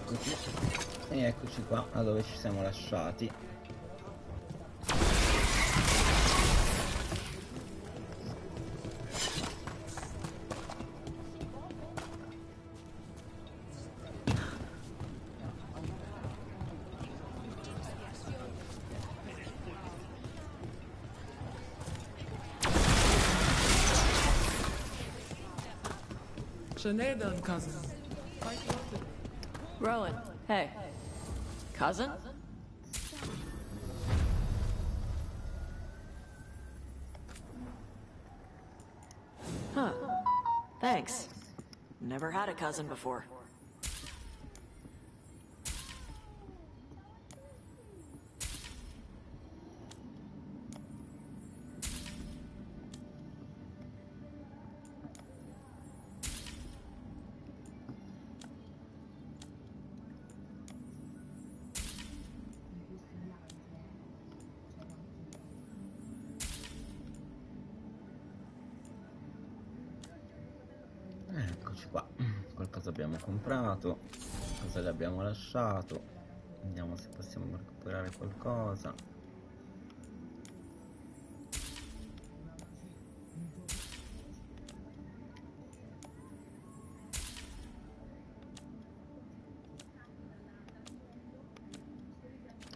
Eccoci. E eccoci qua a dove ci siamo lasciati. Sinead, cousin. Rowan, hey. Cousin? Huh. Thanks. Never had a cousin before. Eccoci qua, qualcosa abbiamo comprato, cosa le abbiamo lasciato, vediamo se possiamo recuperare qualcosa.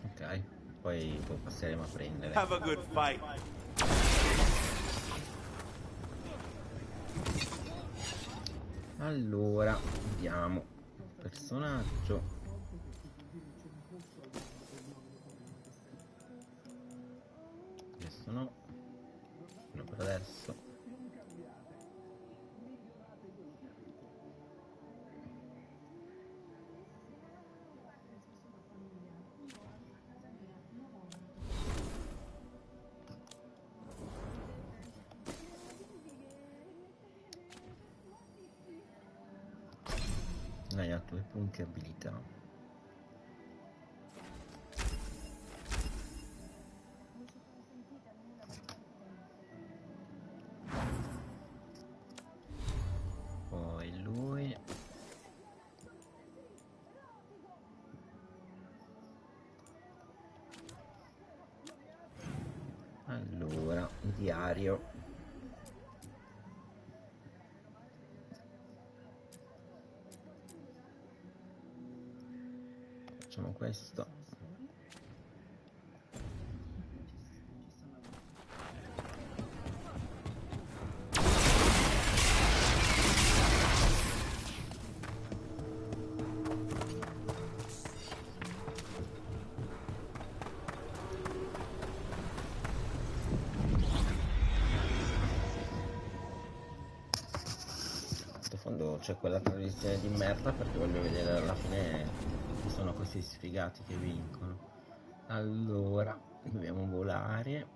Ok, poi passeremo a prendere. Have a good fight. Allora, vediamo. Personaggio. Adesso no. No, per adesso. Lei ha 2 punti abilità. Poi lui. Allora, diario. Facciamo questo. Sottofondo c'è quella tradizione di merda perché voglio vedere alla fine chi sono questi sfigati che vincono. Allora, dobbiamo volare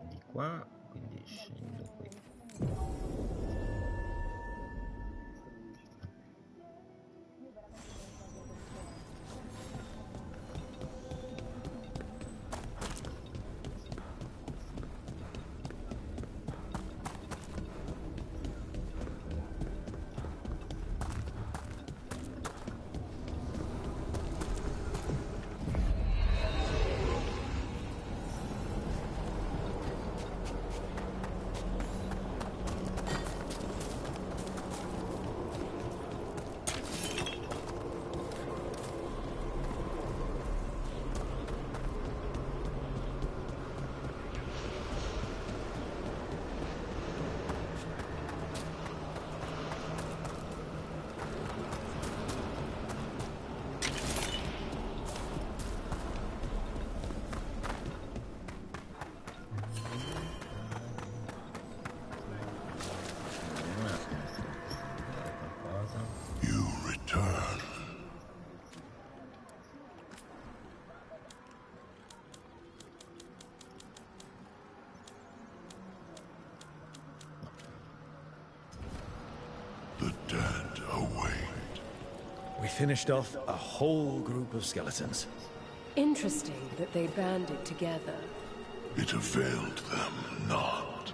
di qua, quindi scendo qui. We finished off a whole group of skeletons. Interesting that they banded together. It availed them not.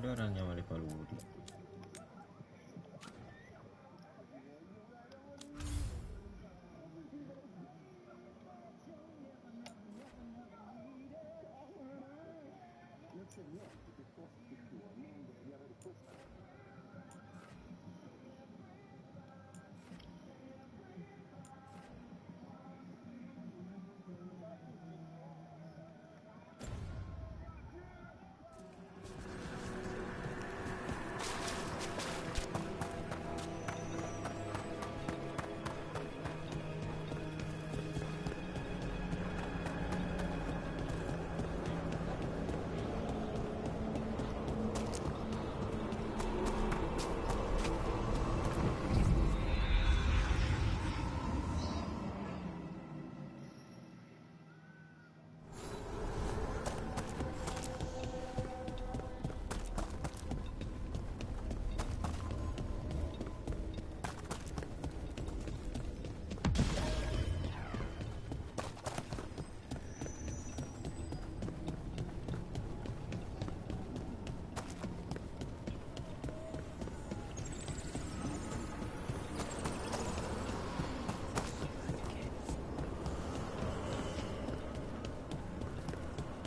allora andiamo alle paludi.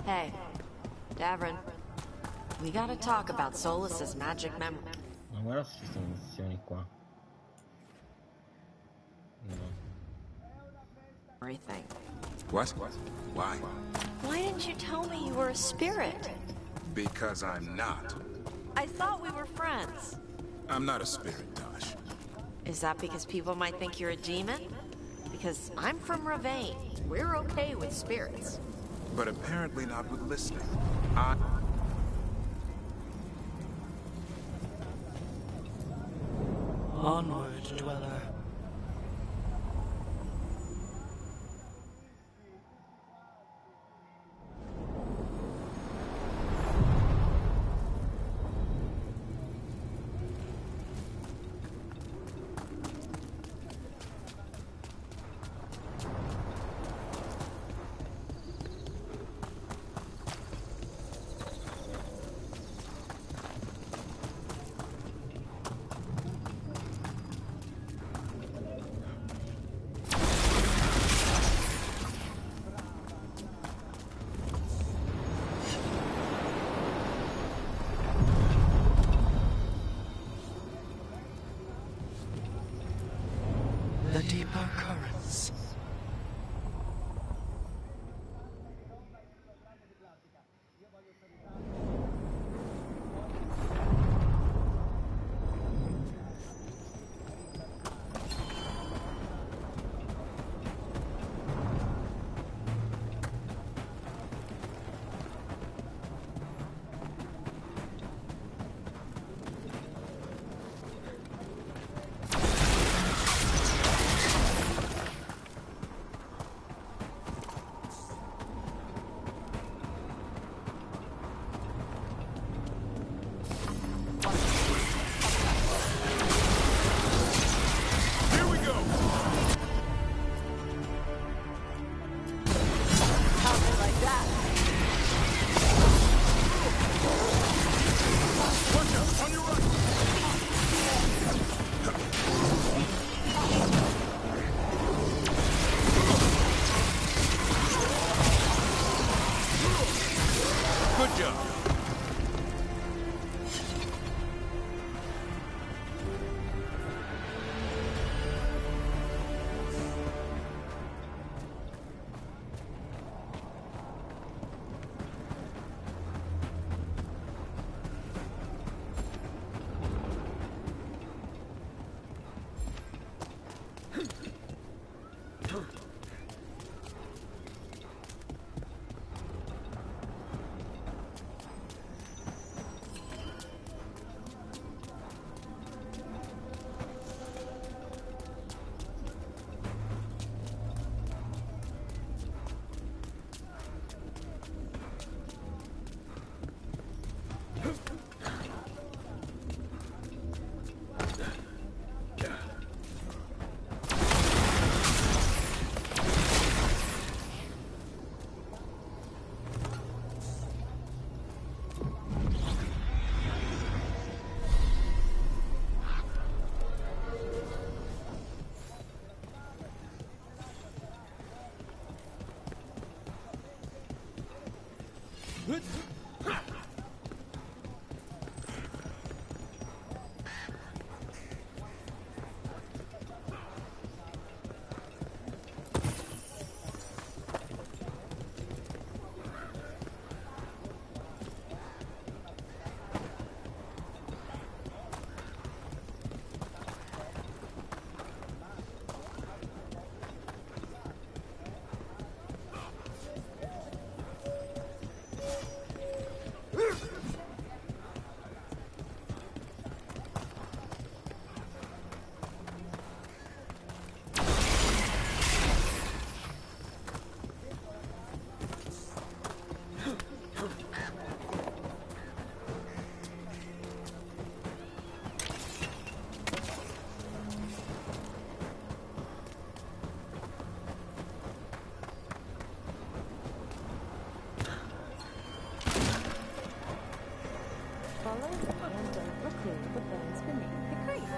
Hey, Davrin. We gotta talk about Solus's magic memory. Ma guarda se ci sono missioni qua. No. Thing. What? Why? Why didn't you tell me you were a spirit? Because I'm not. I thought we were friends. I'm not a spirit, Tosh. Is that because people might think you're a demon? Because I'm from Ravane. We're okay with spirits. But apparently not with listening. Onward, dweller. The deeper currents.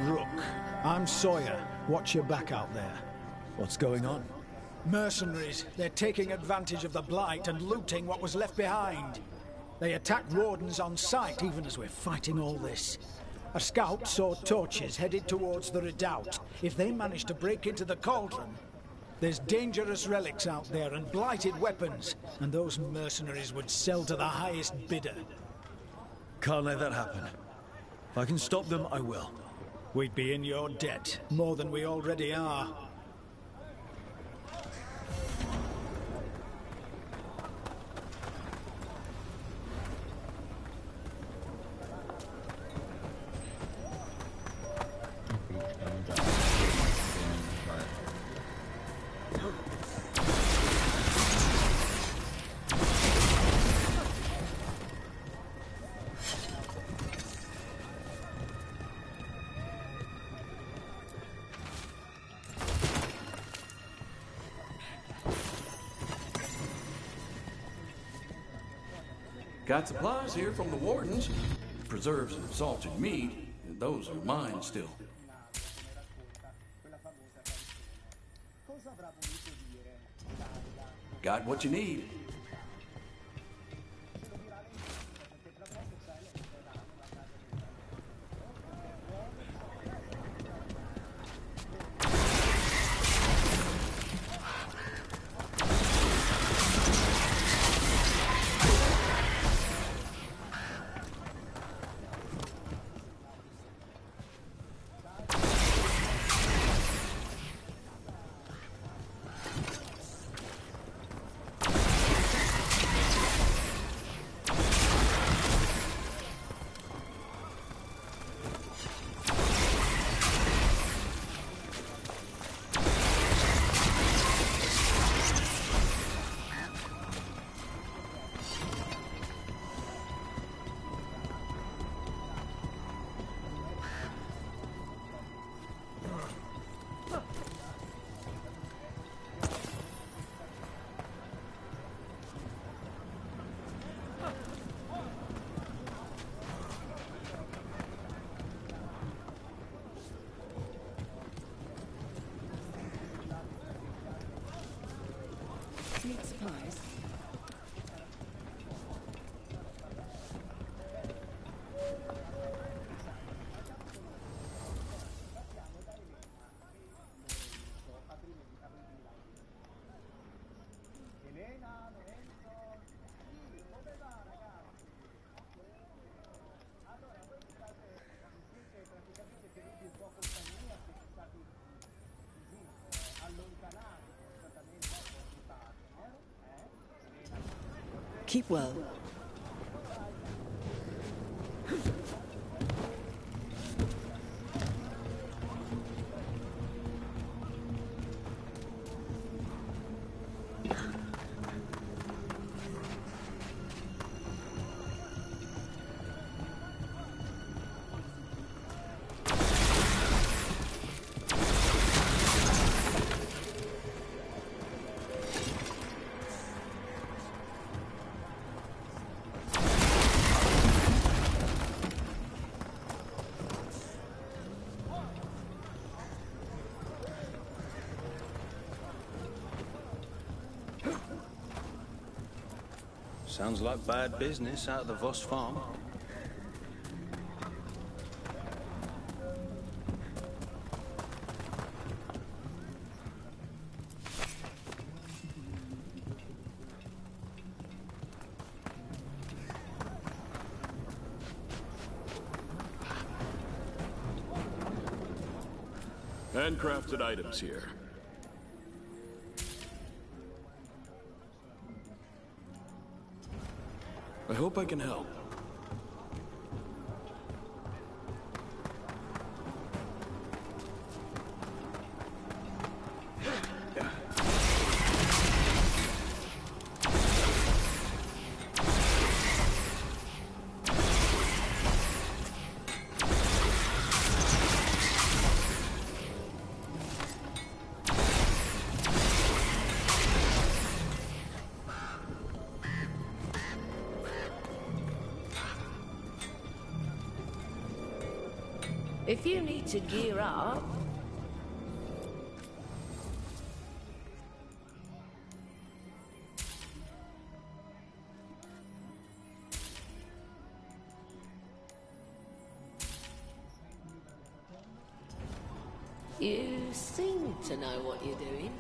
Rook, I'm Sawyer. Watch your back out there. What's going on? Mercenaries. They're taking advantage of the Blight and looting what was left behind. They attacked Rawdons on sight, even as we're fighting all this. A scout saw torches headed towards the redoubt. If they manage to break into the cauldron, there's dangerous relics out there and blighted weapons, and those mercenaries would sell to the highest bidder. Can't let that happen. If I can stop them, I will. We'd be in your debt, more than we already are. Got supplies here from the wardens. Preserves and salted meat. Those are mine still. Got what you need. Need supplies. Keep well. Sounds like bad business out of the Voss farm. Handcrafted items here. I hope I can help. If you need to gear up... You seem to know what you're doing.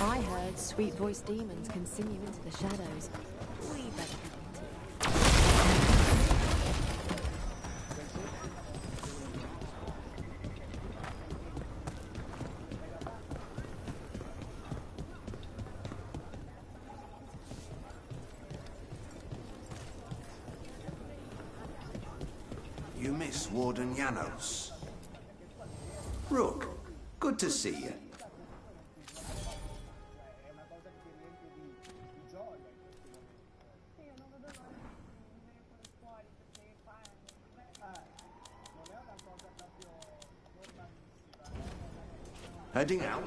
I heard sweet-voiced demons can sing you into the shadows. We better go too. You miss Warden Janos. Rook, good to see you. Heading out.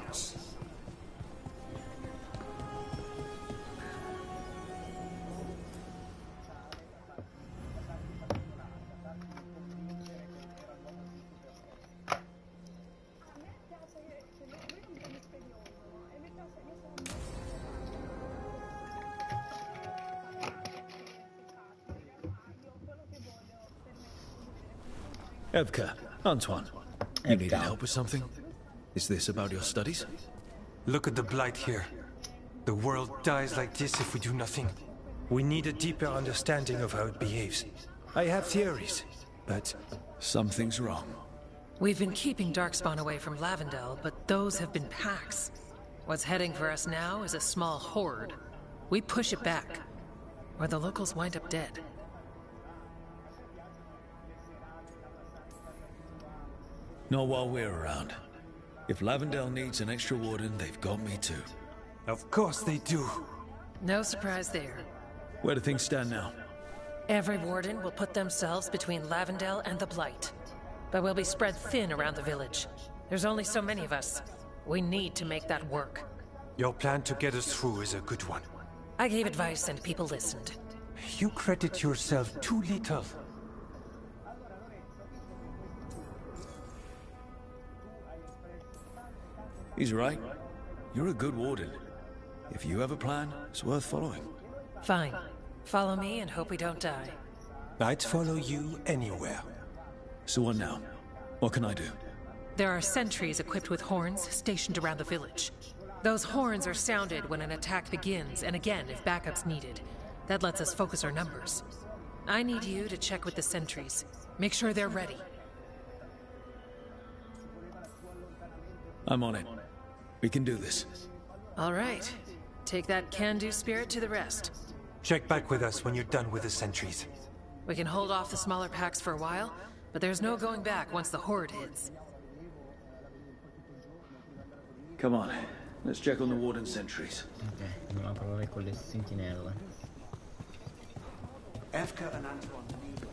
Evka, Antoine, you needed help with something? Is this about your studies? Look at the blight here. The world dies like this if we do nothing. We need a deeper understanding of how it behaves. I have theories, but... Something's wrong. We've been keeping Darkspawn away from Lavendel, but those have been packs. What's heading for us now is a small horde. We push it back, or the locals wind up dead. Not while we're around. If Lavendel needs an extra warden, they've got me too. Of course they do. No surprise there. Where do things stand now? Every warden will put themselves between Lavendel and the Blight. But we'll be spread thin around the village. There's only so many of us. We need to make that work. Your plan to get us through is a good one. I gave advice and people listened. You credit yourself too little. He's right. You're a good warden. If you have a plan, it's worth following. Fine. Follow me and hope we don't die. I'd follow you anywhere. So what now? What can I do? There are sentries equipped with horns stationed around the village. Those horns are sounded when an attack begins, and again if backup's needed. That lets us focus our numbers. I need you to check with the sentries. Make sure they're ready. I'm on it. We can do this. All right. Take that can-do spirit to the rest. Check back with us when you're done with the sentries. We can hold off the smaller packs for a while, but there's no going back once the horde hits. Come on. Let's check on the warden sentries. Ok, andiamo a provare con le sentinelle. Evka and Antoine need us.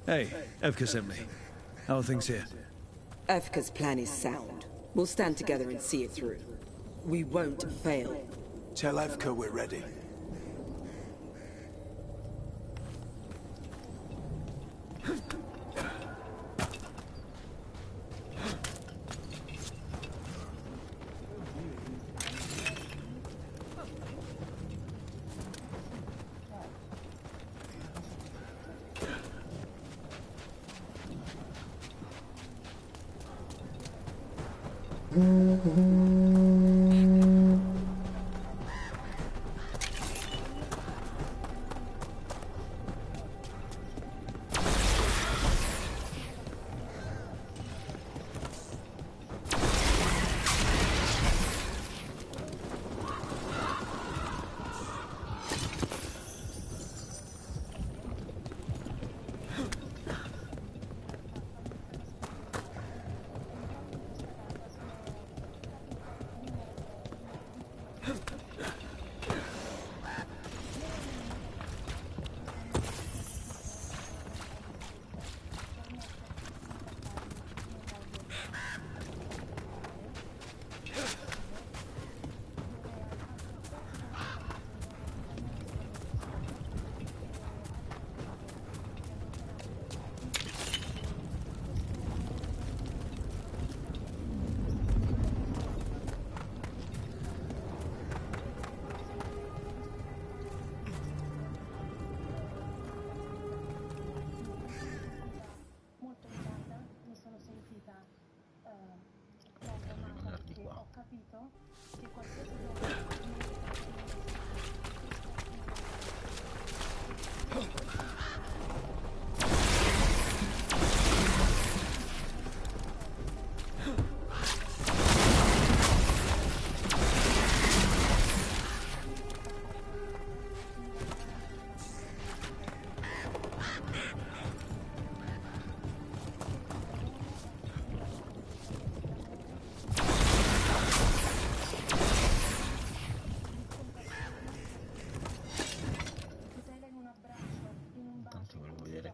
Hey, Evka sent me. How are things here? Evka's plan is sound. We'll stand together and see it through. We won't fail. Tell Evka we're ready.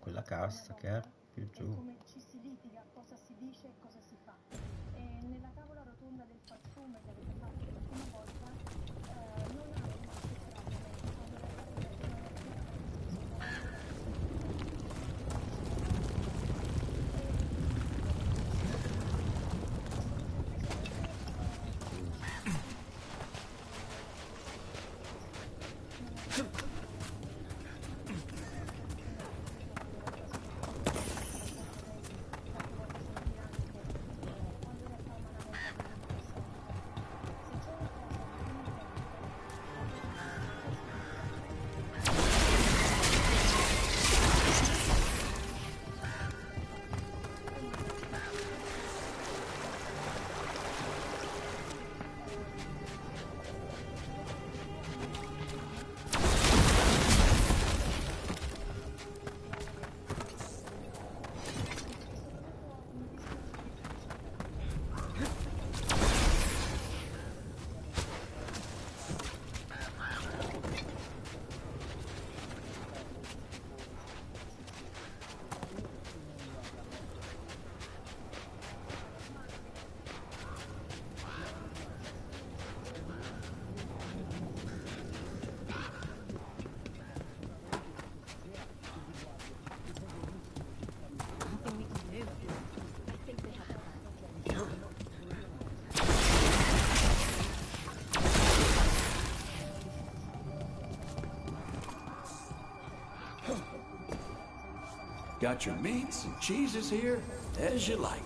Quella cassa che è più giù. Come ci si litiga, cosa si dice e cosa si fa. E nella tavola rotonda del pattume che avete fatto la prima volta non ha rimasto Got your meats and cheeses here, as you like.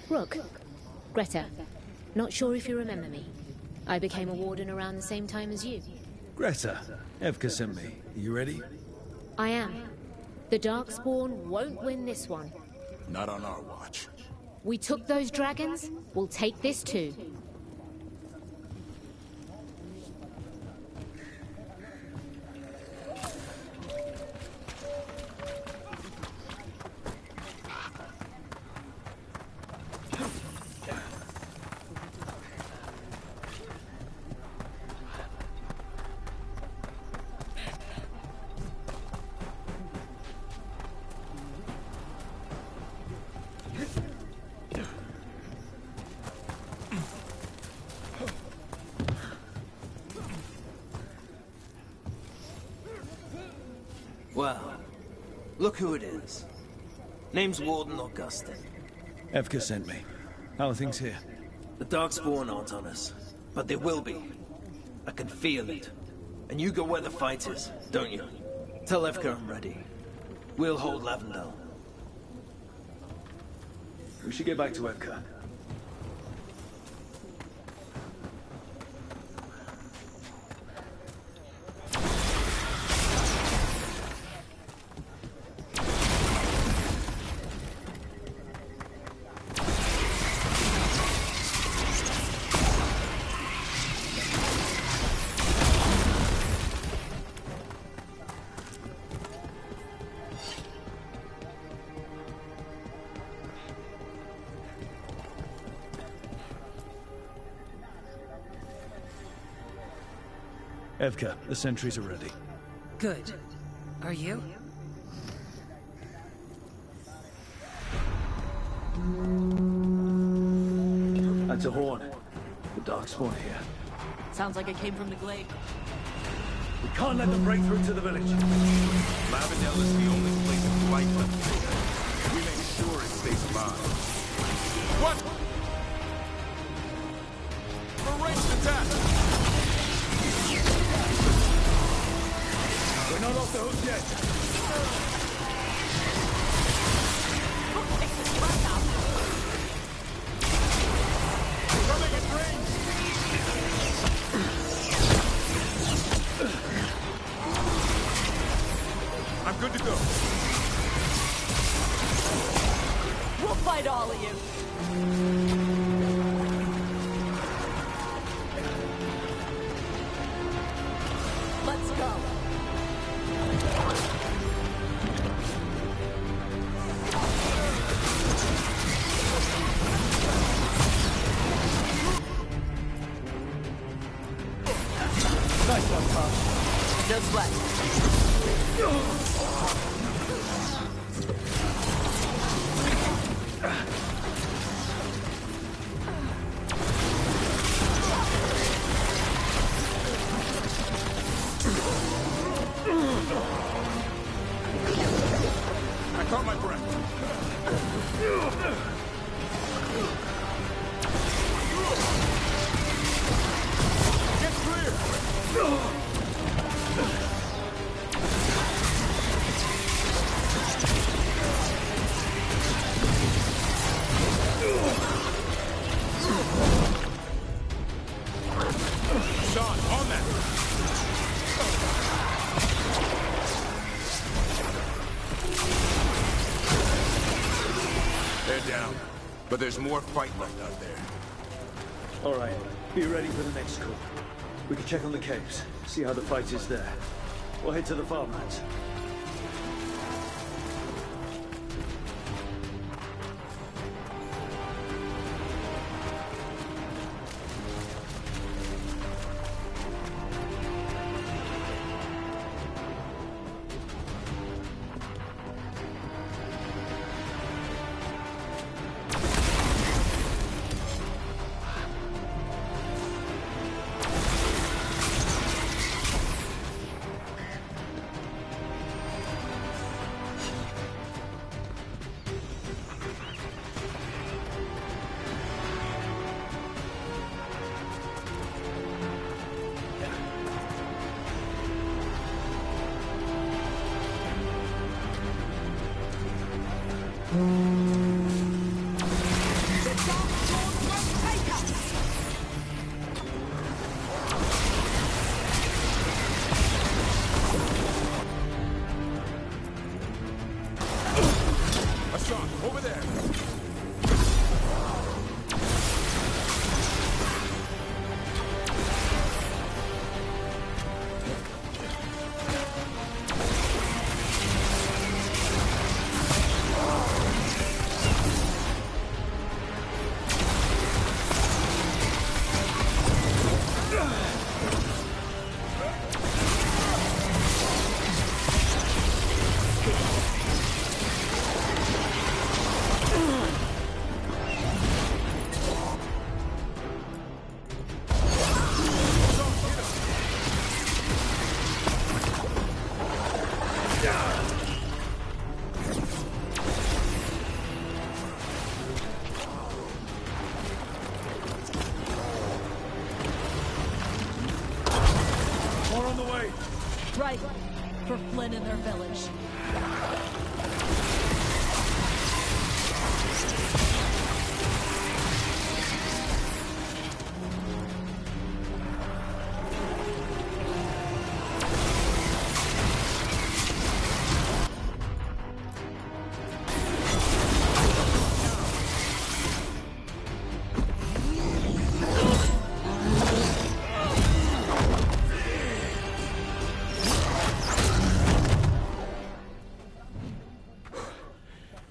Rook. Greta. Not sure if you remember me. I became a warden around the same time as you. Greta, Evka sent me. Are you ready? I am. The Darkspawn won't win this one. Not on our watch. We took those dragons, we'll take this too. Well, look who it is. Name's Warden Augustin. Evka sent me. How are things here? The Darkspawn aren't on us, but they will be. I can feel it. And you go where the fight is, don't you? Tell Evka I'm ready. We'll hold Lavendel. We should get back to Evka. Evka, the sentries are ready. Good. Are you? That's a horn. The Darkspawn here. Sounds like it came from the glade. We can't let them break through to the village. Lavendel is the only place of light left. We make sure it stays alive. What? A ranged attack! We're not off the hook yet. Coming at range! I'm good to go. We'll fight all of you. Let's go. Nice one, Pop. No sweat. I caught my breath. Get clear! Sean, on that! They're down, but there's more fight left out there. All right, be ready for the next call. We can check on the caves, see how the fight is there. We'll head to the farmlands. A shot over there. More on the way. Right. For Flynn and their village.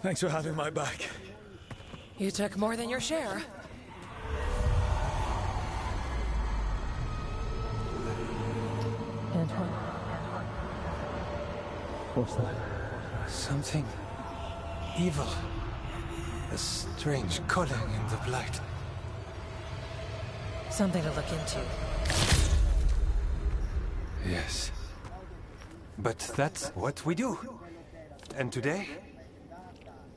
Thanks for having my back. You took more than your share. Antoine. What's that? Something evil. A strange calling in the blight. Something to look into. Yes. But that's what we do. And today,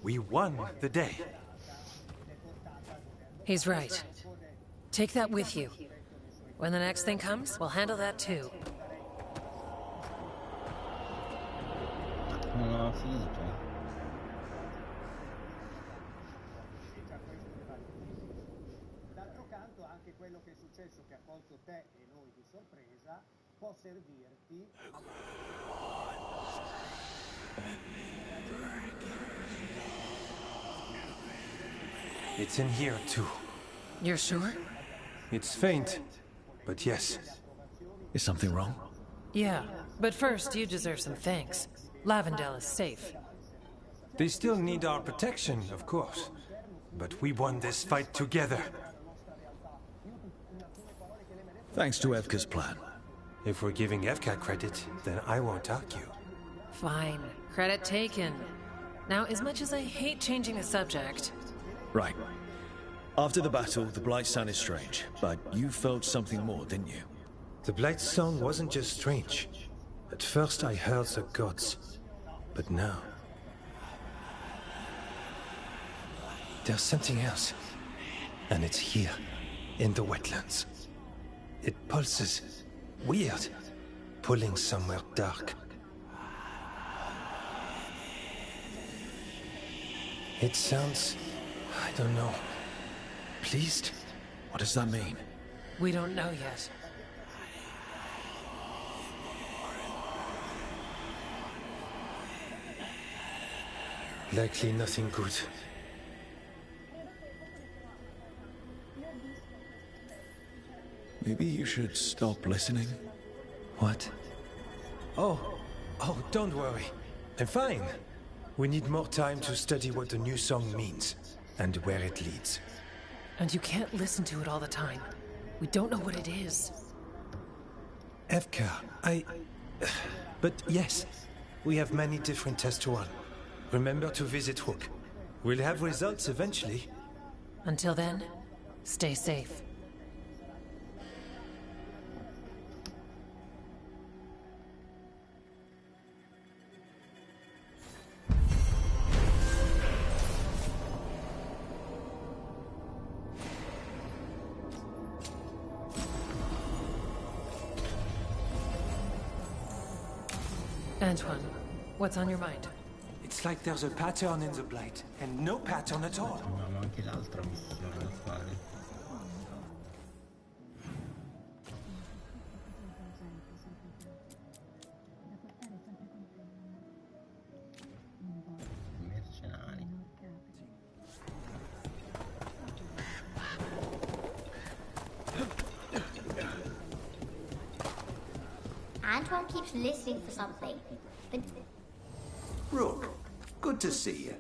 we won the day. He's right. Take that with you. When the next thing comes, we'll handle that too. Non ho finito. D'altro canto anche quello che è successo che ha colto te e noi di sorpresa può servirti. It's in here too. You're sure? It's faint, but yes. Is something wrong? Yeah, but first you deserve some thanks. Lavendel is safe. They still need our protection, of course. But we won this fight together. Thanks to Evka's plan. If we're giving Evka credit, then I won't argue. Fine. Credit taken. Now, as much as I hate changing the subject... Right. After the battle, the Blight sounded strange, but you felt something more, didn't you? The Blight song wasn't just strange. At first I heard the gods, but now... there's something else. And it's here, in the wetlands. It pulses. Weird. Pulling somewhere dark. It sounds... I don't know. Pleased? What does that mean? We don't know yet. Likely nothing good. Maybe you should stop listening. What? Oh, don't worry. I'm fine. We need more time to study what the new song means, and where it leads. And you can't listen to it all the time. We don't know what it is. Evka, But yes, we have many different tests to run. Remember to visit Hook. We'll have results eventually. Until then, stay safe. Antoine, what's on your mind? It's It's like there's a pattern in the blight, and no pattern at all. Abbiamo anche l'altra missione da fare. Mercenari. Antoine keeps listening for something, but... Rook, good to see you.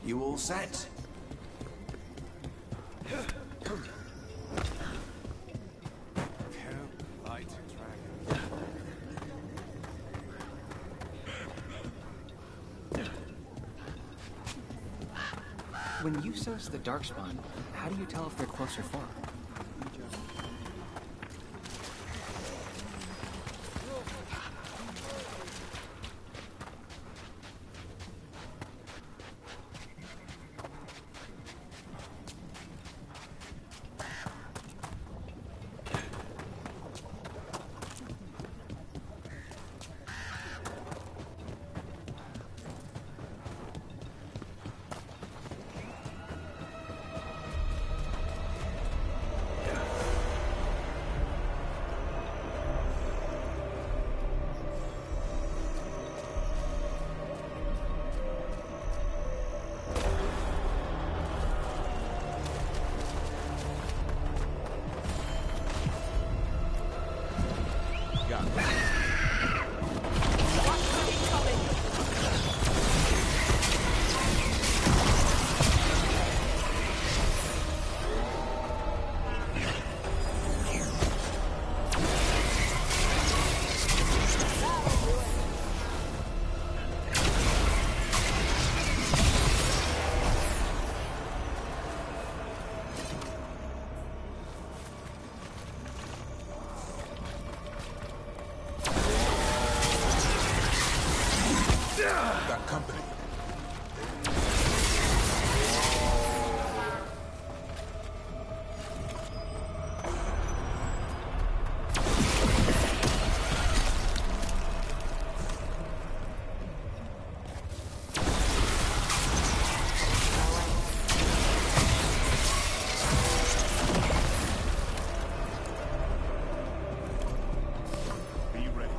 You all set? When you sense the darkspawn, how do you tell if they're close or far? Got company. Be ready.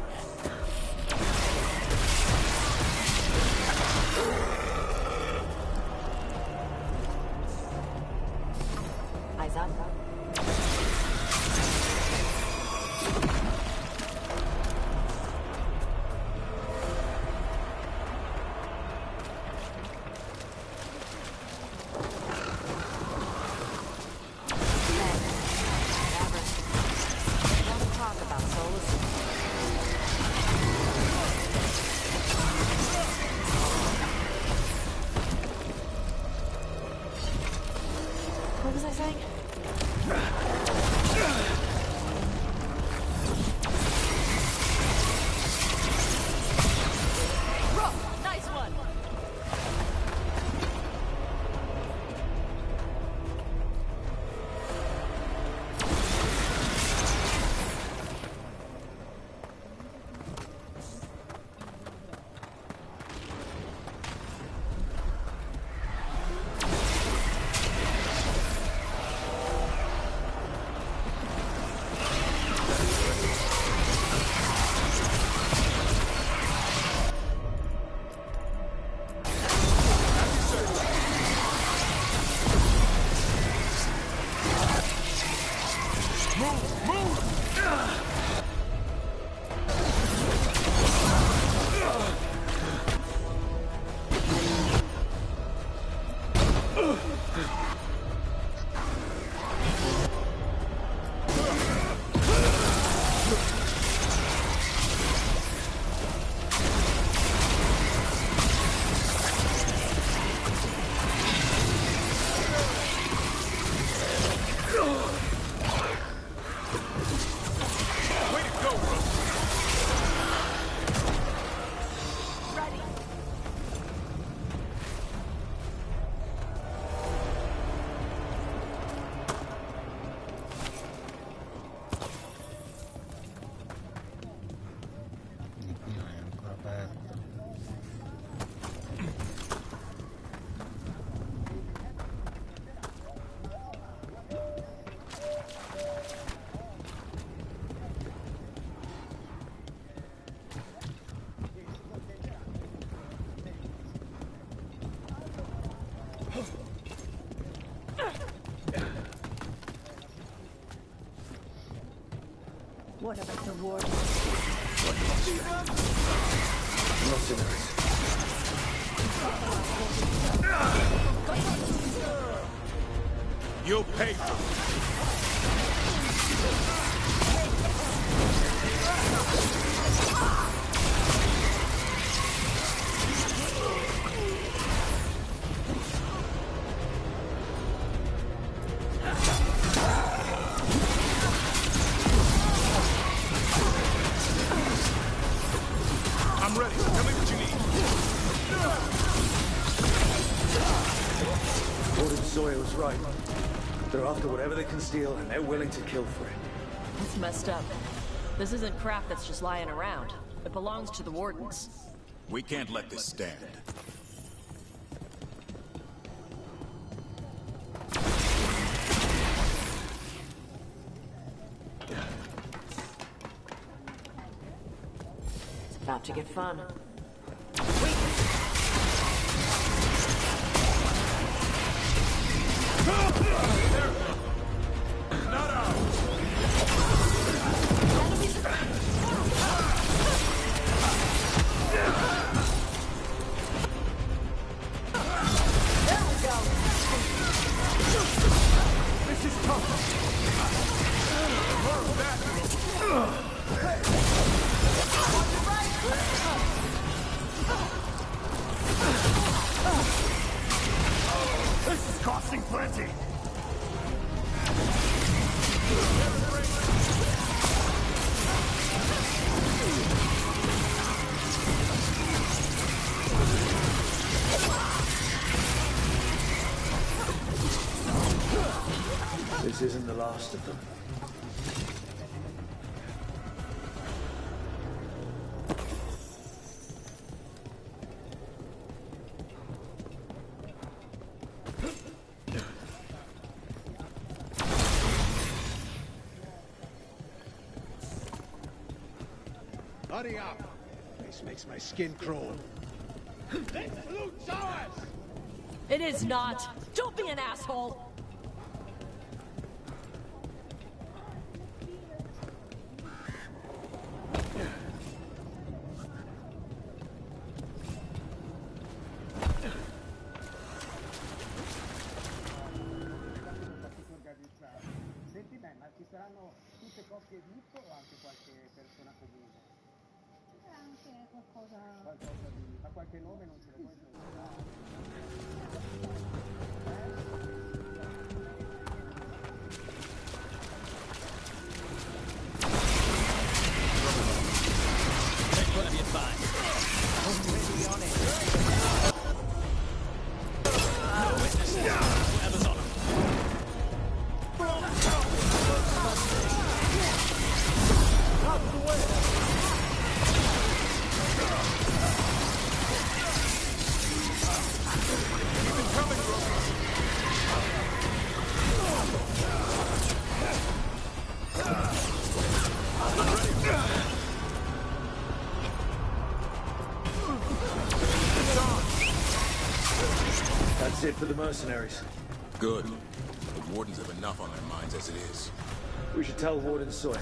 What about the war? Mercenaries. You'll pay for it. I'm ready. Tell me what you need. Warden Sawyer was right. They're after whatever they can steal, and they're willing to kill for it. It's messed up. This isn't crap that's just lying around. It belongs to the Wardens. We can't let this stand. It's about to get fun. This is costing plenty. This isn't the last of them. Hurry up! This makes my skin crawl. This loot's ours! It is not. Don't be an asshole. Senti me, ma ci saranno tutte coppie VIP o anche qualche persona comune? C'è anche qualcosa... Qualcosa di... ma qualche nome non ce lo puoi dire? Ain't gonna be fine. Already on it. No witnesses. Whoever's on them. Out of the way! Keep it coming, That's it for the mercenaries. Good. The Wardens have enough on their minds as it is. We should tell Warden Sawyer.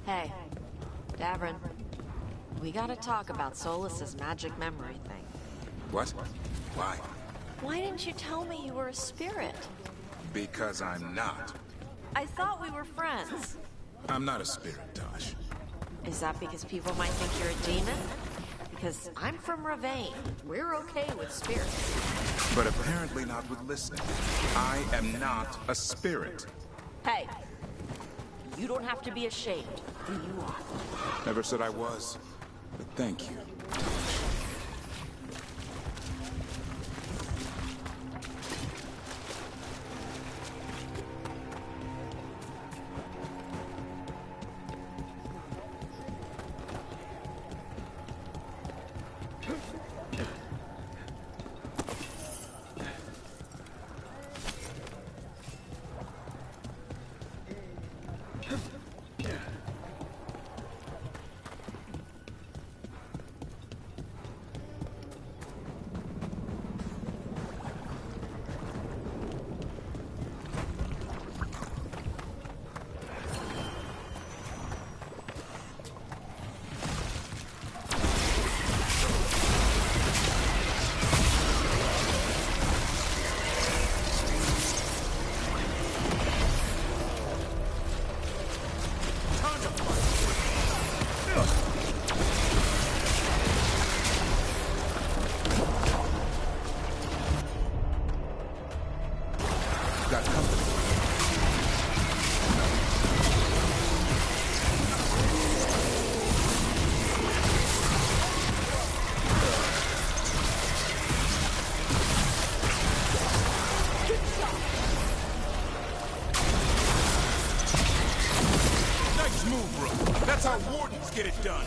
Hey, Davrin, we gotta talk about Solus's magic memory thing. What? Why? Why didn't you tell me you were a spirit? Because I'm not. I thought we were friends. I'm not a spirit, Tosh. Is that because people might think you're a demon? Because I'm from Ravane. We're okay with spirits. But apparently not with listening. I am not a spirit. Hey, you don't have to be ashamed who you are. Never said I was, but thank you. our wardens get it done.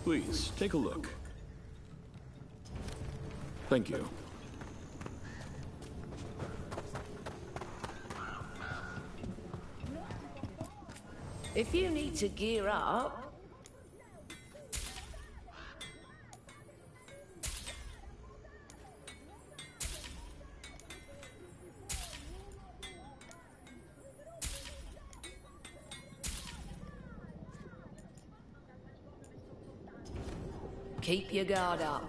Please, take a look. Thank you. If you need to gear up... Keep your guard up.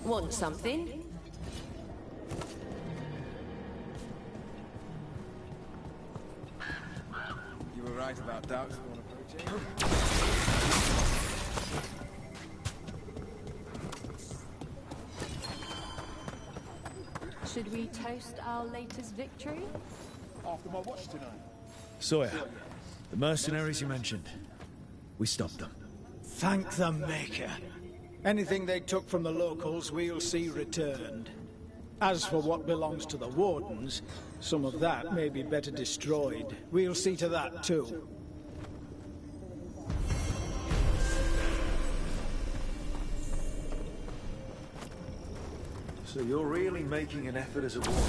Want something? You were right about Darkspawn approaching. Should we toast our latest victory? After my watch tonight. Sawyer, the mercenaries you mentioned, we stopped them. Thank the Maker. Anything they took from the locals, we'll see returned. As for what belongs to the Wardens, some of that may be better destroyed. We'll see to that too. So you're really making an effort as a warden?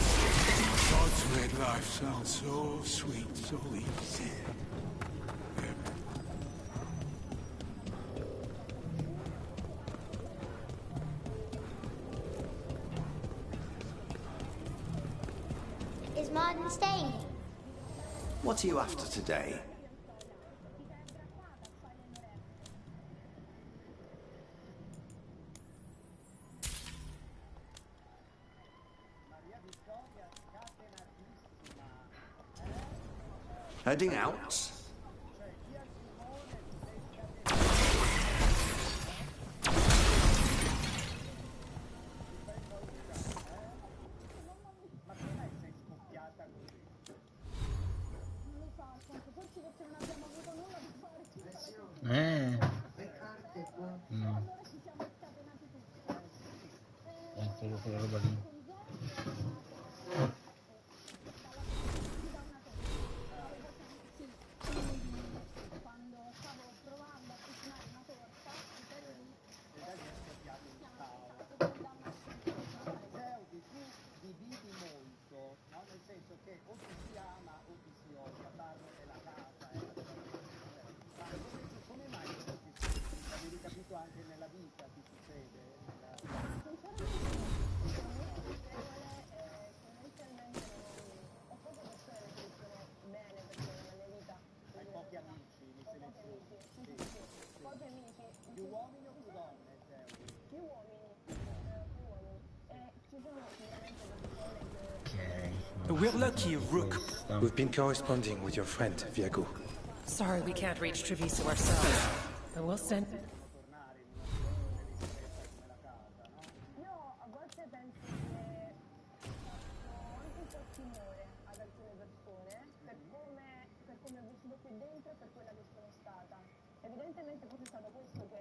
God's red life sounds so sweet, so easy. Is Martin staying? What are you after today? Heading out? No. È solo quella roba lì. We're lucky, Rook. We've been corresponding with your friend, Viago. Sorry we can't reach Treviso ourselves, but we'll send...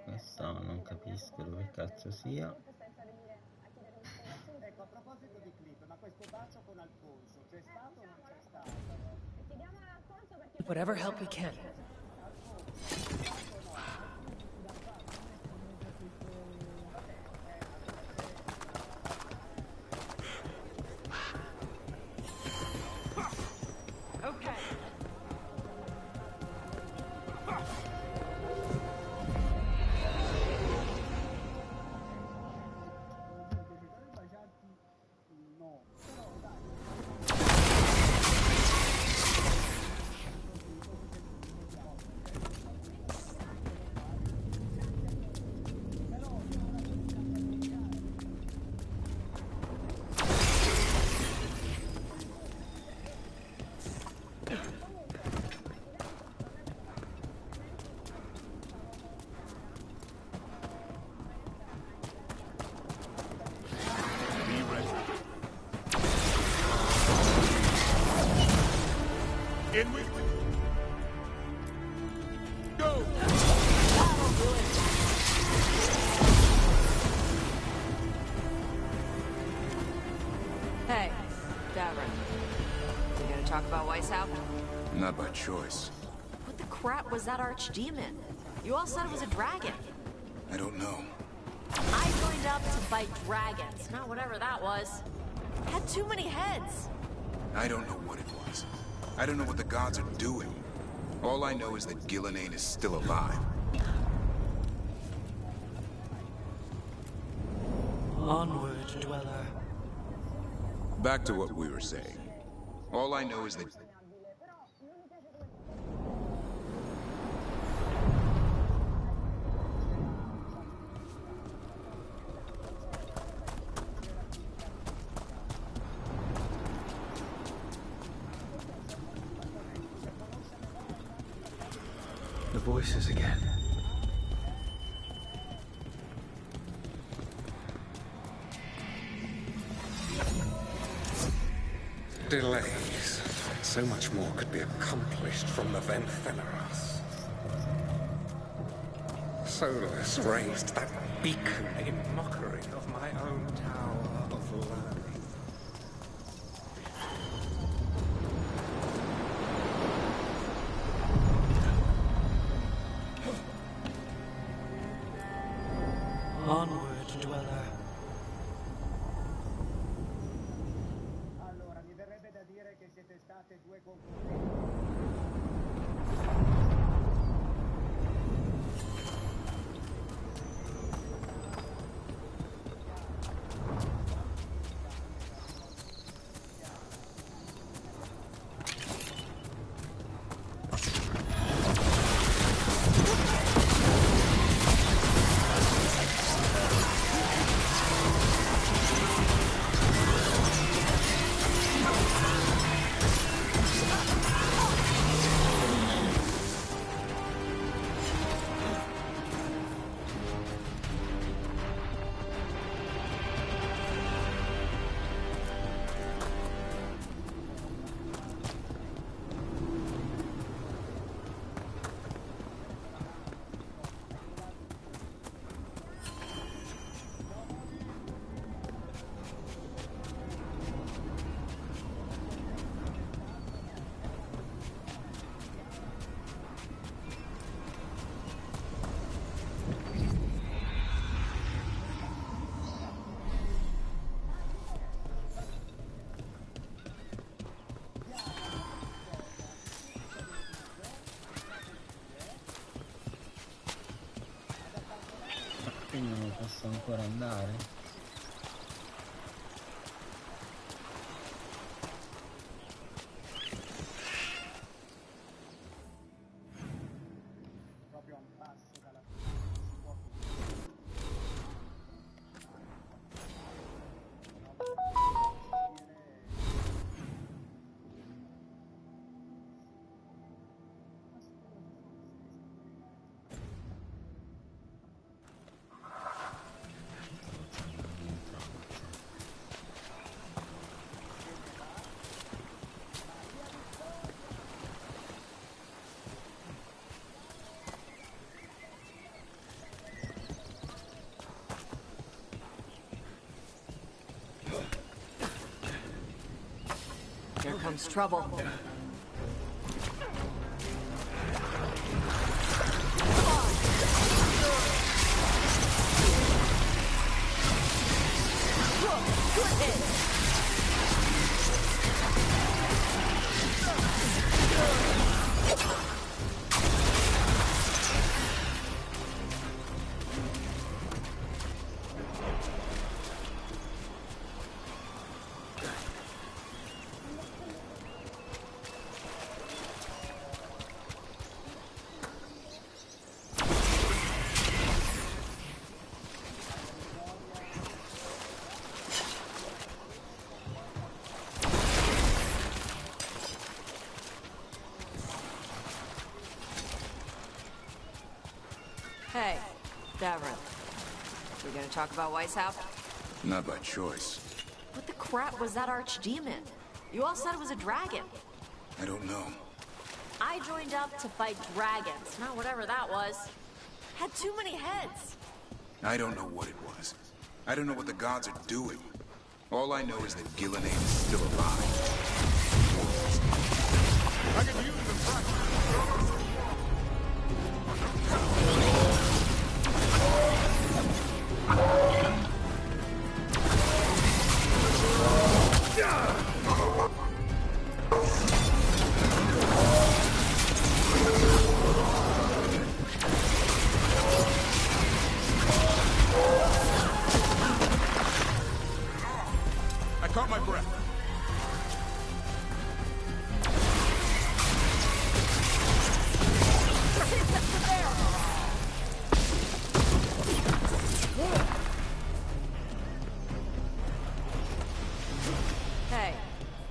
Questo non capisco dove cazzo sia. Ecco, a proposito di clip, ma questo bacio con Alfonso c'è stato o non c'è stato? Whatever help we can. Okay. Weishaupt? Not by choice. What the crap was that archdemon? You all said it was a dragon. I don't know. I joined up to fight dragons, not whatever that was. Had too many heads. I don't know what it was. I don't know what the gods are doing. All I know is that Gillenane is still alive. Onward, dweller. Back to what we were saying. All I know is that... The voices again. Delays. So much more could be accomplished from the Ventheleros. Solus raised that beacon in mockery of my own tower of learning. Onward, dweller. Allora, mi verrebbe da dire che siete state due concorrenti. Quindi non posso ancora andare? Proprio a un passo dalla Here comes trouble. Good hit. Hey, Davrin. We gonna talk about Weishaupt? Not by choice. What the crap was that archdemon? You all said it was a dragon. I don't know. I joined up to fight dragons, not whatever that was. Had too many heads. I don't know what it was. I don't know what the gods are doing. All I know is that Gillenane is still alive. I caught my breath. Hey,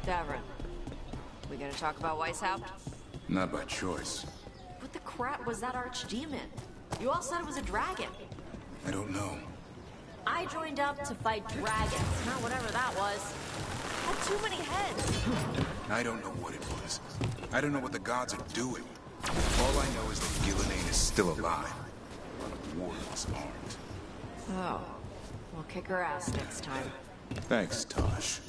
Davrin. We gonna talk about Weishaupt? Not by choice. What the crap was that archdemon? You all said it was a dragon. I don't know. I joined up to fight dragons, not whatever that was. Had too many heads. I don't know what it was. I don't know what the gods are doing. All I know is that Gillenane is still alive. But the wardens aren't. Oh. We'll kick her ass next time. Thanks, Tosh.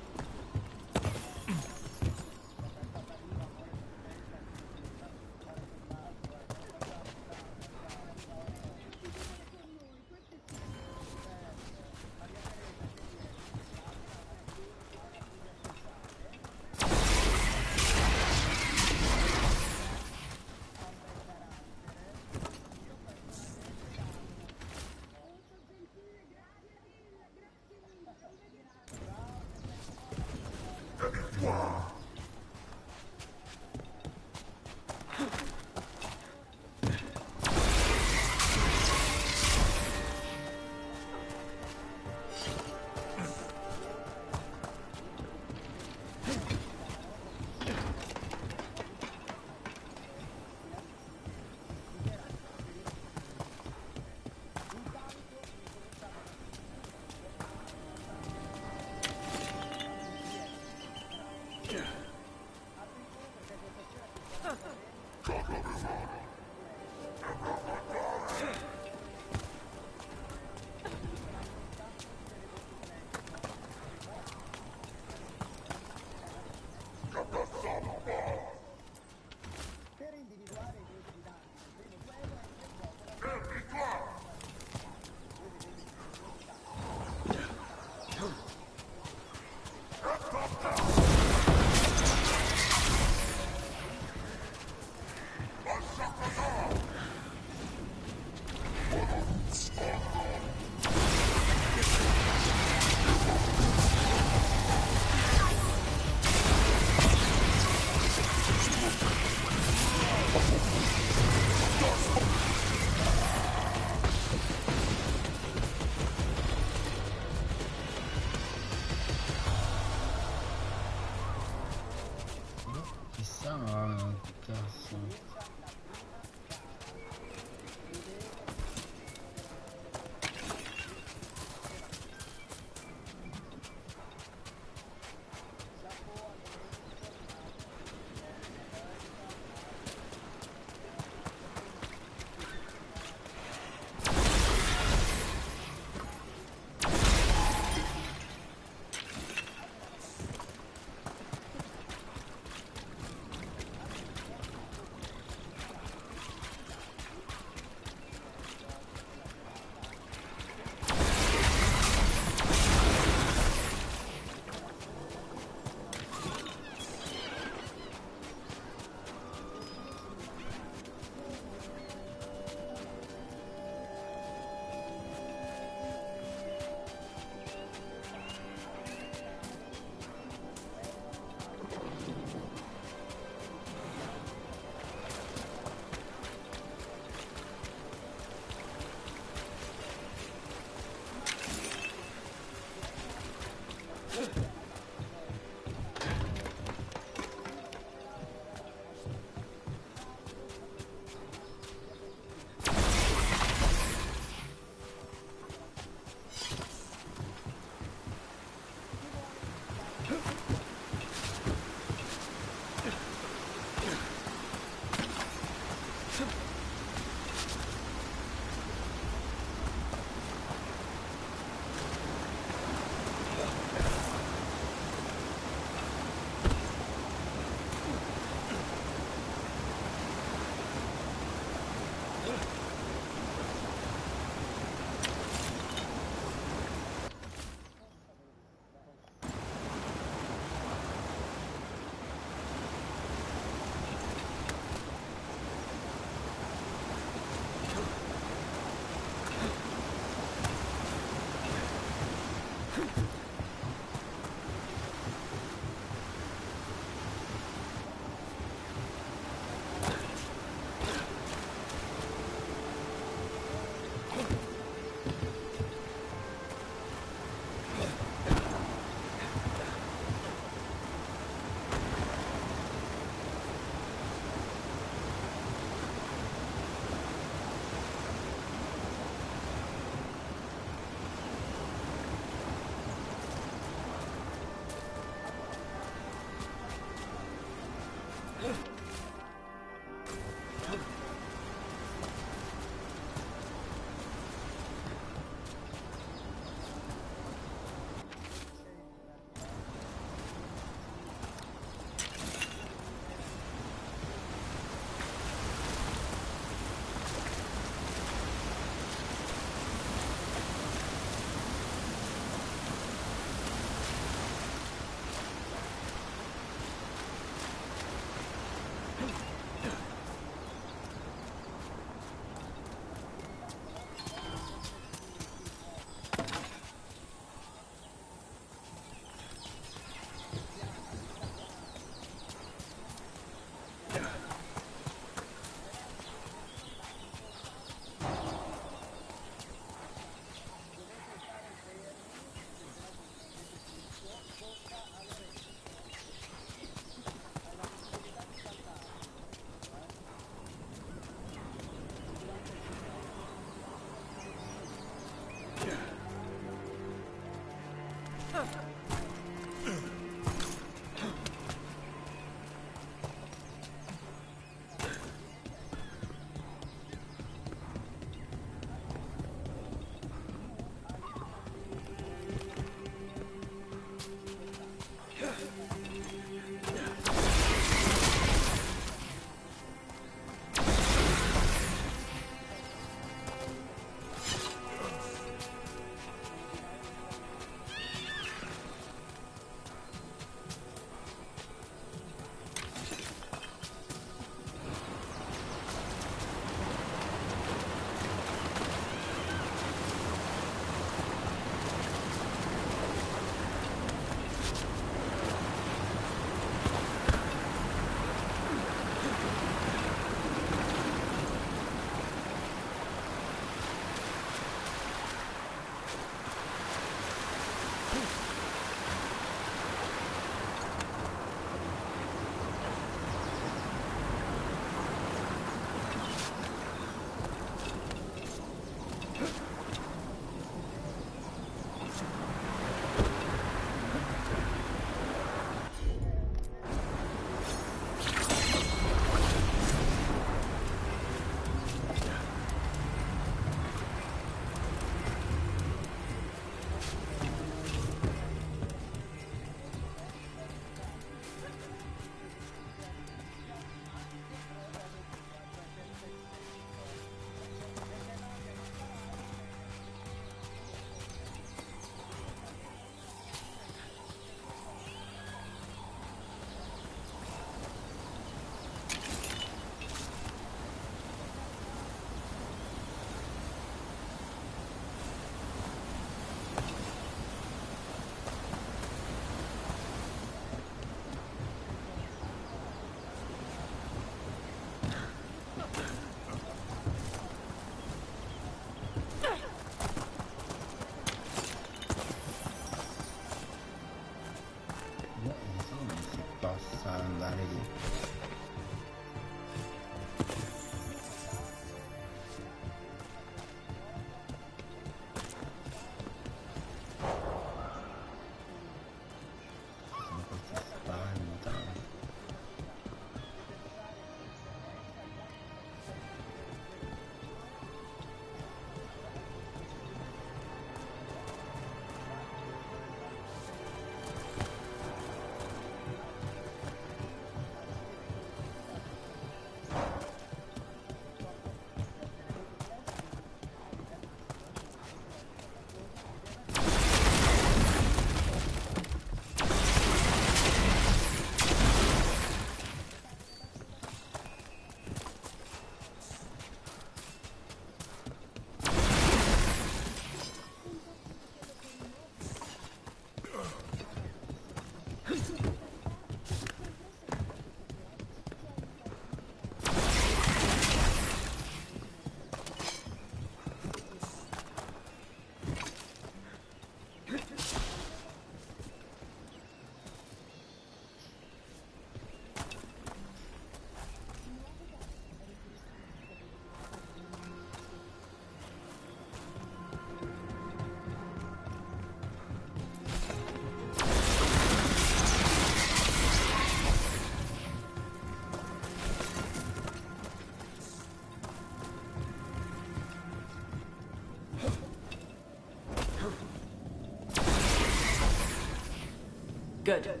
Good.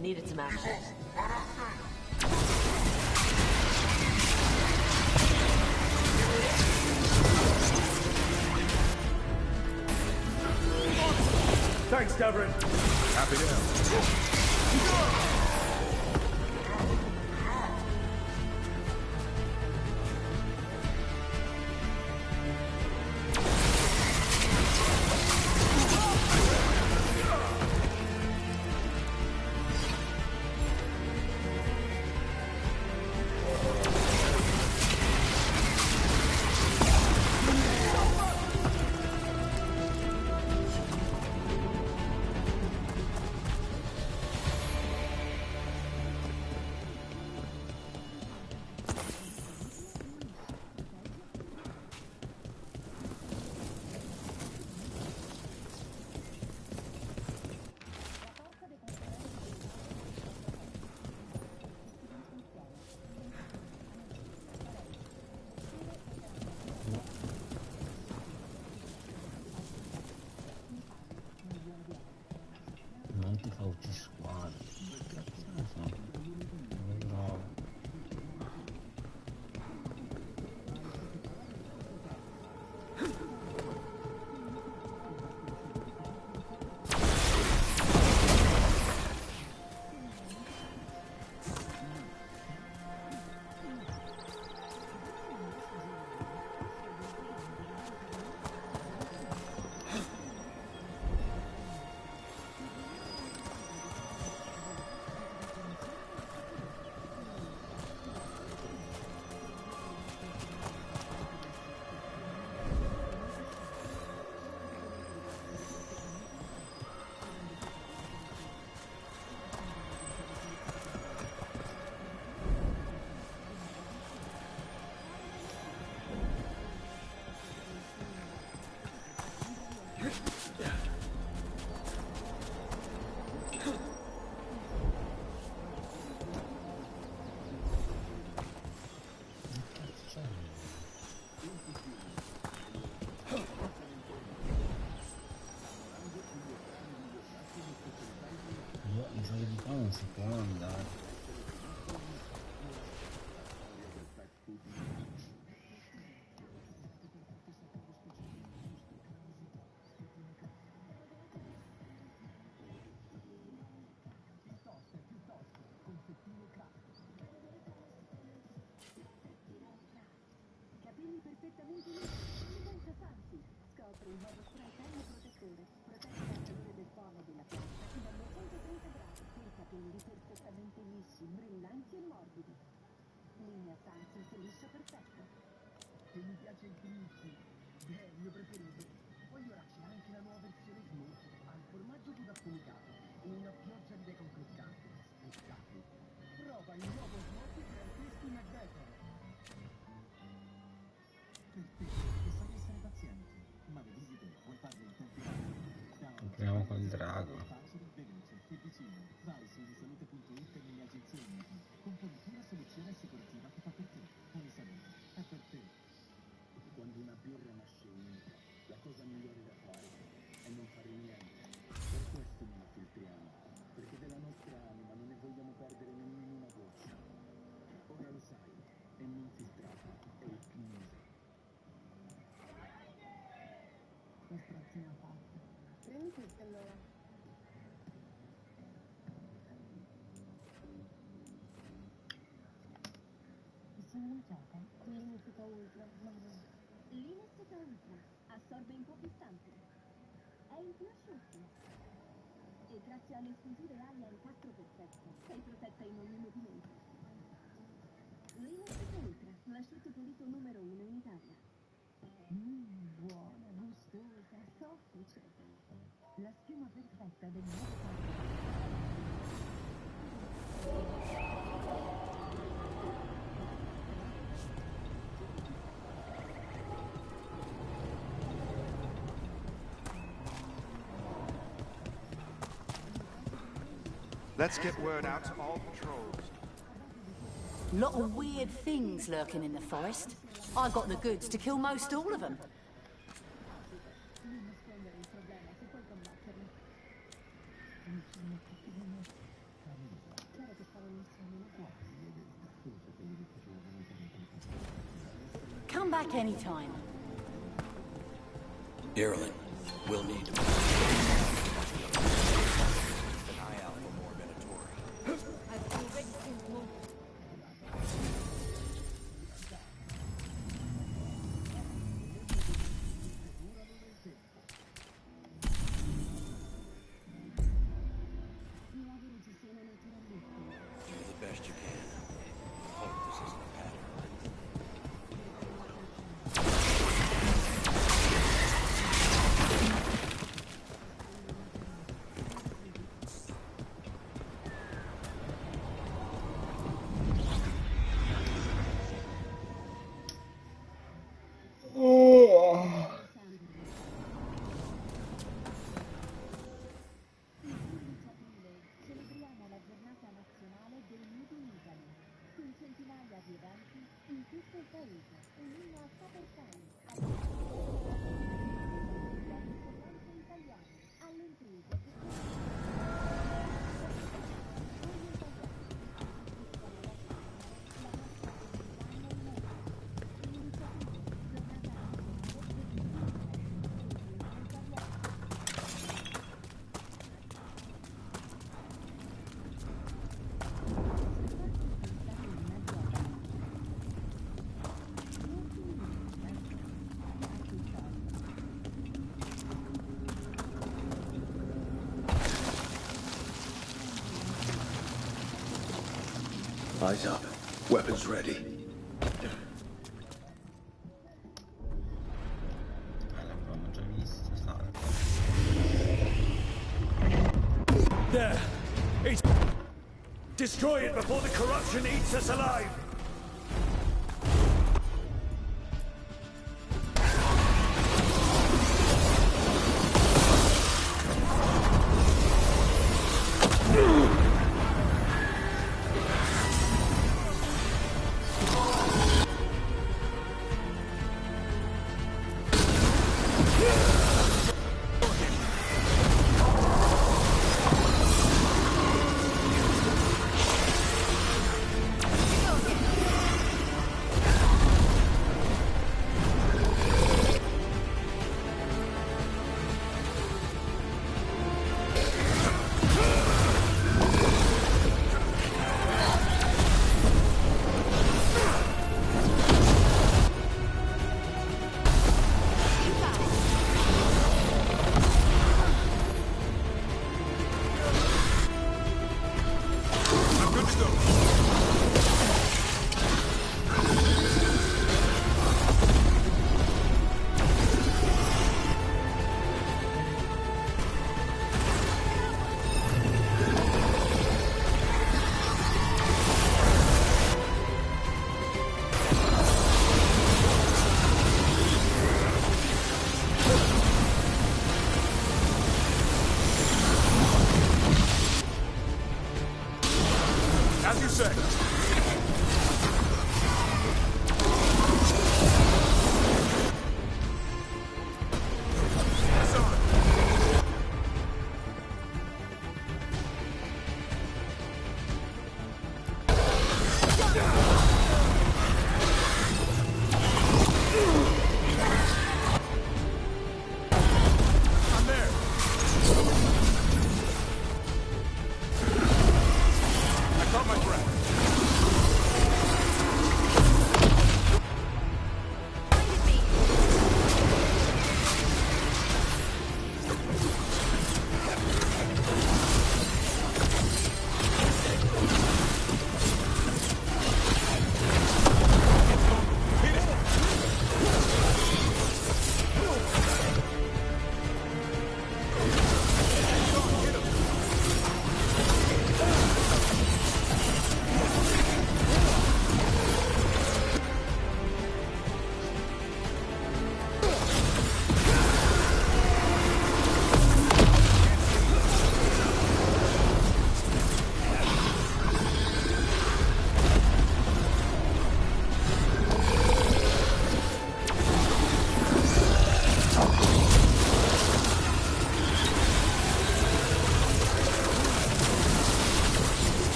Needed some action. Thanks, Davrin. Happy to help. Non ti fa uccisquare. No. Giù di qua non si può andare. Capelli perfettamente lisci, senza falsi. Scopri il modo spray pelle protettore. Protegge dal calore del pomo della pianta fino a 230 gradi per capelli perfettamente lisci, brillanti e morbidi. Linea Sansi, liscio perfetto. Che mi piace il Biglietti. È il mio preferito. Poi ora c'è anche la nuova versione smooth, al formaggio crudo affumicato e una pioggia di bacon croccante. Spettacolo. Prova il nuovo smoothie per Crispy McBacon. Perfetto, sai essere paziente, ma le visite puoi farle in tempi rapidi. Entriamo col drago. Facile, veloce e vicino. Vai su unisalute.it e nelle agenzie Unity. Componitura, soluzione assicurativa che fa per te. Unisalute, è per te. Quando una birra nasce unica, la cosa migliore da fare è non fare niente. Per questo non la filtriamo, perché della nostra anima non ne vogliamo perdere nemmeno una goccia. Ora lo sai, è non filtrata, è il più uso. La strazione fatta. Prendi questo allora. E sono lanciata? Linestica Ultra, Linestica Ultra assorbe in pochi istanti. È il più asciutto. E grazie alle esclusive ali a incastro perfetto, sei protetta in ogni movimento. Linestica Ultra, l'asciutto pulito numero 1 in Italia. Buona, gustosa, soffice. La schiuma perfetta del nuovo Let's get word out to all patrols. Lot of weird things lurking in the forest. I got the goods to kill most all of them. nascondere il problema se puoi combatterlo. Vicino che ti viene Come back anytime. Ireland, we'll need to... Eyes up. Weapons ready. L'abbiamo già visto, salta. There! It's... Destroy it before the corruption eats us alive!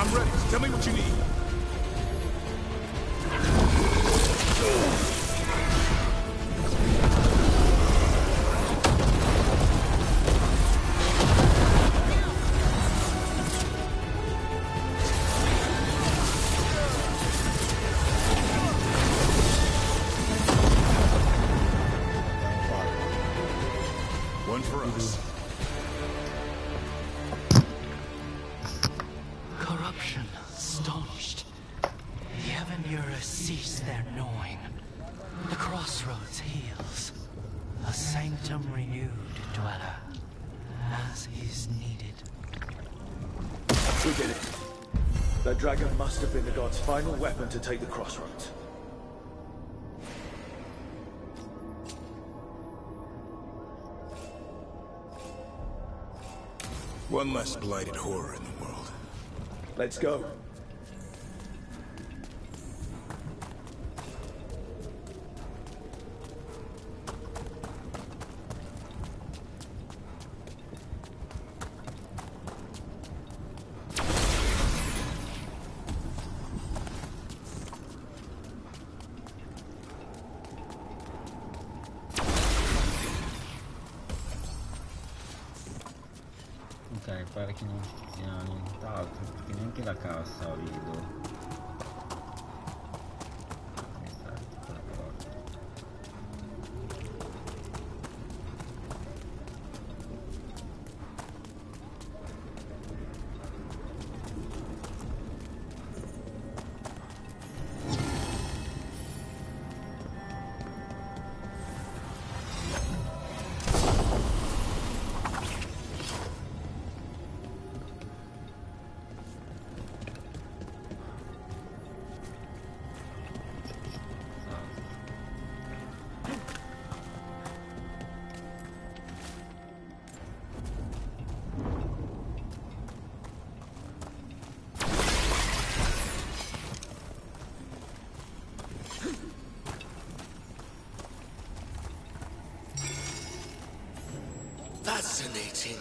I'm ready. Tell me what you need. One for us. Corruption staunched. The Avenura cease their gnawing. The crossroads heals. A sanctum renewed, dweller. As is needed. We did it. That dragon must have been the god's final weapon to take the crossroads. One less blighted horror in the world. Let's go. Ok, pare che non ci sia nient'altro, perché neanche la cassa vedo. Questa è tipo la porta. Fascinating.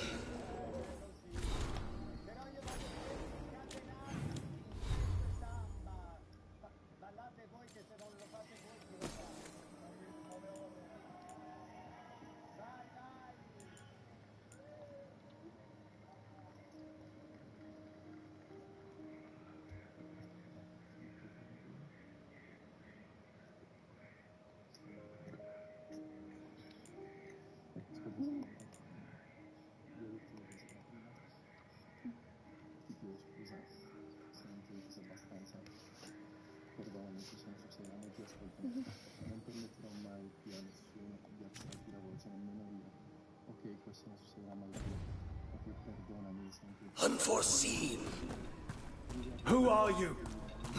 Scusa, se non ti ho difeso abbastanza. Perdonami se sono succederanno ti ascolto. Non permetterò mai più a nessuno di alzarti la voce, nemmeno io. Ok, questo non succederà mai più. Ok, perdonami, senti. Unforeseen. Who are you?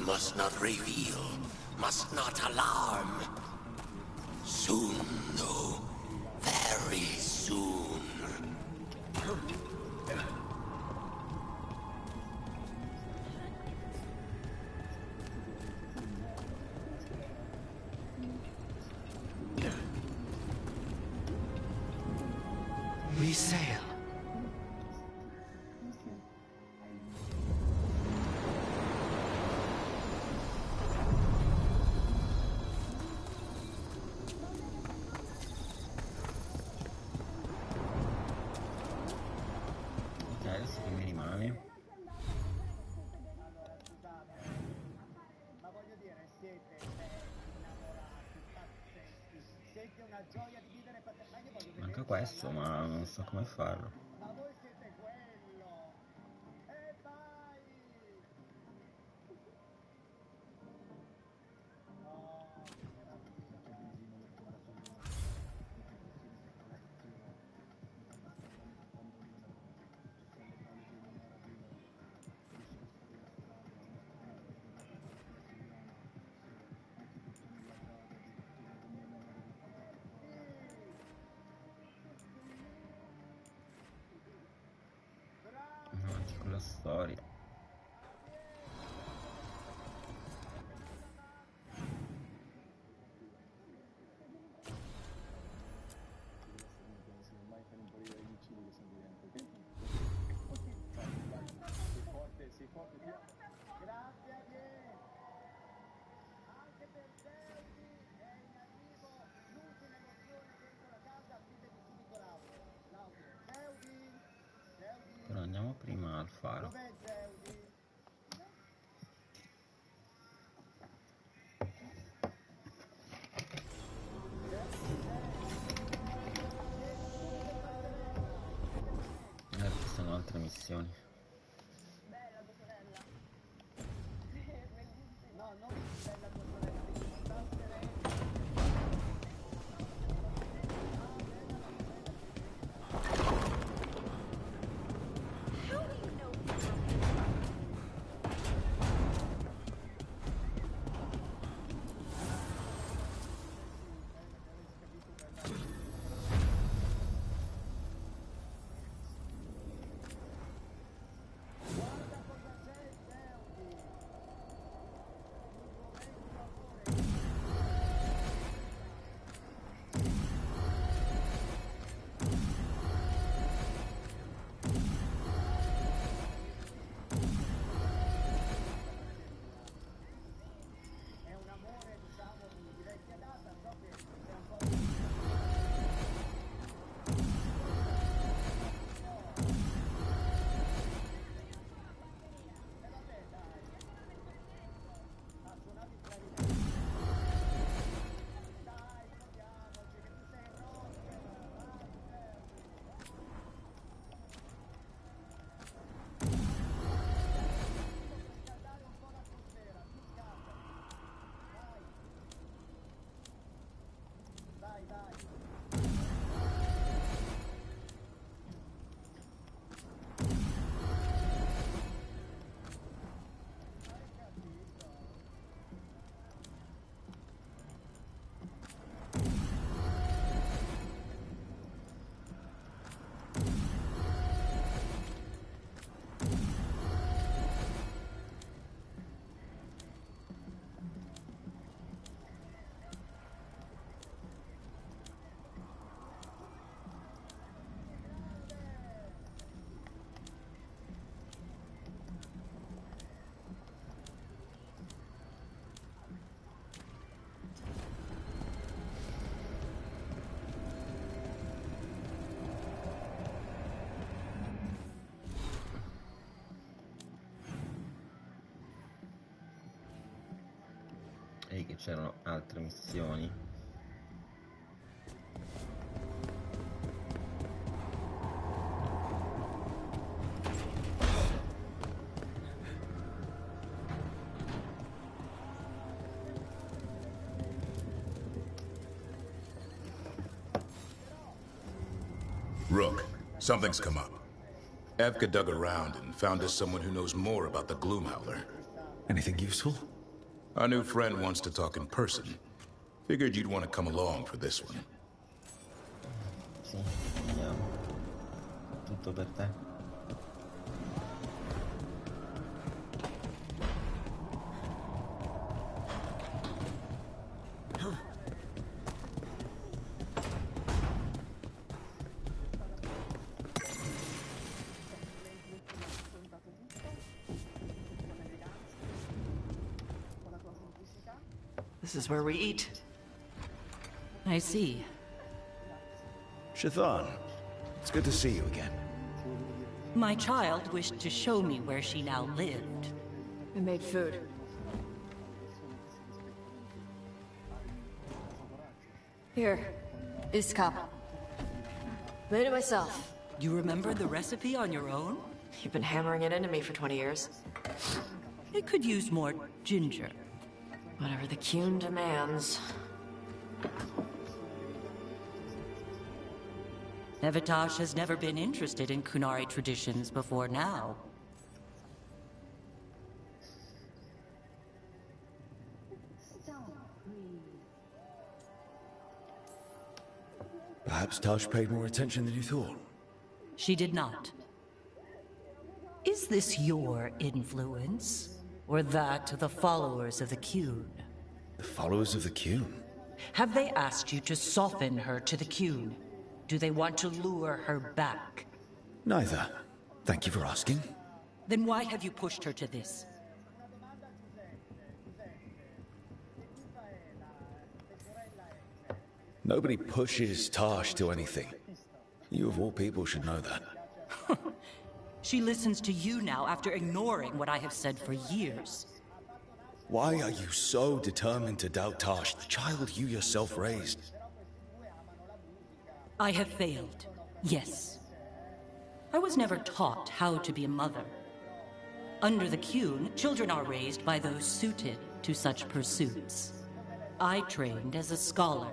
Must not reveal. Must not alarm. Soon, though. Very soon. We sail. Ok, adesso che mi rimane? Ma voglio dire, siete innamorati, pazzeschi. Siete una gioia di vivere per te. Ma io voglio Manca vedere questo, ma non so come farlo. ma voi siete quello. E vai! Oh, che meraviglia. C'è benzina nel carburante. Perché possiede sotto la stazione. Stanno strandando un bambino. Ci sono le cale di una rapina. Riesci a stare la strada, una strada per una vita siciliana. Io ti butto nella Draga, addirittura con mia madre che ti fa fare. Avanti con la storia. Ormai fai un po' ridere gli uccidi che sono dentro. Ok? Vai, vai. Sei forte, ti amo. prima al faro. Ci sono altre missioni. E che c'erano altre missioni. Rook, something's come up. Evka dug around and found us someone who knows more about the Gloomhowler. Anything useful? Our new friend wants to talk in person. Figured you'd want to come along for this one. Sì, andiamo. Tutto per te. This is where we eat. I see. Shathan, it's good to see you again. My child wished to show me where she now lived. We made food. Here, this cup. Made it myself. You remember the recipe on your own? You've been hammering it into me for 20 years. It could use more ginger. Whatever the Qun demands. Evitash has never been interested in Kunari traditions before now. Perhaps Tosh paid more attention than you thought. She did not. Is this your influence? Or that of the followers of the Qun? The followers of the Qun? Have they asked you to soften her to the Qun? Do they want to lure her back? Neither. Thank you for asking. Then why have you pushed her to this? Nobody pushes Tosh to anything. You of all people should know that. She listens to you now after ignoring what I have said for years. Why are you so determined to doubt Tash, the child you yourself raised? I have failed, yes. I was never taught how to be a mother. Under the Qun, children are raised by those suited to such pursuits. I trained as a scholar.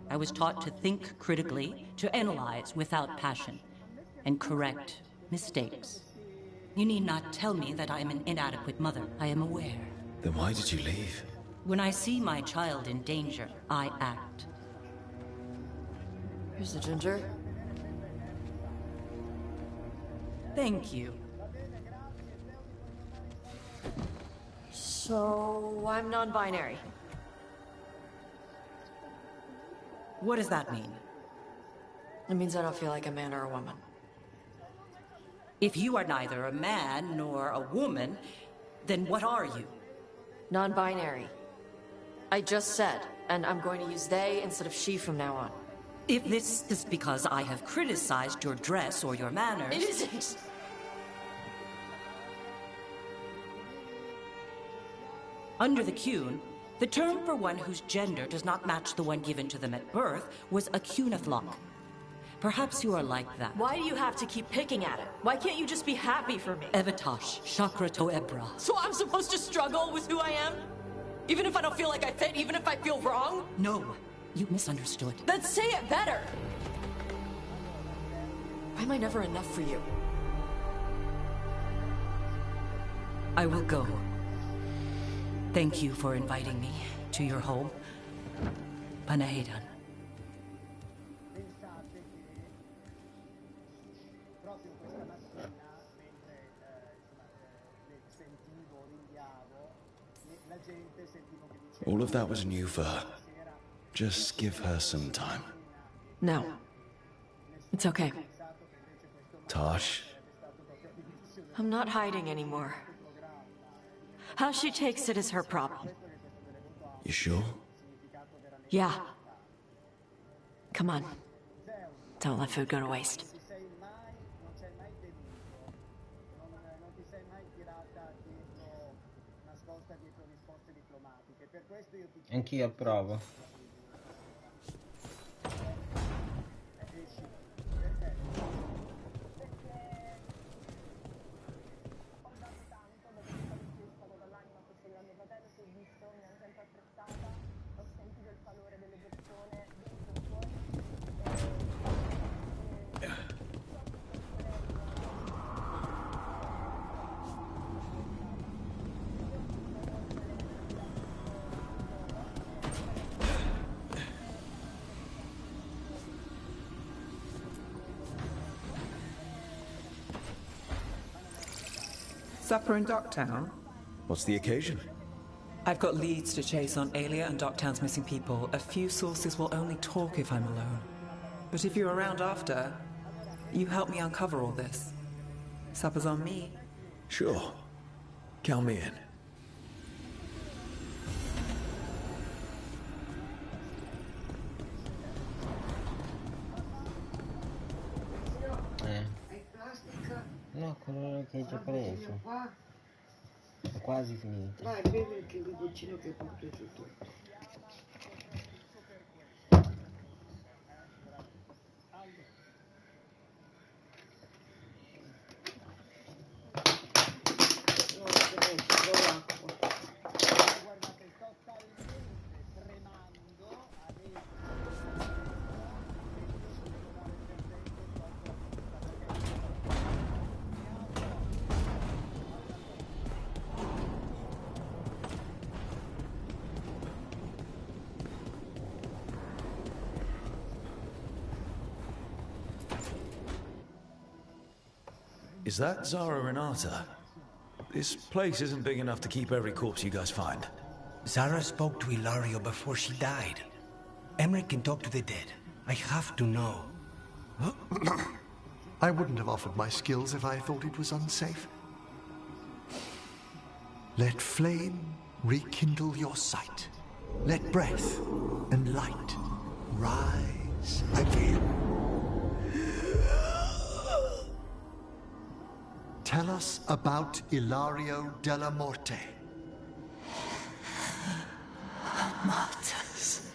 I was taught to think critically, to analyze without passion, and correct mistakes. You need not tell me that I am an inadequate mother. I am aware. Then why did you leave? When I see my child in danger, I act. Here's the ginger. Thank you. So, I'm non-binary. What does that mean? It means I don't feel like a man or a woman. If you are neither a man nor a woman, then what are you? Non-binary. I just said, and I'm going to use they instead of she from now on. If this is because I have criticized your dress or your manners... It isn't! Under the Qun, the term for one whose gender does not match the one given to them at birth was a Qunathlok. Perhaps you are like that. Why do you have to keep picking at it? Why can't you just be happy for me? Evatash, Chakra to Ebra. So I'm supposed to struggle with who I am? Even if I don't feel like I fit, even if I feel wrong? No, you misunderstood. Then say it better! Why am I never enough for you? I will go. Thank you for inviting me to your home. Panahedan. All of that was new for her. Just give her some time. No. It's okay. Tash? I'm not hiding anymore. How she takes it is her problem. You sure? Yeah. Come on. Don't let food go to waste. Anch'io approvo. Supper in Docktown? What's the occasion? I've got leads to chase on Alia and Docktown's missing people. A few sources will only talk if I'm alone. But if you're around after, you help me uncover all this. Supper's on me. Sure. Count me in. No, quello che hai già preso. È quasi finito. Vai, bevi il cappuccino che porto tutto. Is that Zara Renata? This place isn't big enough to keep every corpse you guys find. Zara spoke to Ilario before she died. Emmerich can talk to the dead. I have to know. I wouldn't have offered my skills if I thought it was unsafe. Let flame rekindle your sight. Let breath and light rise again. Tell us about Ilario della Morte. Martyrs.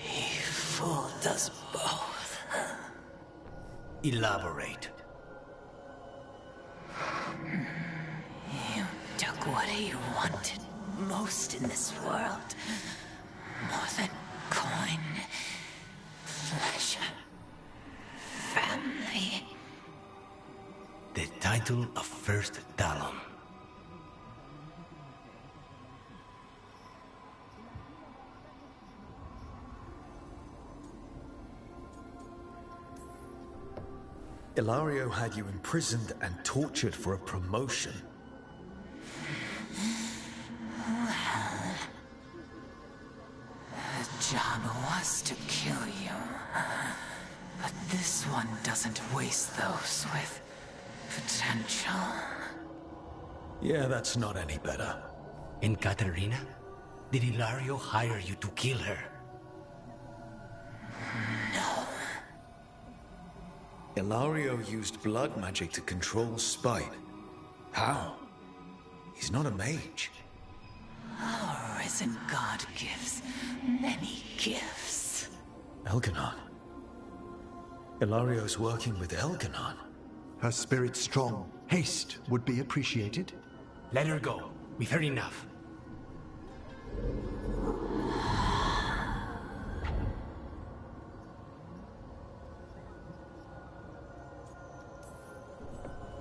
He fooled us both. Elaborate. You took what he wanted most in this world. More than coin, pleasure, family. The title of First Talon. Ilario had you imprisoned and tortured for a promotion. Well, the job was to kill you. But this one doesn't waste those with potential. Yeah, that's not any better. And Katerina? Did Ilario hire you to kill her? No. Ilario used blood magic to control spite. How? He's not a mage. Our risen god gives many gifts. Elganon. Ilario's working with Elganon. Her spirit's strong. Haste would be appreciated. Let her go. We've heard enough.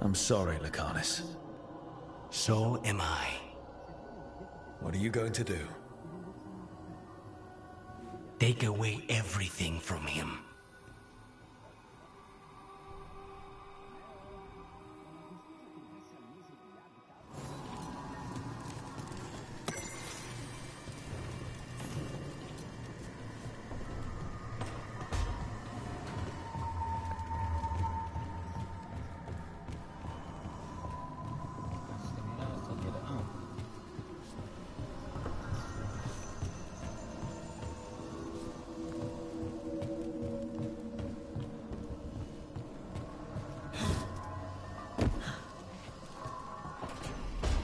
I'm sorry, Lucanus. So am I. What are you going to do? Take away everything from him.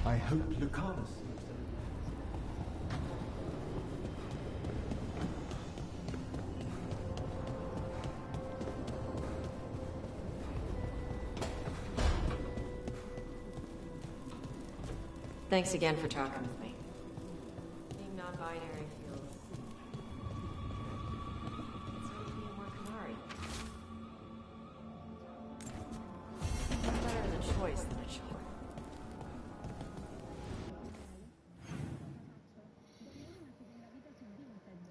I hope Lucanus. Thanks again for talking with me. Being non-binary feels... it's making me more Kamari. Better as a choice than a chore.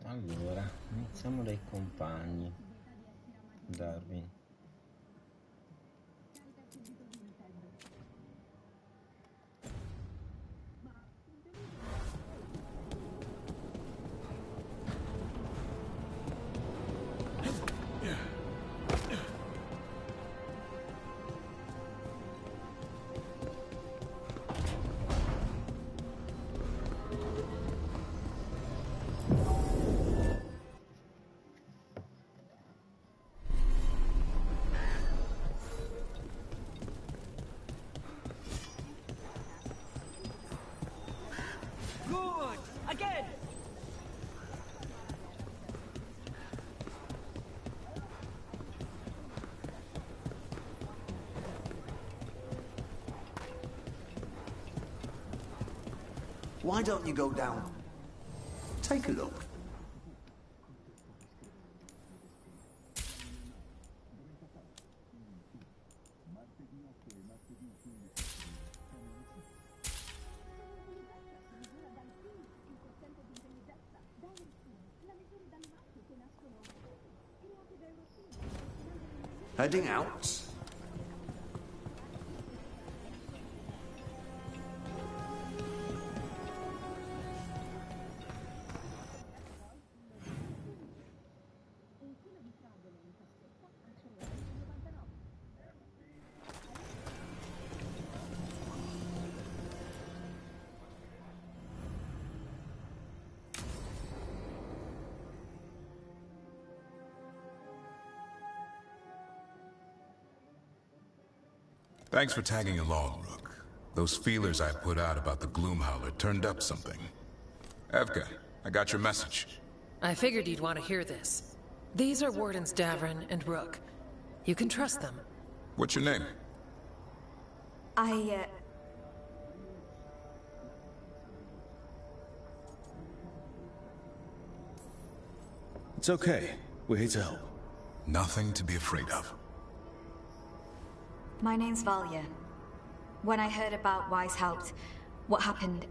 Allora, iniziamo dai compagni. Darwin. Good! Again! Why don't you go down? Take a look. Heading out. Thanks for tagging along, Rook. Those feelers I put out about the Gloomhowler turned up something. Evka, I got your message. I figured you'd want to hear this. These are Wardens Davrin and Rook. You can trust them. What's your name? It's okay. We're here to help. Nothing to be afraid of. My name's Valia. When I heard about Weishaupt, what happened...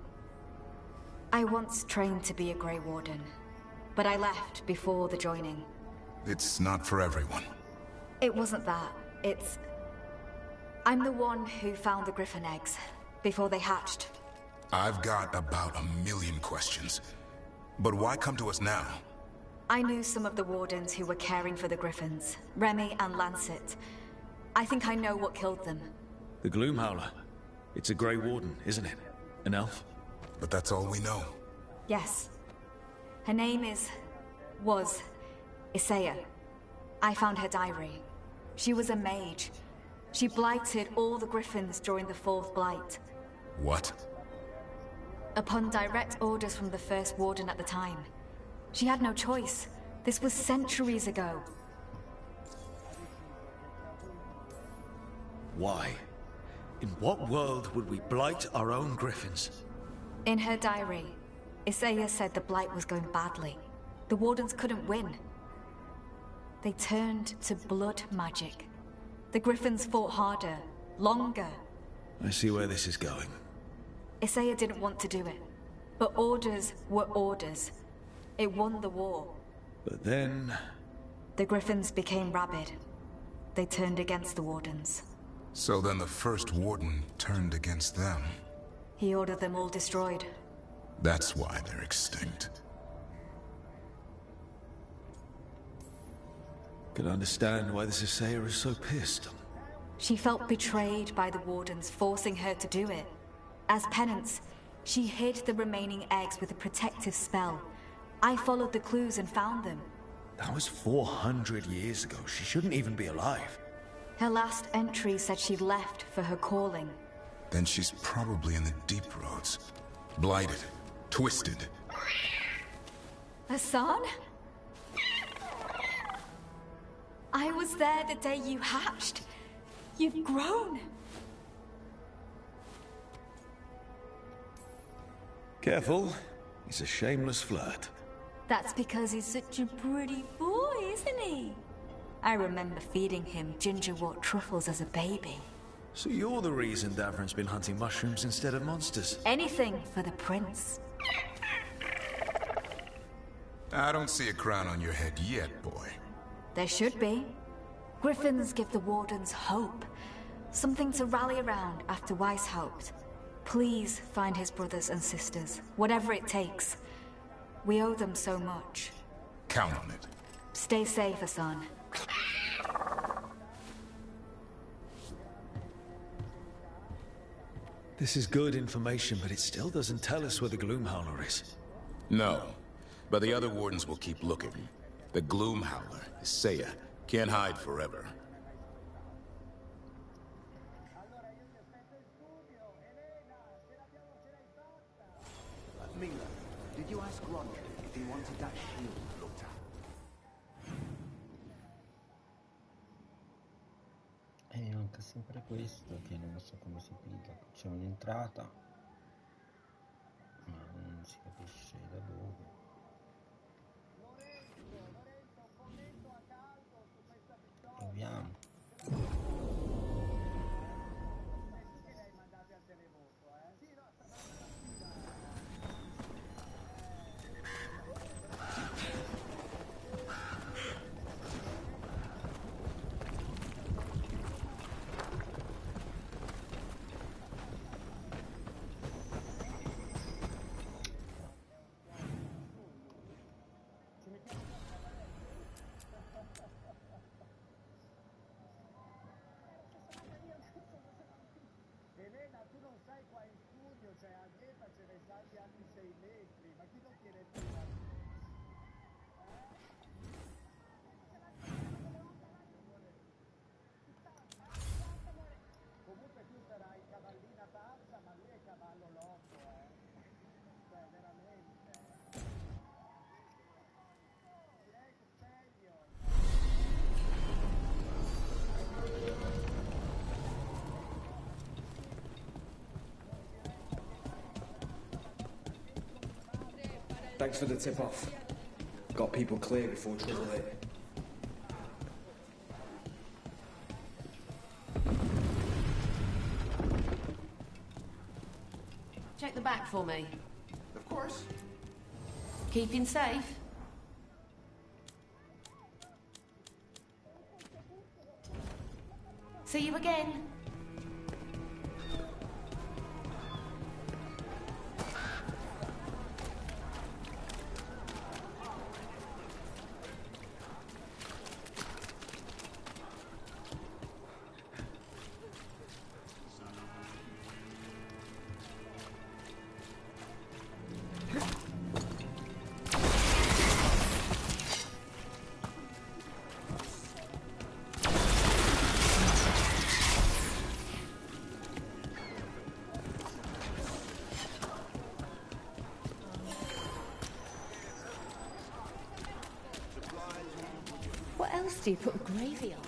I once trained to be a Grey Warden, but I left before the joining. It's not for everyone. It wasn't that. It's... I'm the one who found the Griffin eggs, before they hatched. I've got about 1,000,000 questions. But why come to us now? I knew some of the Wardens who were caring for the Griffins, Remy and Lancet. I think I know what killed them. The Gloomhowler. It's a Grey Warden, isn't it? An elf? But that's all we know. Yes. Her name was Isaiah. I found her diary. She was a mage. She blighted all the Griffins during the Fourth Blight. What? Upon direct orders from the First Warden at the time. She had no choice. This was centuries ago. Why? In what world would we blight our own Griffins? In her diary, Isaiah said the Blight was going badly. The Wardens couldn't win. They turned to blood magic. The Griffins fought harder, longer. I see where this is going. Isaiah didn't want to do it. But orders were orders. It won the war. But then... The Griffins became rabid. They turned against the Wardens. So then the First Warden turned against them. He ordered them all destroyed. That's why they're extinct. Can understand why this Isaiah is so pissed. She felt betrayed by the Wardens, forcing her to do it. As penance, she hid the remaining eggs with a protective spell. I followed the clues and found them. That was 400 years ago. She shouldn't even be alive. Her last entry said she left for her calling. Then she's probably in the deep roads. Blighted. Twisted. Hassan? I was there the day you hatched. You've grown. Careful. He's a shameless flirt. That's because he's such a pretty boy, isn't he? I remember feeding him gingerwort truffles as a baby. So you're the reason Davrin's been hunting mushrooms instead of monsters? Anything for the prince. I don't see a crown on your head yet, boy. There should be. Griffins give the Wardens hope. Something to rally around after Weishaupt. Please find his brothers and sisters, whatever it takes. We owe them so much. Count on it. Stay safe, Hassan. This is good information, but it still doesn't tell us where the Gloomhowler is. No, but the other Wardens will keep looking. The Gloomhowler, Isaiah, can't hide forever. Mila, did you ask Roger if he wanted that shield looked at? E manca sempre questo che non so come si piglia. C'è un'entrata, ma non si capisce da dove. Proviamo. Thanks for the tip-off. Got people clear before trouble hit. Check the back for me. Of course. Keeping safe? See you again. What else do you put gravy on?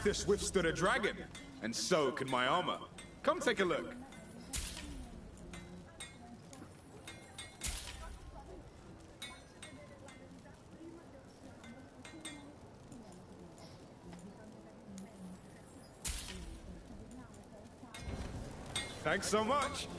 This withstood a dragon, and so can my armor. Come take a look. Thanks so much.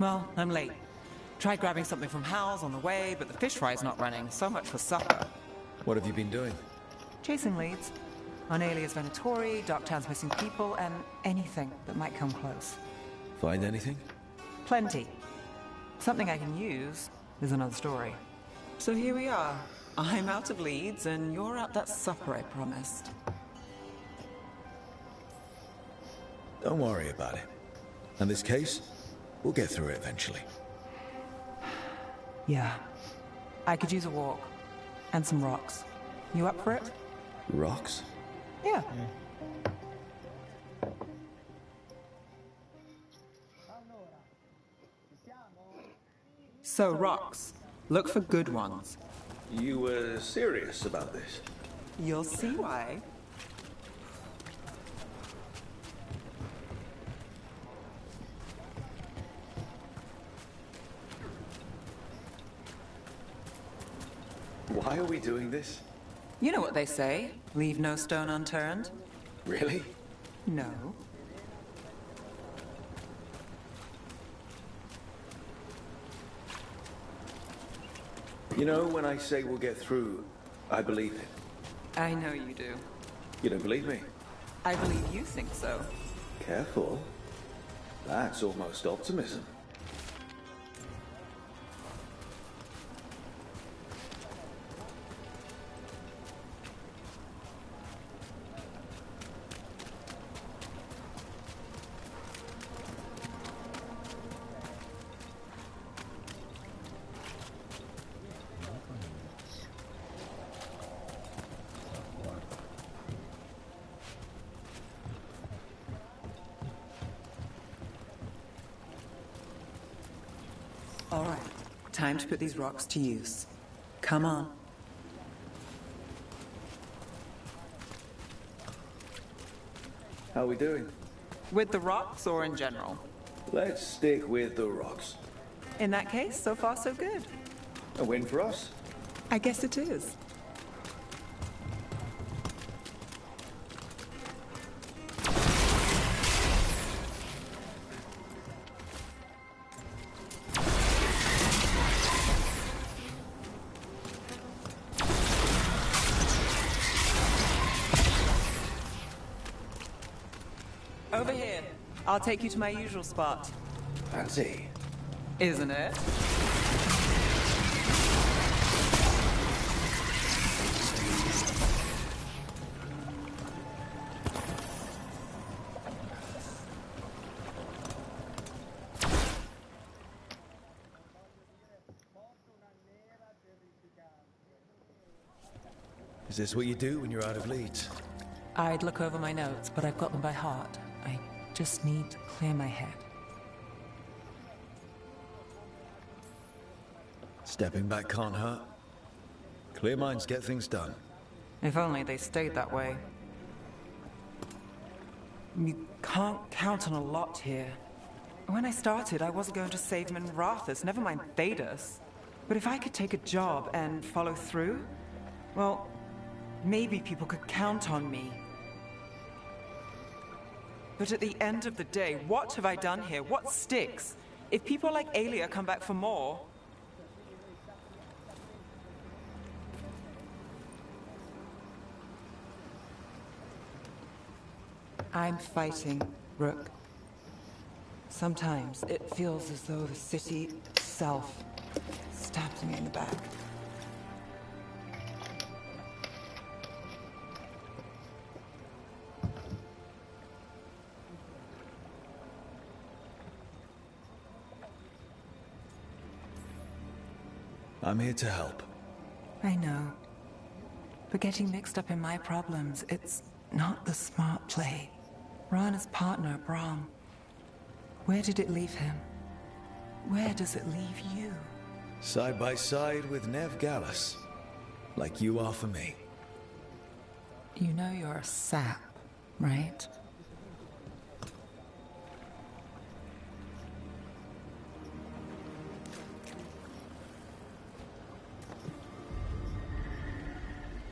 Well, I'm late. Tried grabbing something from Hal's on the way, but the fish fry's not running. So much for supper. What have you been doing? Chasing leads. On Alias Venatori, Docktown's missing people, and anything that might come close. Find anything? Plenty. Something I can use is another story. So here we are. I'm out of leads, and you're out that supper I promised. Don't worry about it. And this case, we'll get through it eventually. Yeah. I could use a walk. And some rocks. You up for it? Rocks? Yeah. So, rocks. Look for good ones. You were serious about this? You'll see why. Why are we doing this? You know what they say. Leave no stone unturned. Really? No. You know, when I say we'll get through, I believe it. I know you do. You don't believe me? I believe you think so. Careful. That's almost optimism. All right. Time to put these rocks to use. Come on. How are we doing? With the rocks or in general? Let's stick with the rocks. In that case, so far so good. A win for us? I guess it is. Over here. I'll take you to my usual spot. Fancy. Isn't it? Is this what you do when you're out of leads? I'd look over my notes, but I've got them by heart. I just need to clear my head. Stepping back can't hurt. Clear minds get things done. If only they stayed that way. You can't count on a lot here. When I started, I wasn't going to save Minrathus, never mind Thedas. But if I could take a job and follow through, well, maybe people could count on me. But at the end of the day, what have I done here? What sticks? If people like Aelia come back for more... I'm fighting, Rook. Sometimes it feels as though the city itself stabs me in the back. I'm here to help. I know. But getting mixed up in my problems, it's not the smart play. Rana's partner, Brahm. Where did it leave him? Where does it leave you? Side by side with Nev Gallus. Like you are for me. You know you're a sap, right?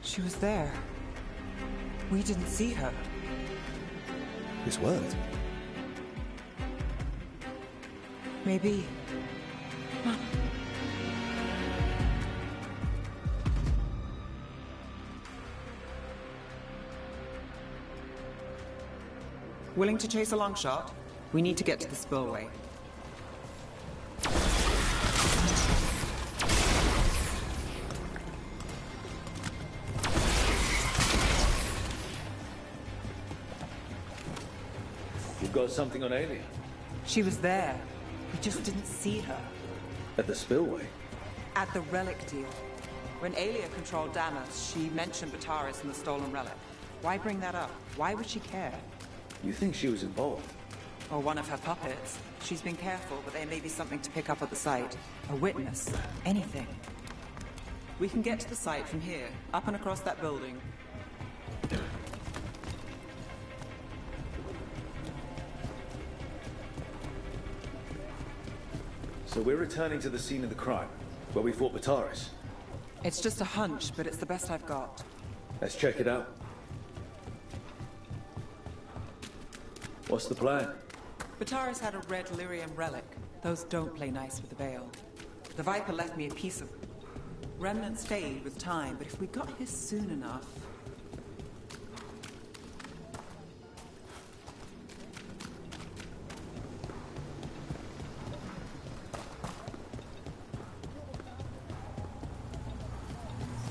She was there. We didn't see her. This world. Maybe. Come on. Willing to chase a long shot? We need to get to the spillway. You've got something on Alia? She was there. We just didn't see her. At the spillway? At the relic deal. When Alia controlled Damas, she mentioned Bataris and the stolen relic. Why bring that up? Why would she care? You think she was involved? Or one of her puppets. She's been careful, but there may be something to pick up at the site. A witness. Anything. We can get to the site from here, up and across that building. So we're returning to the scene of the crime, where we fought Bataris. It's just a hunch, but it's the best I've got. Let's check it out. What's the plan? Bataris had a red lyrium relic. Those don't play nice with the Veil. The Viper left me a piece of... Remnants fade with time, but if we got here soon enough...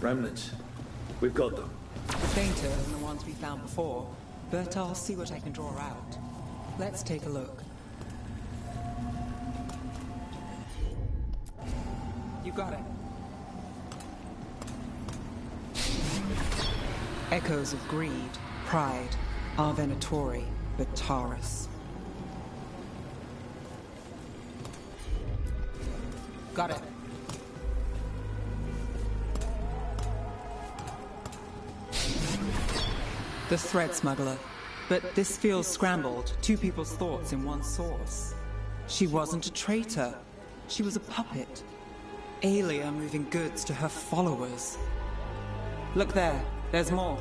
Remnants. We've got them. Fainter than the ones we found before, but I'll see what I can draw out. Let's take a look. You got it. Echoes of greed, pride, our Venatori, Bataris. Got it. The thread smuggler. But this feels scrambled. Two people's thoughts in one source. She wasn't a traitor. She was a puppet. Alia moving goods to her followers. Look there. There's more.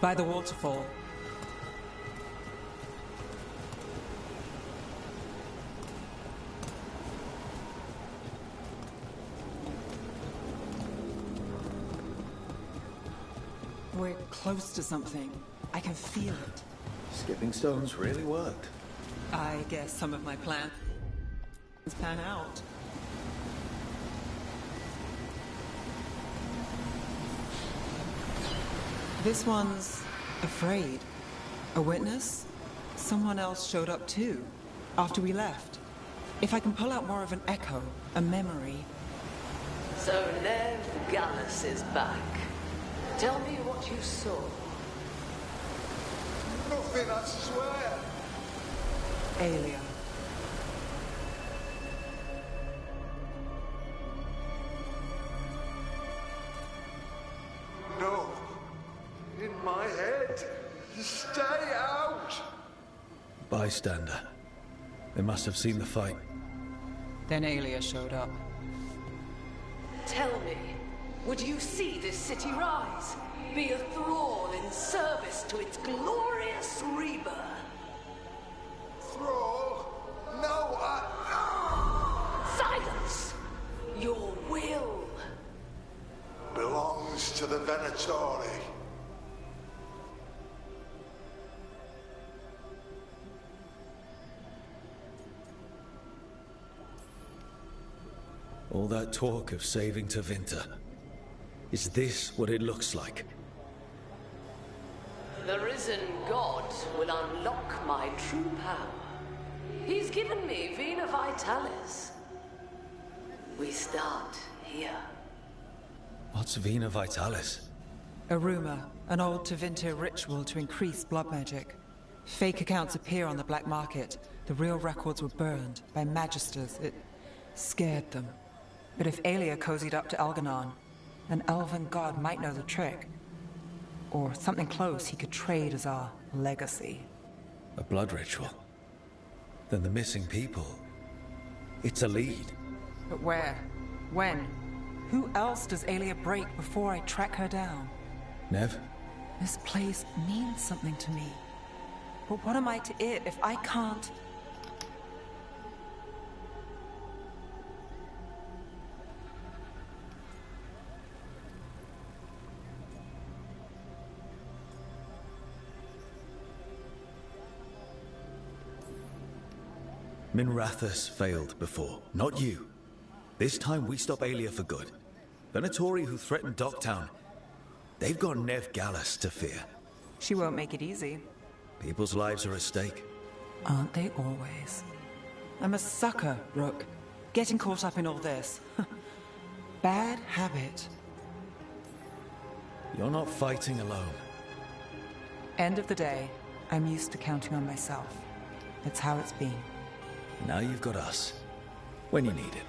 By the waterfall. We're close to something. I can feel it. Skipping stones really worked. I guess some of my plans pan out. This one's afraid. A witness? Someone else showed up too, after we left. If I can pull out more of an echo, a memory... So Nev Gallus is back. Tell me what you saw. Nothing, I swear. Alia. No. In my head. Stay out. Bystander. They must have seen the fight. Then Alia showed up. Tell me, would you see this city rise? Be a thrall in service to its glorious rebirth? Thrall? No, Silence! Your will belongs to the Venatori. All that talk of saving Tevinter. Is this what it looks like? The risen god will unlock my true power. He's given me Vina Vitalis. We start here. What's Vina Vitalis? A rumor, an old Tevinter ritual to increase blood magic. Fake accounts appear on the black market. The real records were burned by magisters. It scared them. But if Alia cozied up to Algernon, an elven god might know the trick. Or something close he could trade as our legacy. A blood ritual? Then the missing people... It's a lead. But where? When? Who else does Alia break before I track her down? Nev? This place means something to me. But what am I to it if I can't... Minrathous failed before, not you. This time we stop Aelia for good. Venatori, who threatened Docktown, they've got Nev Gallus to fear. She won't make it easy. People's lives are at stake. Aren't they always? I'm a sucker, Rook. Getting caught up in all this. Bad habit. You're not fighting alone. End of the day, I'm used to counting on myself. It's how it's been. Now you've got us. When you need it.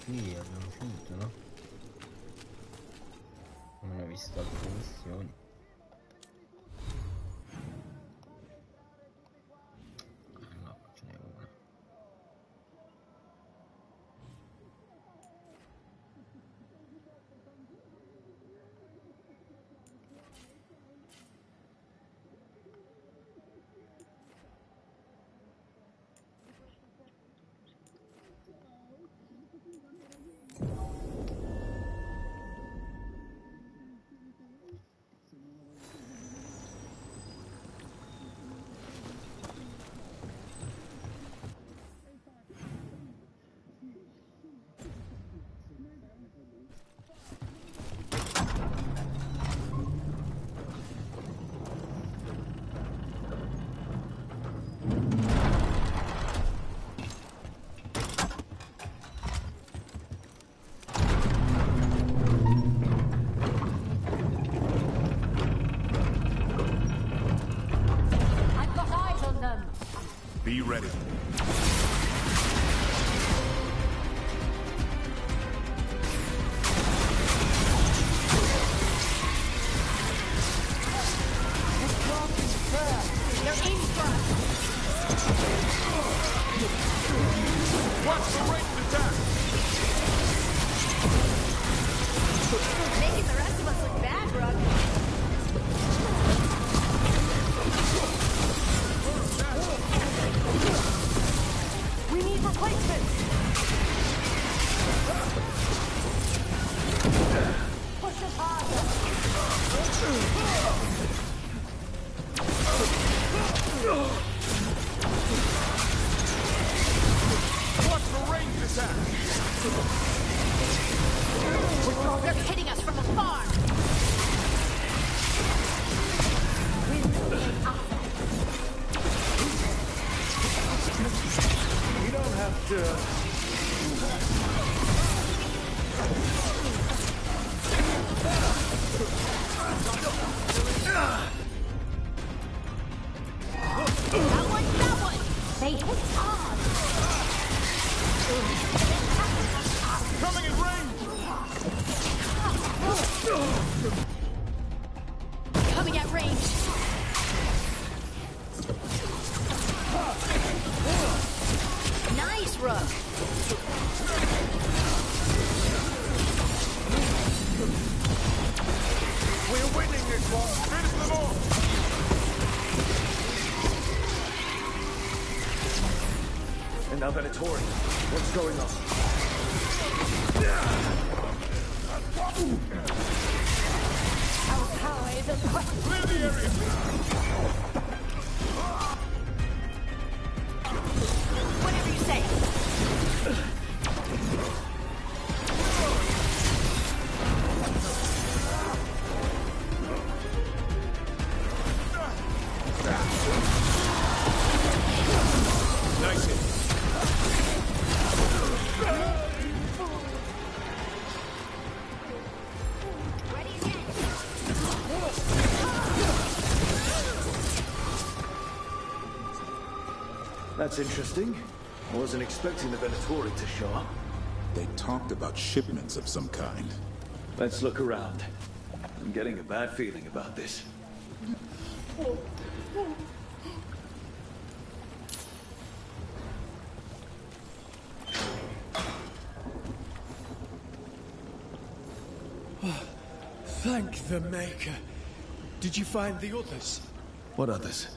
Qui abbiamo finito, no? Non ho visto altre missioni. No, ce n'è una. Be ready. Watch the ranged attack! Making the rest of us look bad, Brooke. We need replacements! Push us harder. Watch the ranged attack! have to... That one! They hit hard! Coming in range! Coming at range! Nice, Rook! We're winning this one! Finish them off! And now Venatori, what's going on? Our power is a Clear the area! Whatever you say. Nice hit. That's interesting. I wasn't expecting the Venatori to show up. They talked about shipments of some kind. Let's look around. I'm getting a bad feeling about this. Thank the Maker. Did you find the others? What others?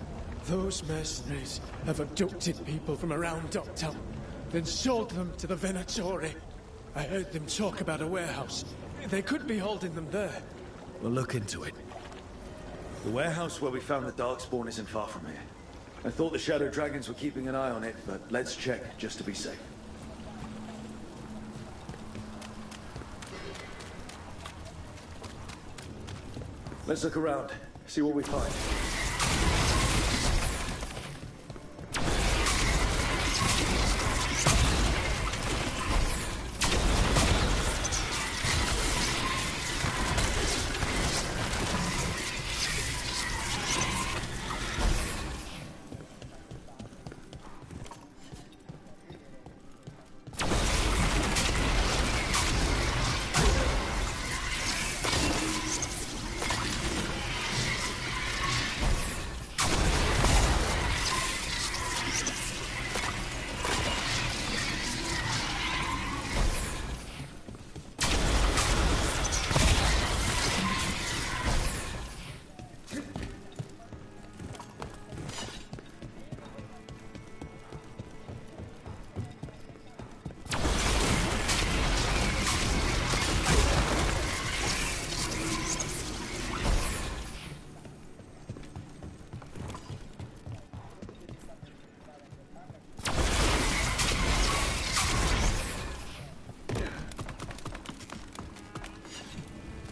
Those mercenaries have abducted people from around Docktown, then sold them to the Venatori. I heard them talk about a warehouse. They could be holding them there. We'll look into it. The warehouse where we found the Darkspawn isn't far from here. I thought the Shadow Dragons were keeping an eye on it, but let's check just to be safe. Let's look around, see what we find.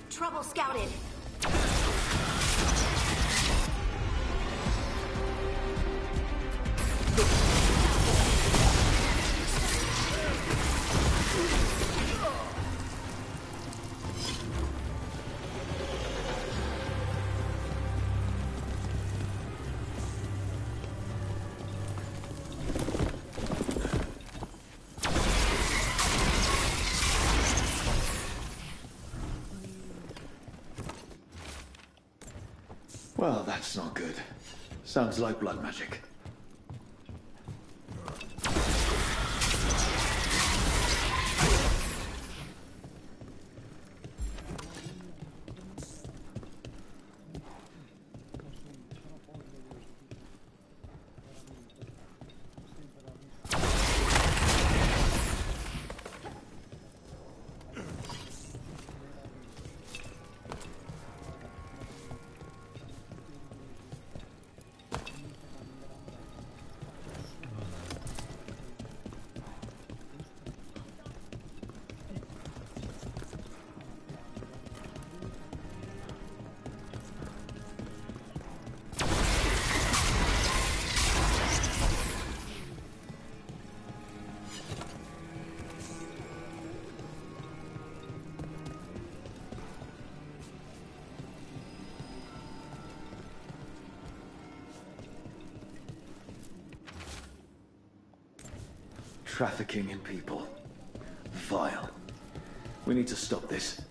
Trouble scouted. Well, that's not good. Sounds like blood magic. Trafficking in people. Vile. We need to stop this.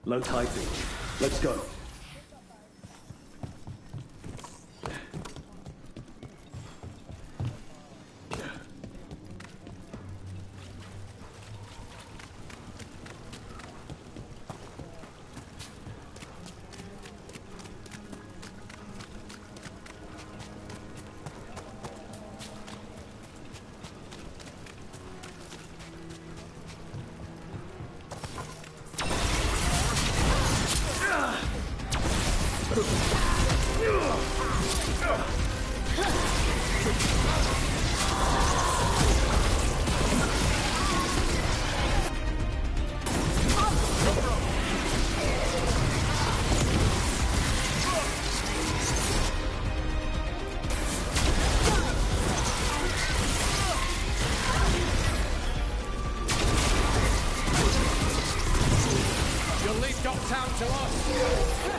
Low tide beach. Let's go.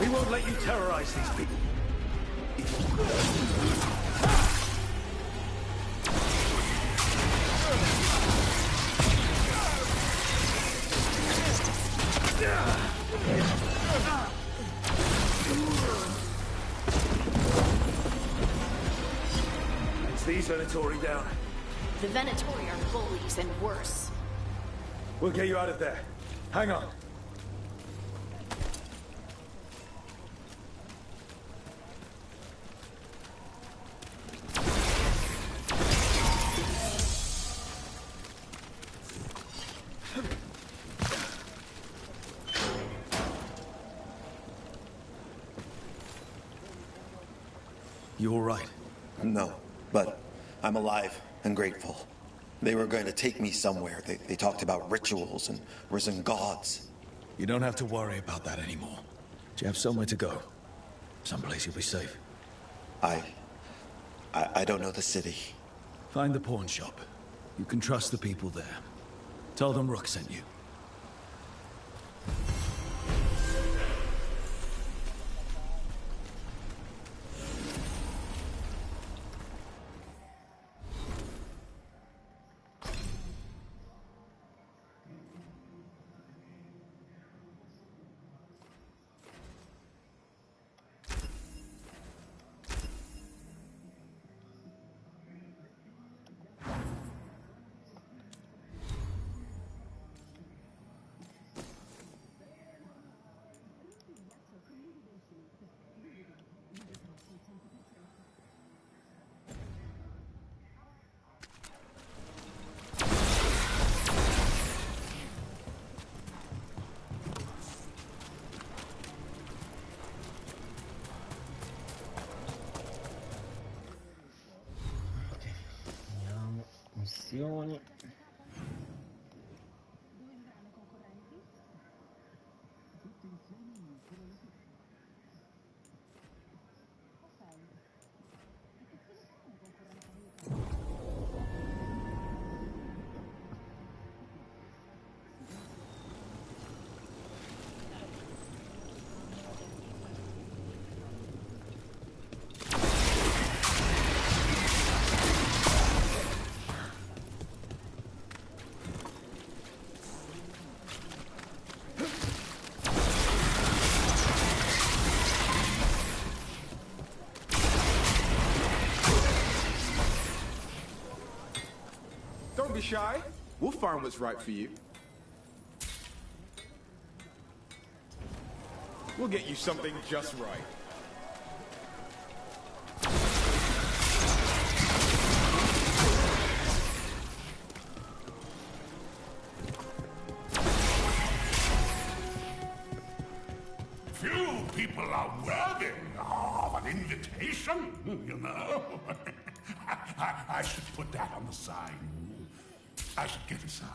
We won't let you terrorize these people. It's these Venatori down. The Venatori are bullies and worse. We'll get you out of there. Hang on. You all right? No, but I'm alive and grateful. They were going to take me somewhere. They talked about rituals and risen gods. You don't have to worry about that anymore. You have somewhere to go. Someplace you'll be safe. I don't know the city. Find the pawn shop. You can trust the people there. Tell them Rook sent you. Missioni. Don't be shy. We'll find what's right for you. We'll get you something just right. Few people are worthy of an invitation, you know. I should put that on the sign. I should get a sign.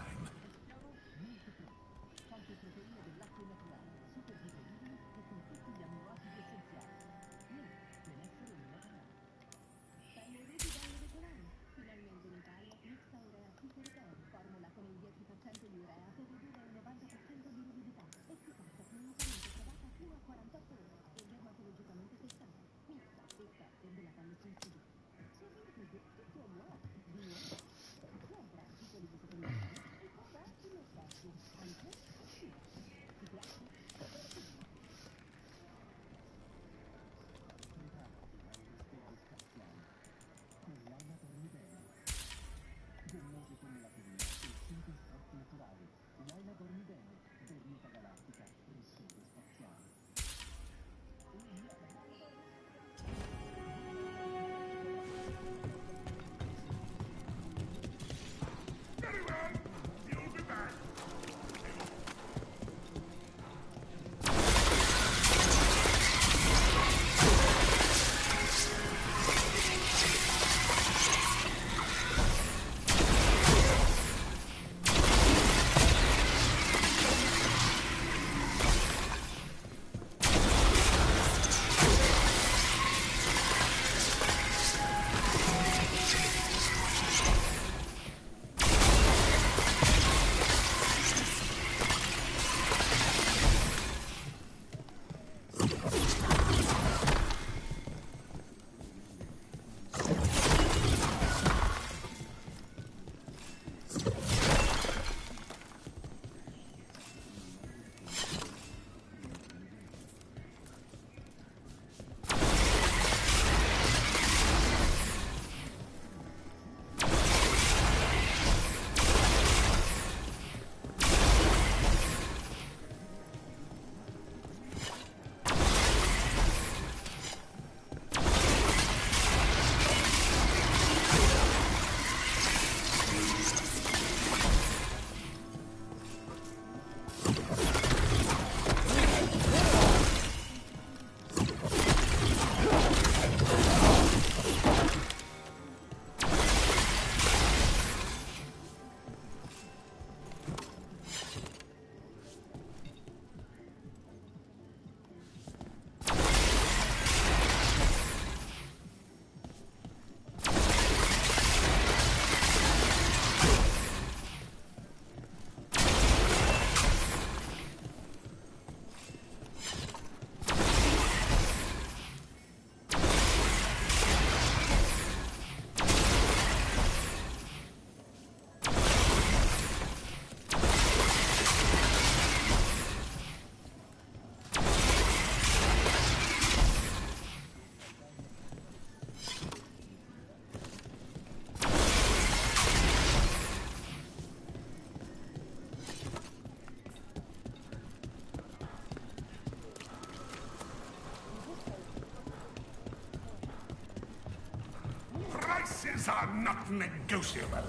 These are not negotiable.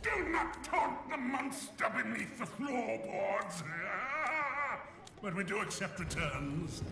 Do not taunt the monster beneath the floorboards. But we do accept returns.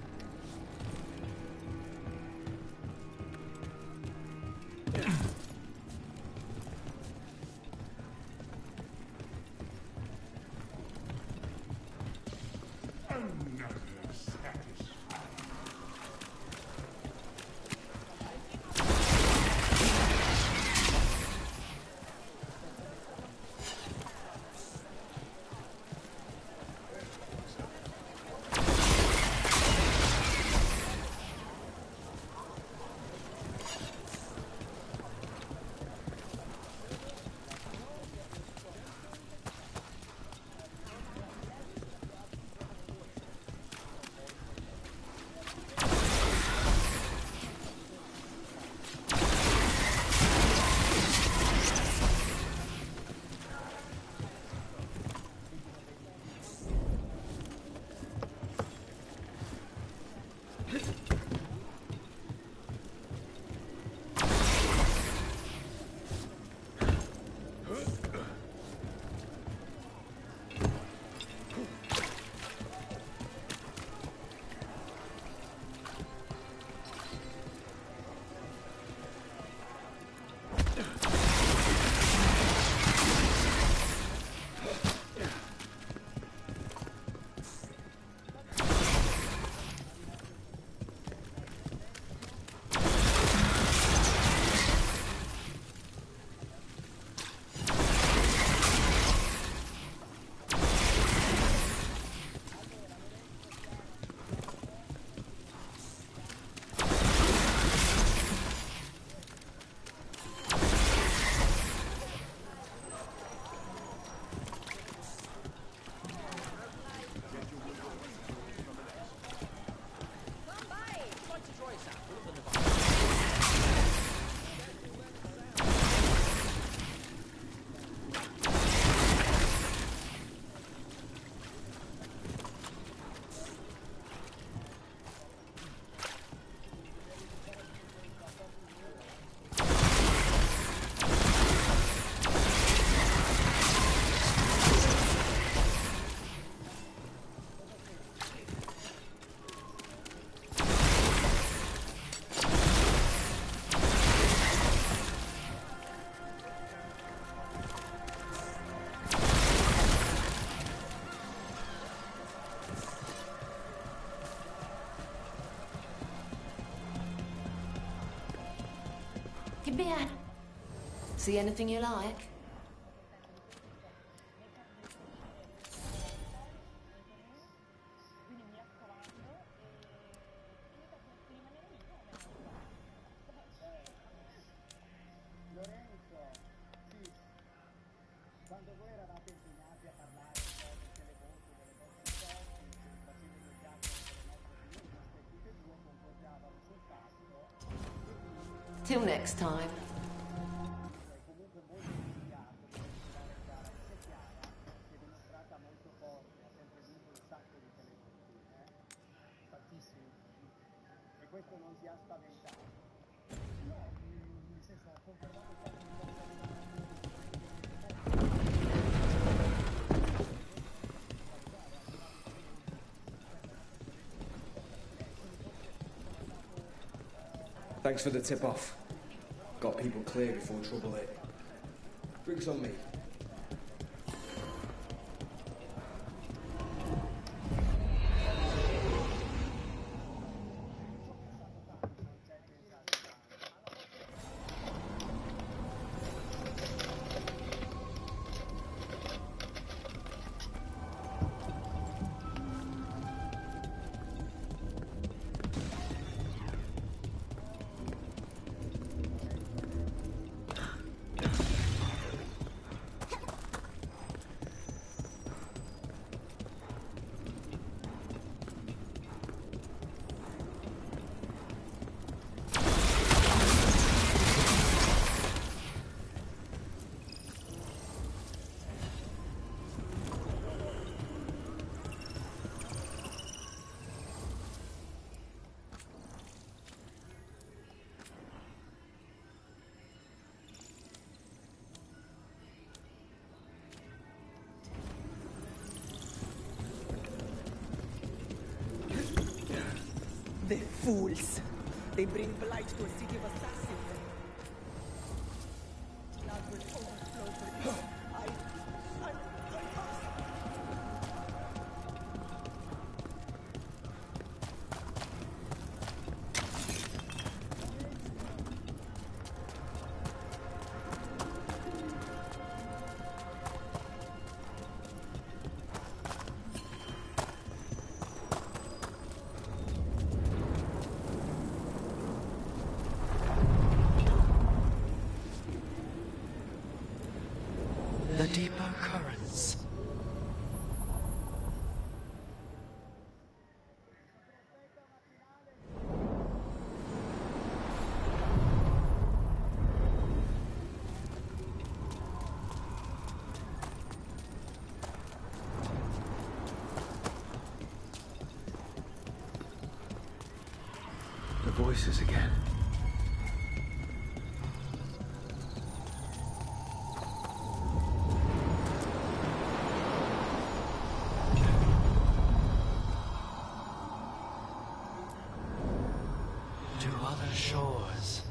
Give me a hand. See anything you like? Till next time. Thanks for the tip-off. Got people clear before trouble hit. Drinks on me. Fools! They bring blight to a city of assassins. Blood will overflow for this. The deeper currents. The voices again. To other shores.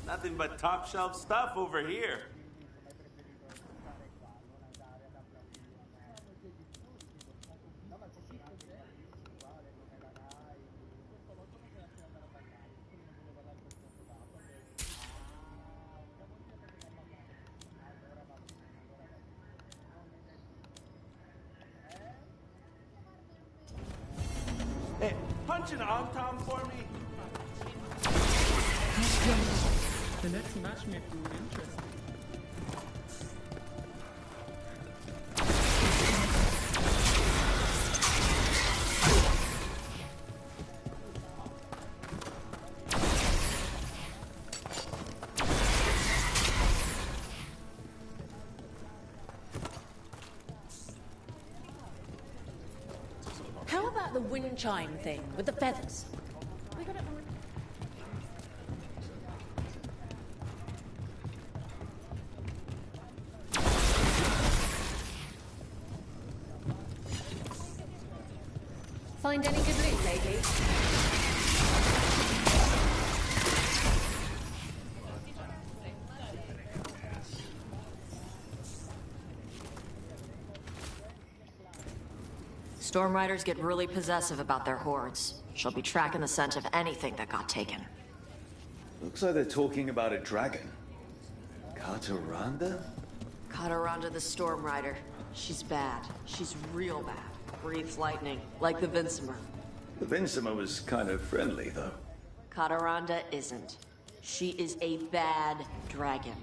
Nothing but top shelf stuff over here. Hey, punch an om-tom for me. The next match may prove interesting. the wind chime thing with the feathers? We got it. Find any good loot lately? Storm Riders get really possessive about their hordes. She'll be tracking the scent of anything that got taken. Looks like they're talking about a dragon. Cartoranda? Cartoranda the Storm Rider. She's bad. She's real bad. Breathes lightning, like the Vincimer. The Vincimer was kind of friendly, though. Cartoranda isn't. She is a bad dragon.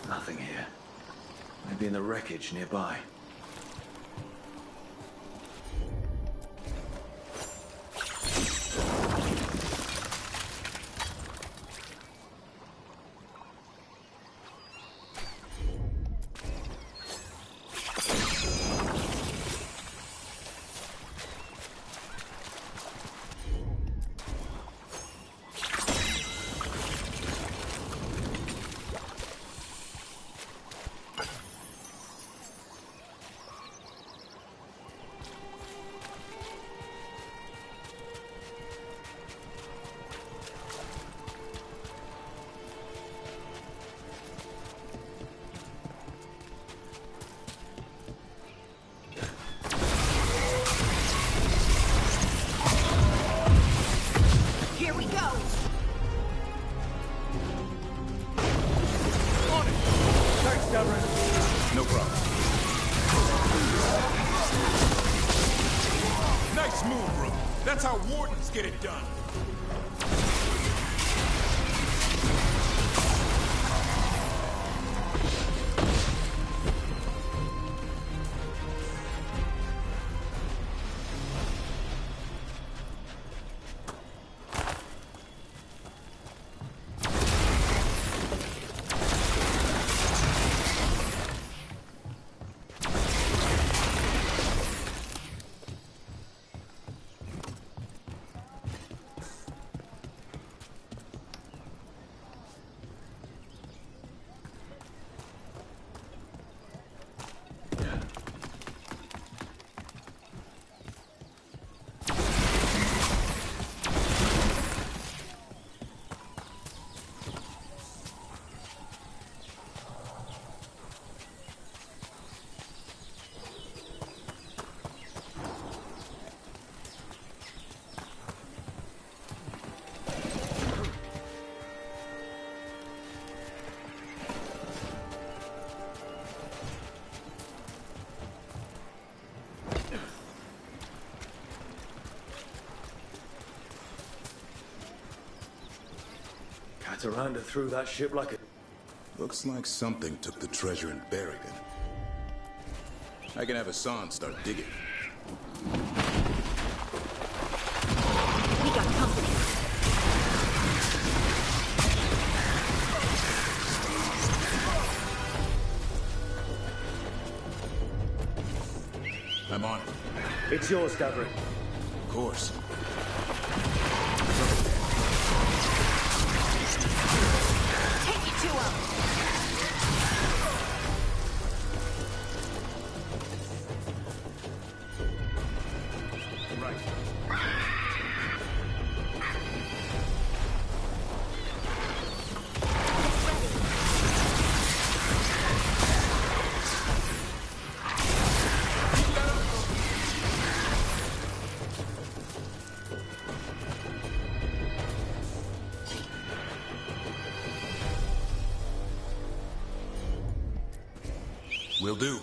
Nothing here. Maybe in the wreckage nearby. No problem. Nice move, bro. That's how wardens get it done. Cataranda threw that ship like a... Looks like something took the treasure and buried it. I can have Hassan start digging. We got company. I'm on it. It's yours, Gathering. Of course. Take it to him. Right. Will do.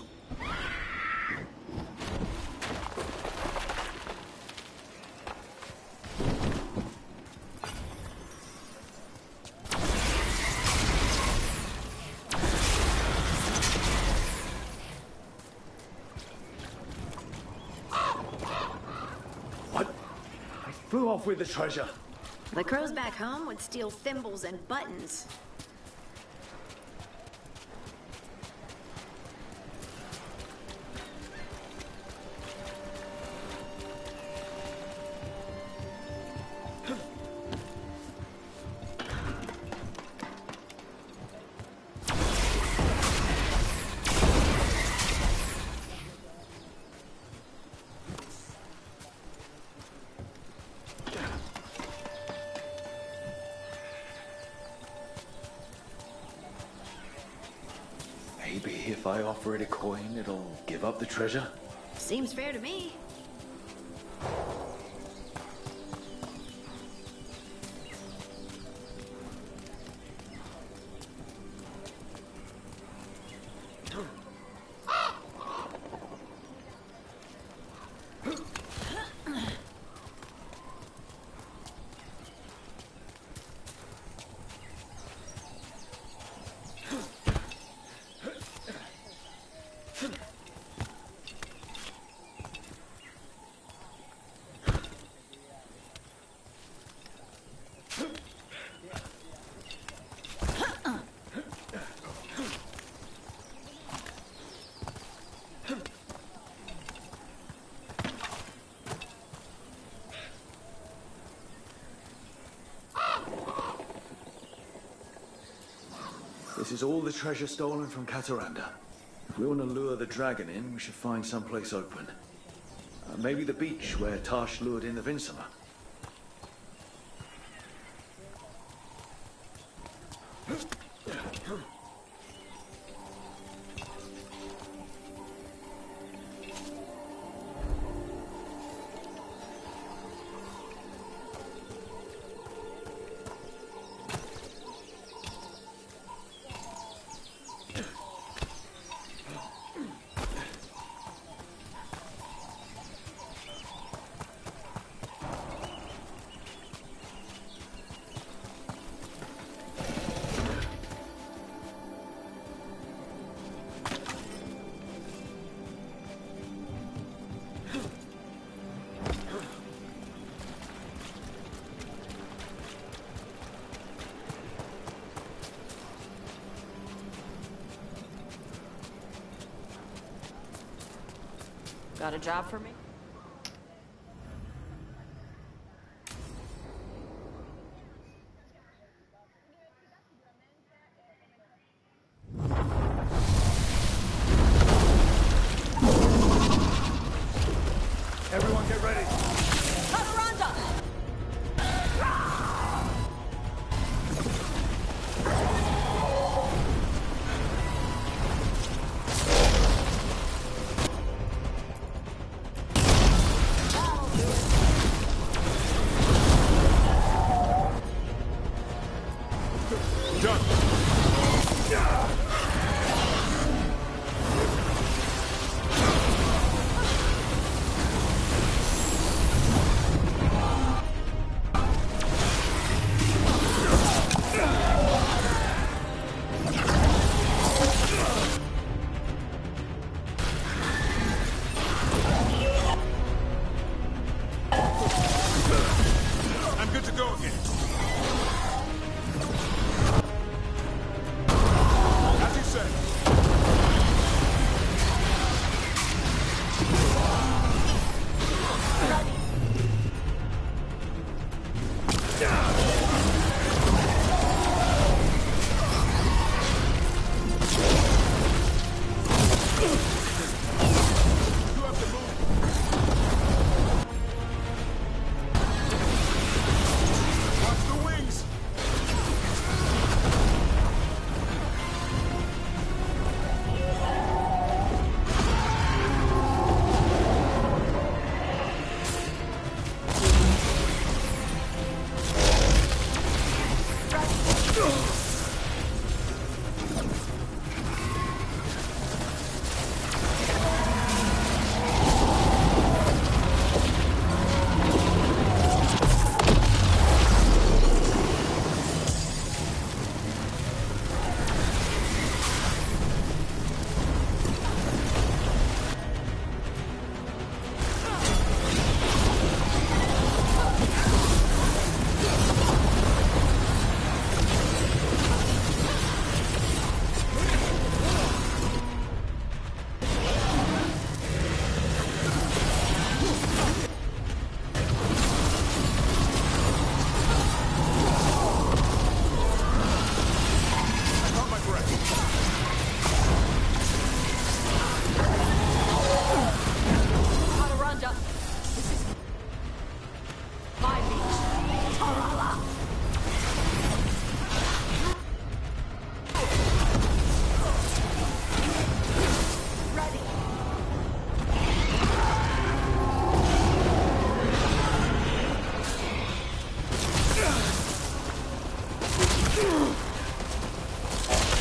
What? I flew off with the treasure. The crows back home would steal thimbles and buttons. Maybe if I offer it a coin, it'll give up the treasure? Seems fair to me. This is all the treasure stolen from Cataranda. If we want to lure the dragon in, we should find someplace open. Maybe the beach where Tash lured in the Vinsummer. Got a job for me? Everyone get ready. Yeah!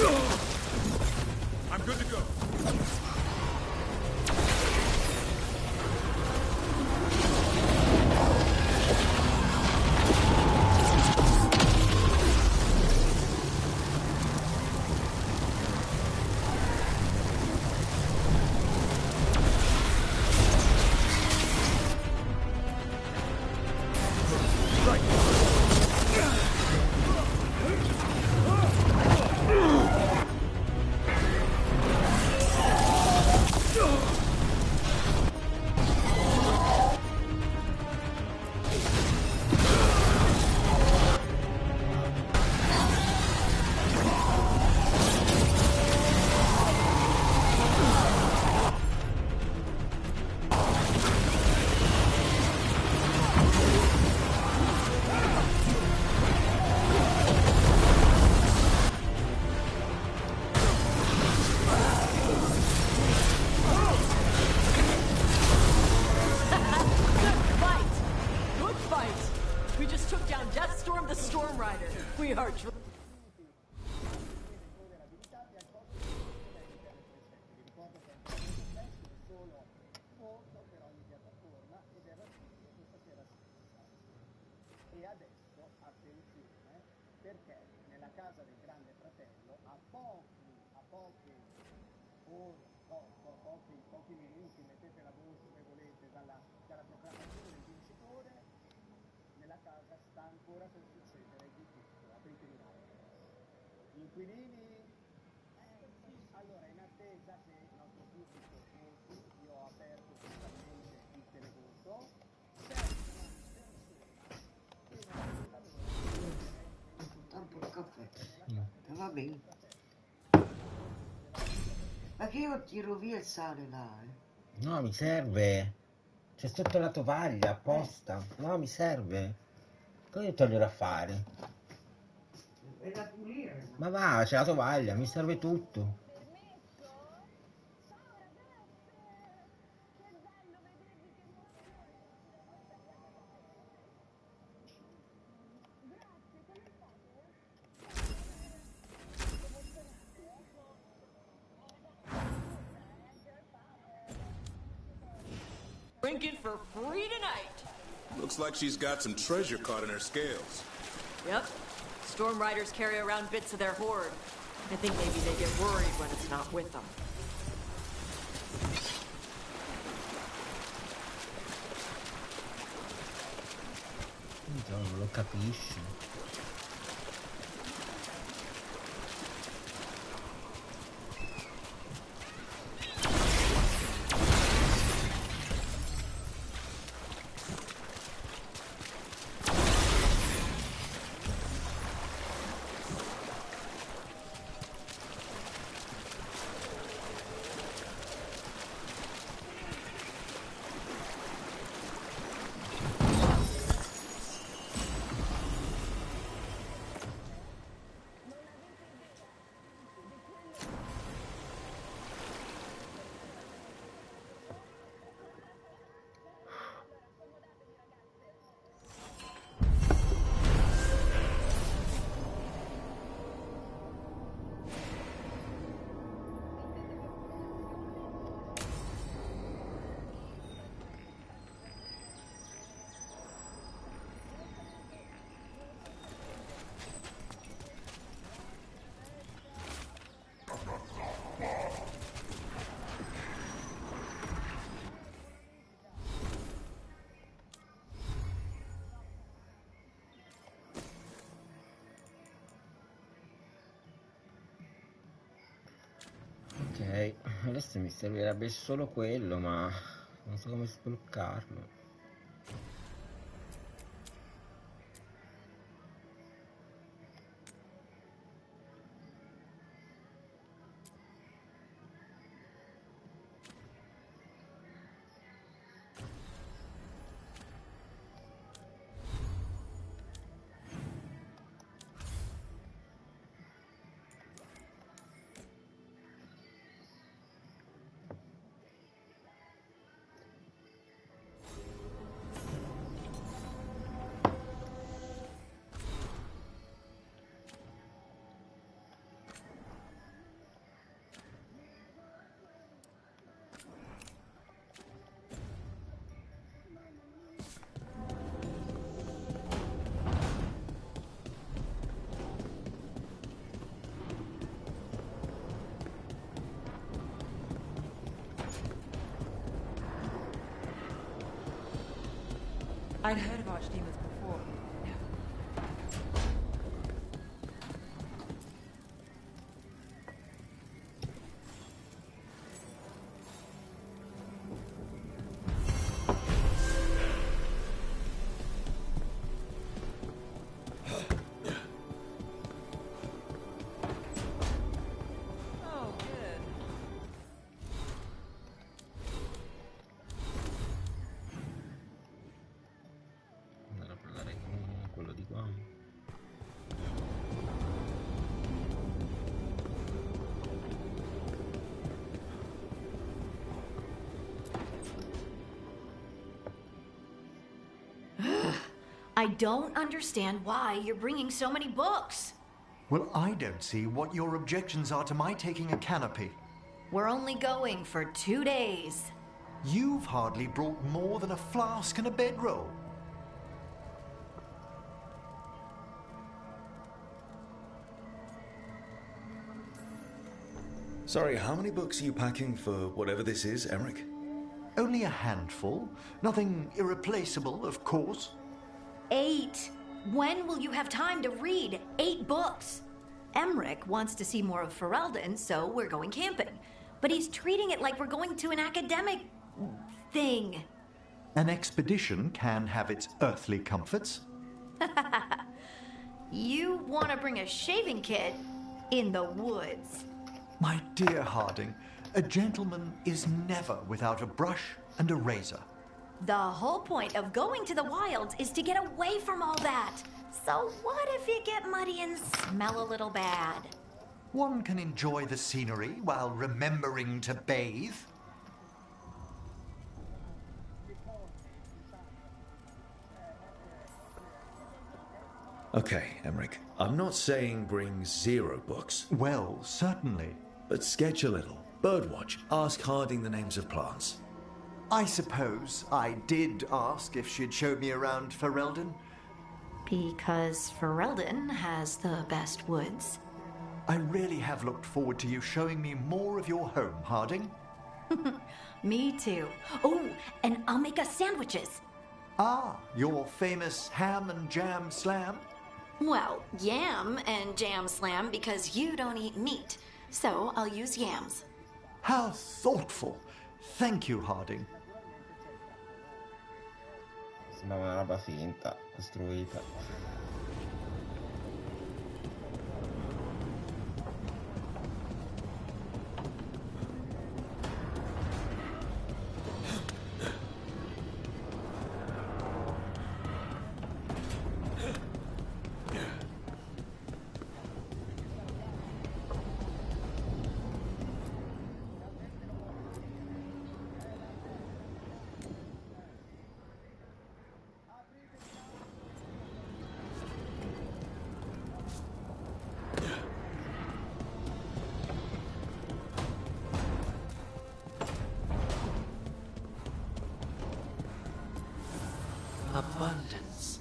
I'm good to go. We are E adesso attenzione, perché nella casa del grande fratello a pochi minuti, mettete la voce se volete, dalla proclamazione del vincitore, nella casa sta ancora per succedere di tutto. Apritevi un attimo. Gli inquilini? Allora, in attesa che il nostro pubblico voti, io ho aperto ufficialmente il televoto. Tanto il caffè. Va bene. Ma che io tiro via il sale là, No, mi serve. C'è sotto la tovaglia, apposta. No, mi serve. Cosa devo togliere a fare? È da pulire. Ma va, c'è la tovaglia, mi serve tutto. Drinking for free tonight. Looks like she's got some treasure caught in her scales. Yep. Storm Riders carry around bits of their hoard. I think maybe they get worried when it's not with them. Non lo capisci. Ok, adesso mi servirebbe solo quello, ma non so come sbloccarlo. I'd heard of archdemons before. Andare a parlare con quello di qua. I don't understand why you're bringing so many books. Well, I don't see what your objections are to my taking a canopy. We're only going for 2 days. You've hardly brought more than a flask and a bedroll. Sorry, how many books are you packing for whatever this is, Emmerich? Only a handful. Nothing irreplaceable, of course. 8. When will you have time to read 8 books? Emmerich wants to see more of Ferelden, so we're going camping. But he's treating it like we're going to an academic thing. An expedition can have its earthly comforts. You want to bring a shaving kit in the woods. My dear Harding, a gentleman is never without a brush and a razor. The whole point of going to the wilds is to get away from all that. So what if you get muddy and smell a little bad? One can enjoy the scenery while remembering to bathe. Okay, Emmerich. I'm not saying bring 0 books. Well, certainly. But sketch a little. Birdwatch. Ask Harding the names of plants. I suppose I did ask if she'd show me around Ferelden. Because Ferelden has the best woods. I really have looked forward to you showing me more of your home, Harding. Me too. Oh, and I'll make us sandwiches. Ah, your famous ham and jam slam? Well, yam and jam slam because you don't eat meat. So I'll use yams. How thoughtful. Thank you, Harding. Sembrava una roba finta, costruita. Abundance.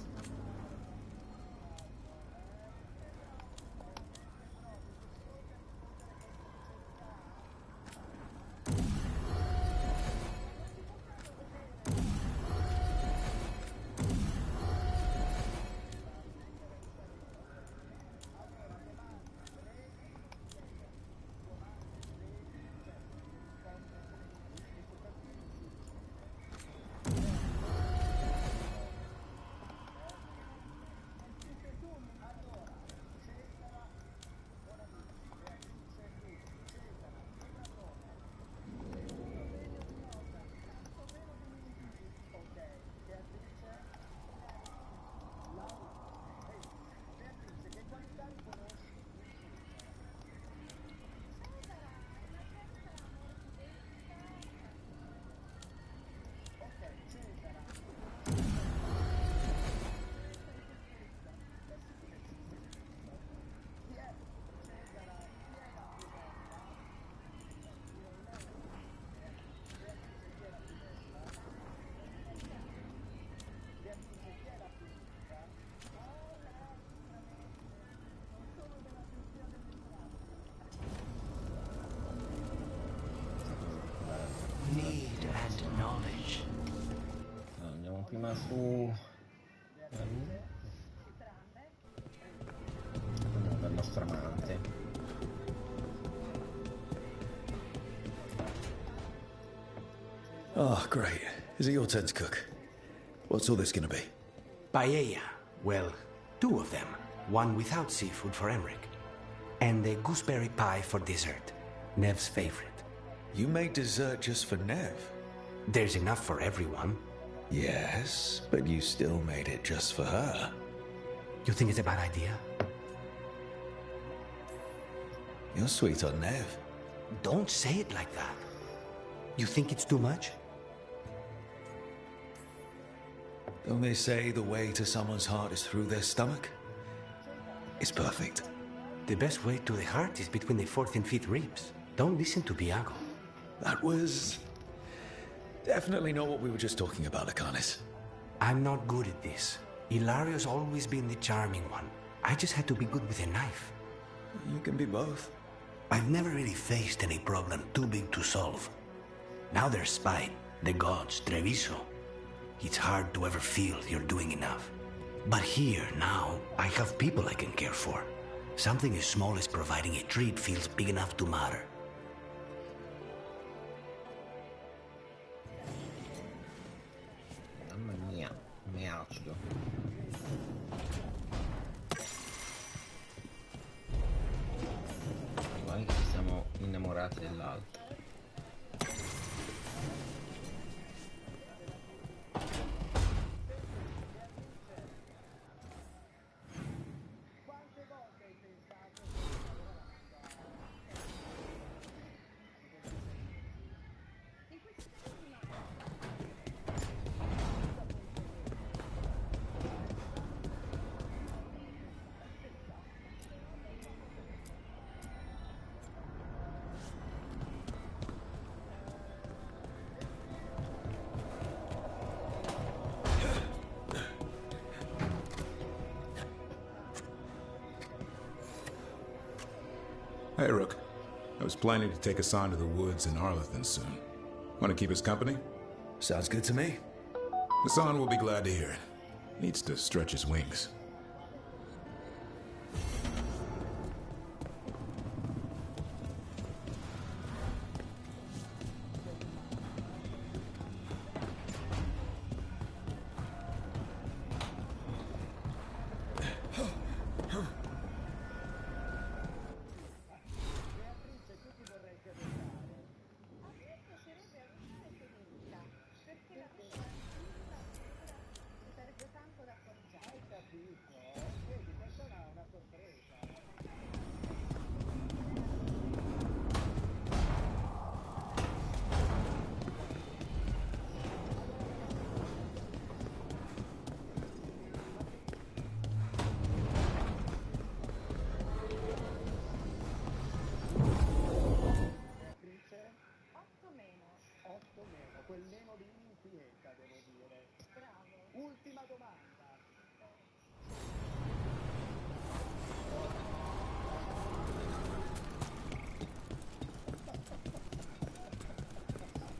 Need and knowledge. Andiamo prima su Oh, great. Is it your turn to cook? What's all this gonna be? Paella. Well, 2 of them. One without seafood for Emmerich. And a gooseberry pie for dessert. Nev's favorite. You made dessert just for Nev? There's enough for everyone. Yes, but you still made it just for her. You think it's a bad idea? You're sweet on Nev. Don't say it like that. You think it's too much? Don't they say the way to someone's heart is through their stomach? It's perfect. The best way to the heart is between the 4th and 5th ribs. Don't listen to Biago. That was definitely not what we were just talking about, Akanis. I'm not good at this. Hilario's always been the charming one. I just had to be good with a knife. You can be both. I've never really faced any problem too big to solve. Now there's spite, the gods, Treviso. It's hard to ever feel you're doing enough. But here, now, I have people I can care for. Something as small as providing a treat feels big enough to matter. Mamma mia, mi acido. Guarda che ci siamo innamorati dell'altro. Hey, Rook. I was planning to take Hassan to the woods in Arlington soon. Want to keep us company? Sounds good to me. Hassan will be glad to hear it. Needs to stretch his wings.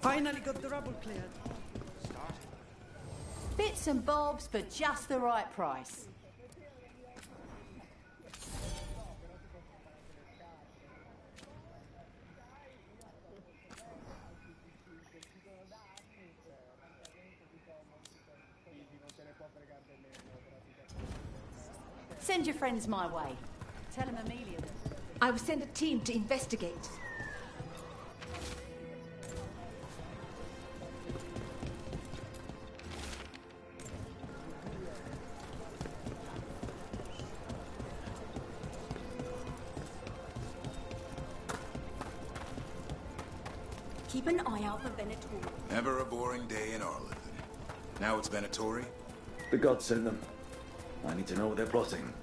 Finally got the rubble cleared. Bits and bobs for just the right price. Send your friends my way. Tell them Amelia. I will send a team to investigate. Keep an eye out for Venatori. Never a boring day in Arlington. Now it's Venatori? The gods send them. I need to know what they're plotting.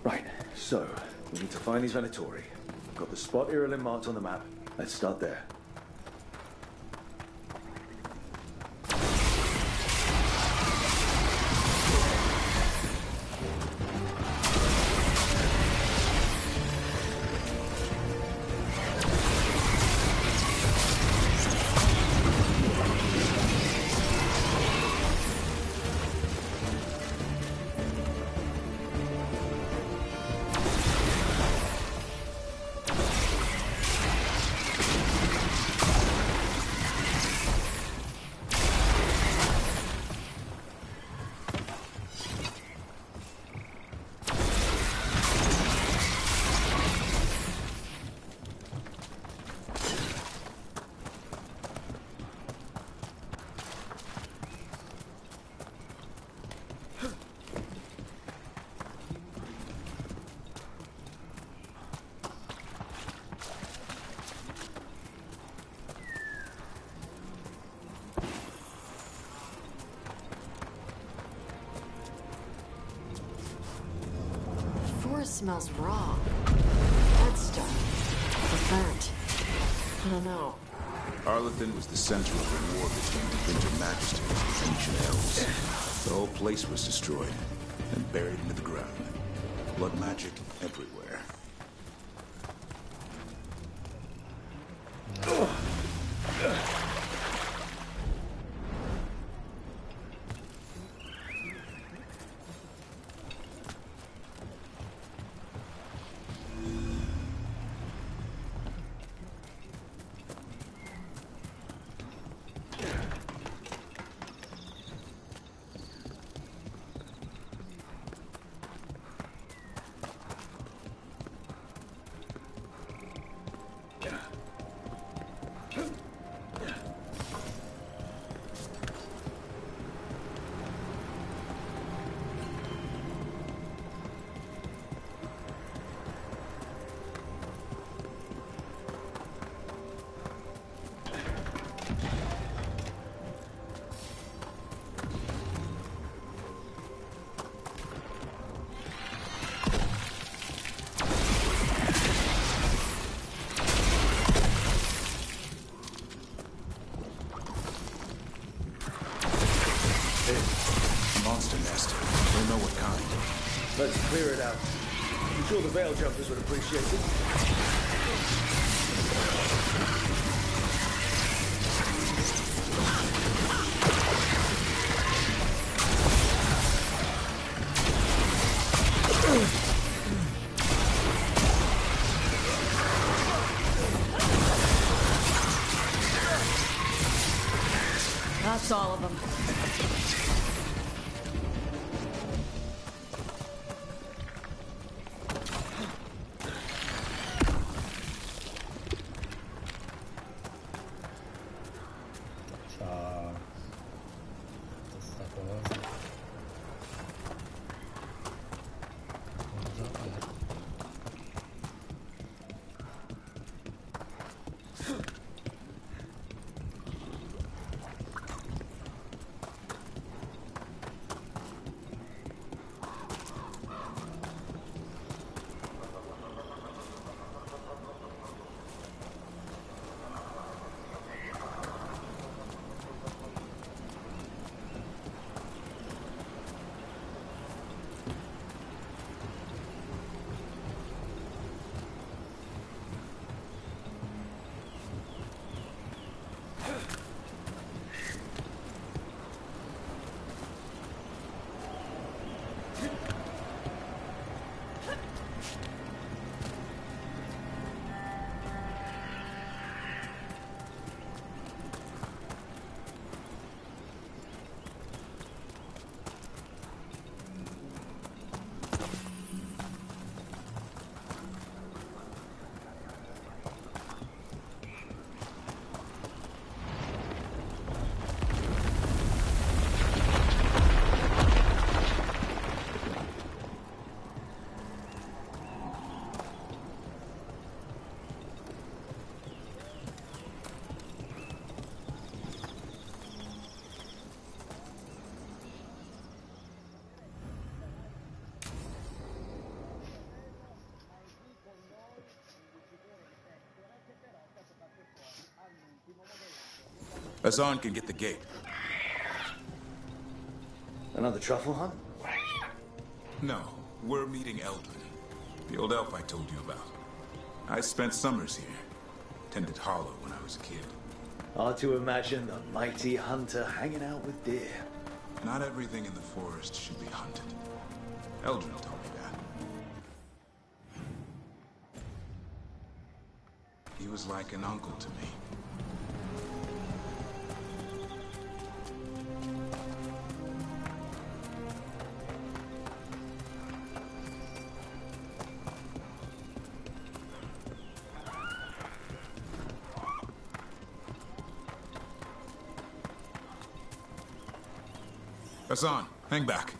Right, so, we need to find these Venatori. Got the spot Irulan marked on the map. Let's start there. smells raw. Dead stuff. Or burnt. I don't know. Arlethan was the center of a war between Defender Majesty and the ancient elves. The whole place was destroyed and buried into the ground. Blood magic everywhere. Let's clear it out. I'm sure the Veil Jumpers would appreciate it. That's all of them. Azan can get the gate. Another truffle hunt? No, we're meeting Eldrin, the old elf I told you about. I spent summers here. Tended Hollow when I was a kid. Hard to imagine the mighty hunter hanging out with deer. Not everything in the forest should be hunted. Eldrin told me that. He was like an uncle to me. Azan, hang back.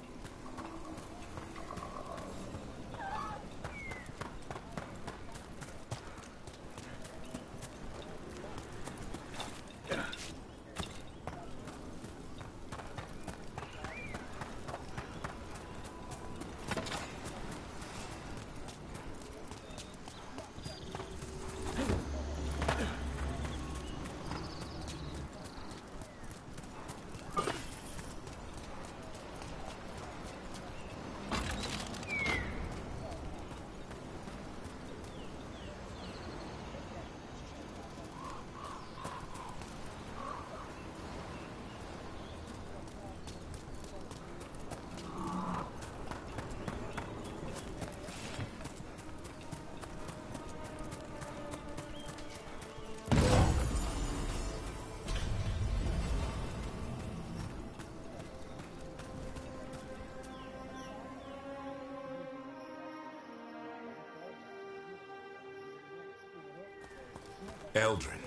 Eldrin,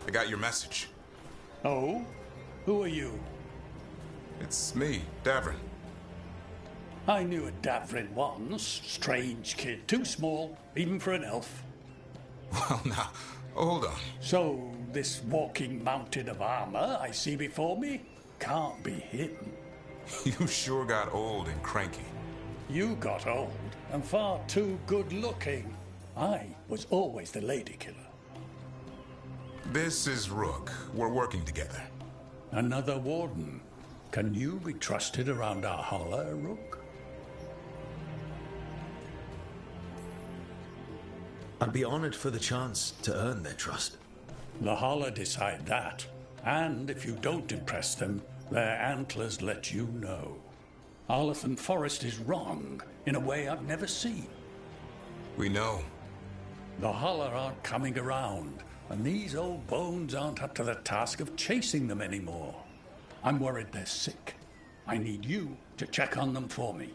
I got your message. Oh? Who are you? It's me, Davrin. I knew a Davrin once. Strange kid. Too small, even for an elf. Well, now, hold on. So, this walking mountain of armor I see before me can't be him. You sure got old and cranky. You got old and far too good looking. I was always the lady killer. This is Rook. We're working together. Another warden. Can you be trusted around our holler, Rook? I'd be honored for the chance to earn their trust. The holler decide that. And if you don't impress them, their antlers let you know. Arlathan Forest is wrong in a way I've never seen. We know. The holler aren't coming around, and these old bones aren't up to the task of chasing them anymore. I'm worried they're sick. I need you to check on them for me.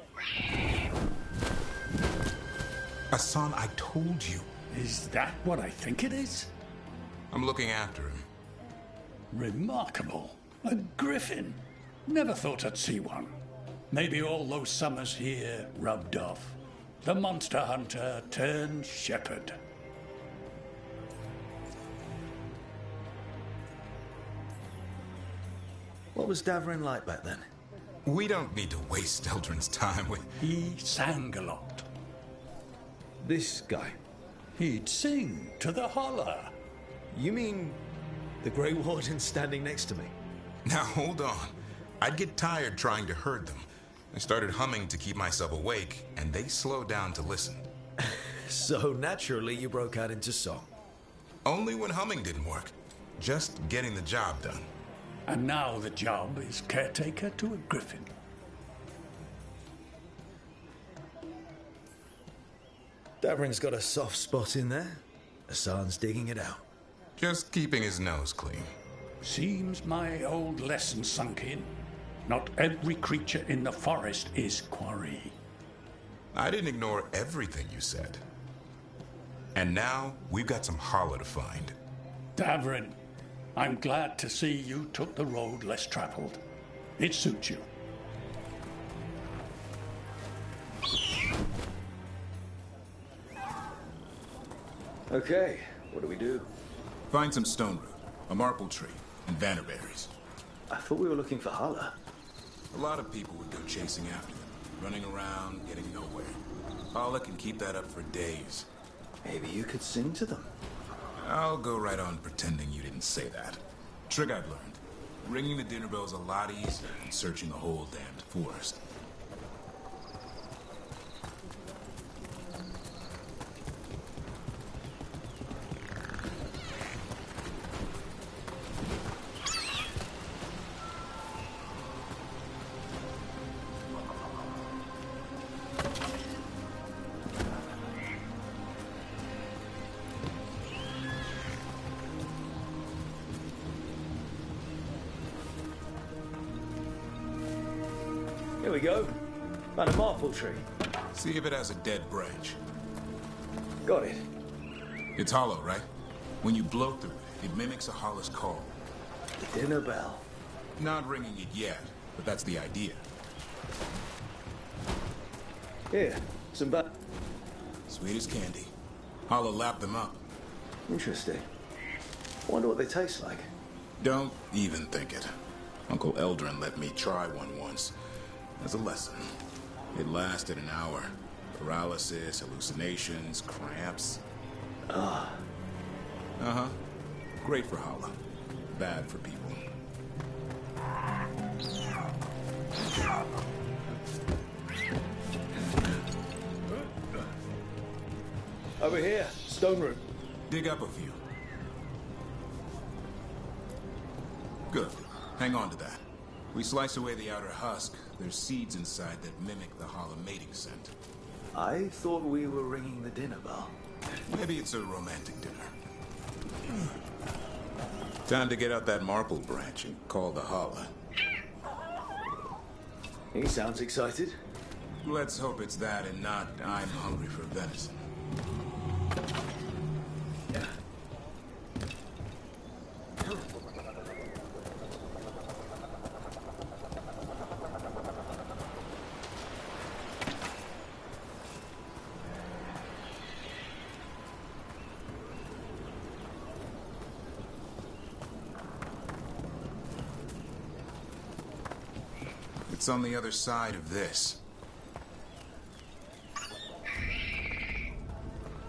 Hassan, I told you. Is that what I think it is? I'm looking after him. Remarkable. A griffin. Never thought I'd see one. Maybe all those summers here rubbed off. The monster hunter turned shepherd. What was Davrin like back then? We don't need to waste Eldrin's time with... He sang a lot. This guy? He'd sing to the holler. You mean the Grey Warden standing next to me? Now, hold on. I'd get tired trying to herd them. I started humming to keep myself awake, and they slowed down to listen. So naturally, you broke out into song. Only when humming didn't work. Just getting the job done. And now the job is caretaker to a griffin. Davrin's got a soft spot in there. Hassan's digging it out. Just keeping his nose clean. Seems my old lesson sunk in. Not every creature in the forest is quarry. I didn't ignore everything you said. And now, we've got some holler to find. Davrin, I'm glad to see you took the road less traveled. It suits you. Okay, what do we do? Find some stone root, a marple tree, and vannerberries. I thought we were looking for holler. A lot of people would go chasing after them, running around, getting nowhere. Holler can keep that up for days. Maybe you could sing to them. I'll go right on pretending you didn't say that. Trick I've learned. Ringing the dinner bell's a lot easier than searching the whole damned forest. Here we go. Found a marple tree. See if it has a dead branch. Got it. It's hollow, right? When you blow through it, it mimics a holler's call. The dinner bell. Not ringing it yet, but that's the idea. Here, some Sweet as candy. Holler lapped them up. Interesting. Wonder what they taste like. Don't even think it. Uncle Eldrin let me try one once. As a lesson. It lasted an hour. Paralysis, hallucinations, cramps. Ah. Uh-huh. Great for holler. Bad for people. Over here, stone root. Dig up a few. Good. Hang on to that. We slice away the outer husk. There's seeds inside that mimic the holler mating scent. I thought we were ringing the dinner bell. Maybe it's a romantic dinner. Time to get out that marple branch and call the holler. He sounds excited. Let's hope it's that and not I'm hungry for venison. It's on the other side of this.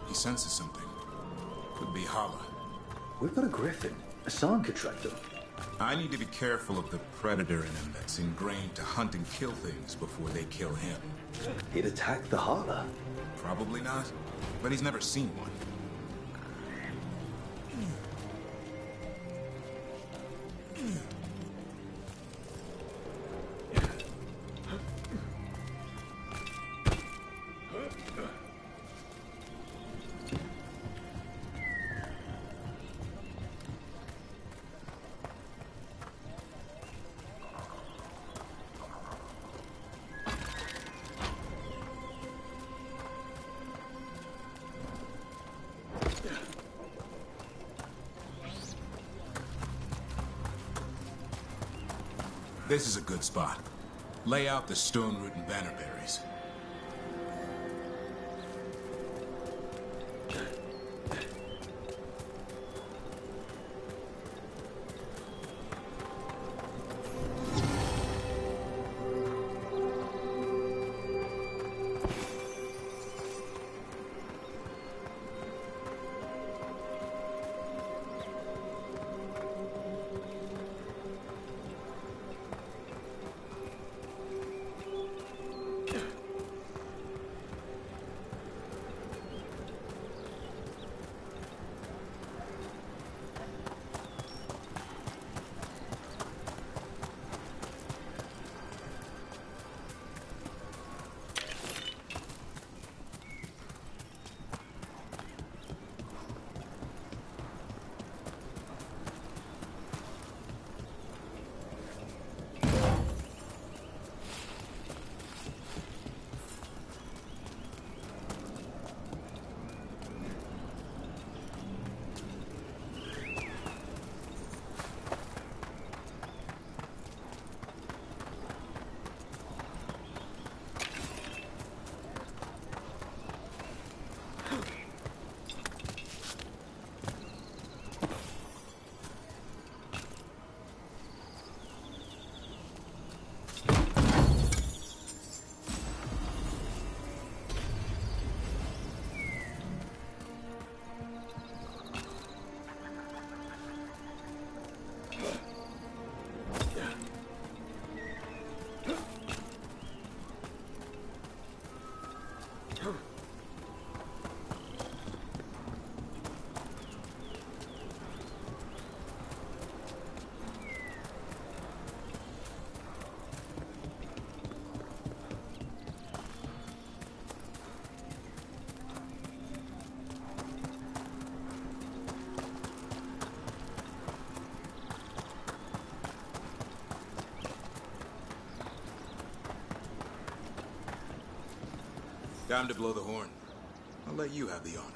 He senses something. Could be Hala. We've got a griffin. Hassan could track them. I need to be careful of the predator in him that's ingrained to hunt and kill things before they kill him. He'd attack the Hala. Probably not, but he's never seen one. This is a good spot. Lay out the stone root and bannerberries. Time to blow the horn. I'll let you have the honor.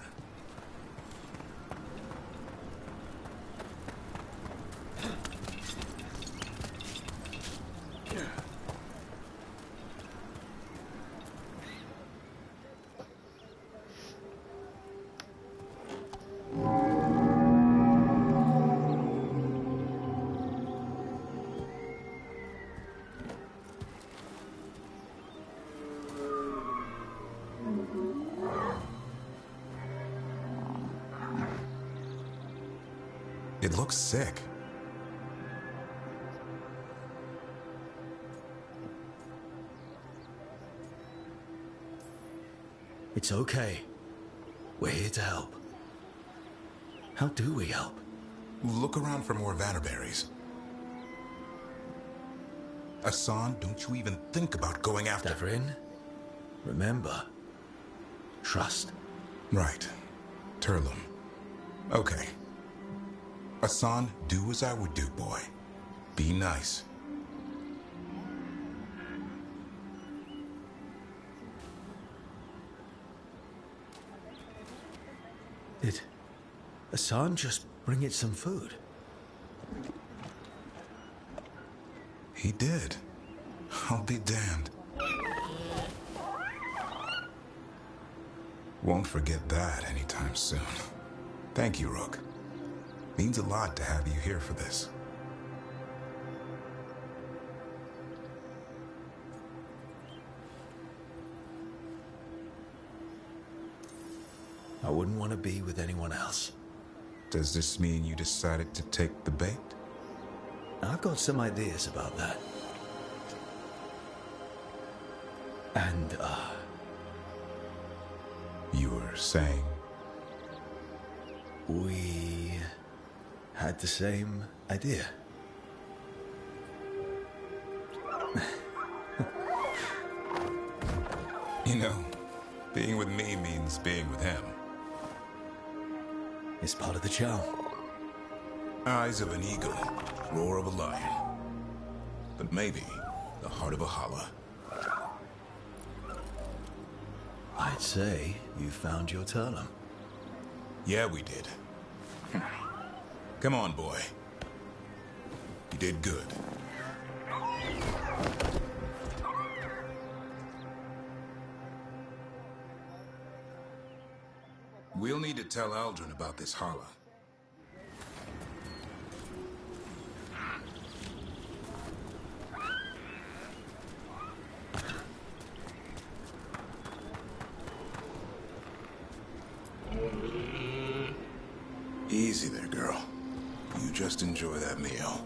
It looks sick. It's okay. We're here to help. How do we help? Look around for more vannerberries. Hassan, don't you even think about going after... Davrin, remember, trust. Right. Turlum. Okay. Hassan, do as I would do, boy. Be nice. Did Hassan just bring it some food? He did. I'll be damned. Won't forget that anytime soon. Thank you, Rook. Means a lot to have you here for this. I wouldn't want to be with anyone else. Does this mean you decided to take the bait? I've got some ideas about that. And, You were saying? We had the same idea. You know, being with me means being with him. It's part of the charm. Eyes of an eagle, roar of a lion. But maybe the heart of a holla. I'd say you found your Talum. Yeah, we did. Come on, boy. You did good. We'll need to tell Aldrin about this holla. Easy there, girl. You just enjoy that meal.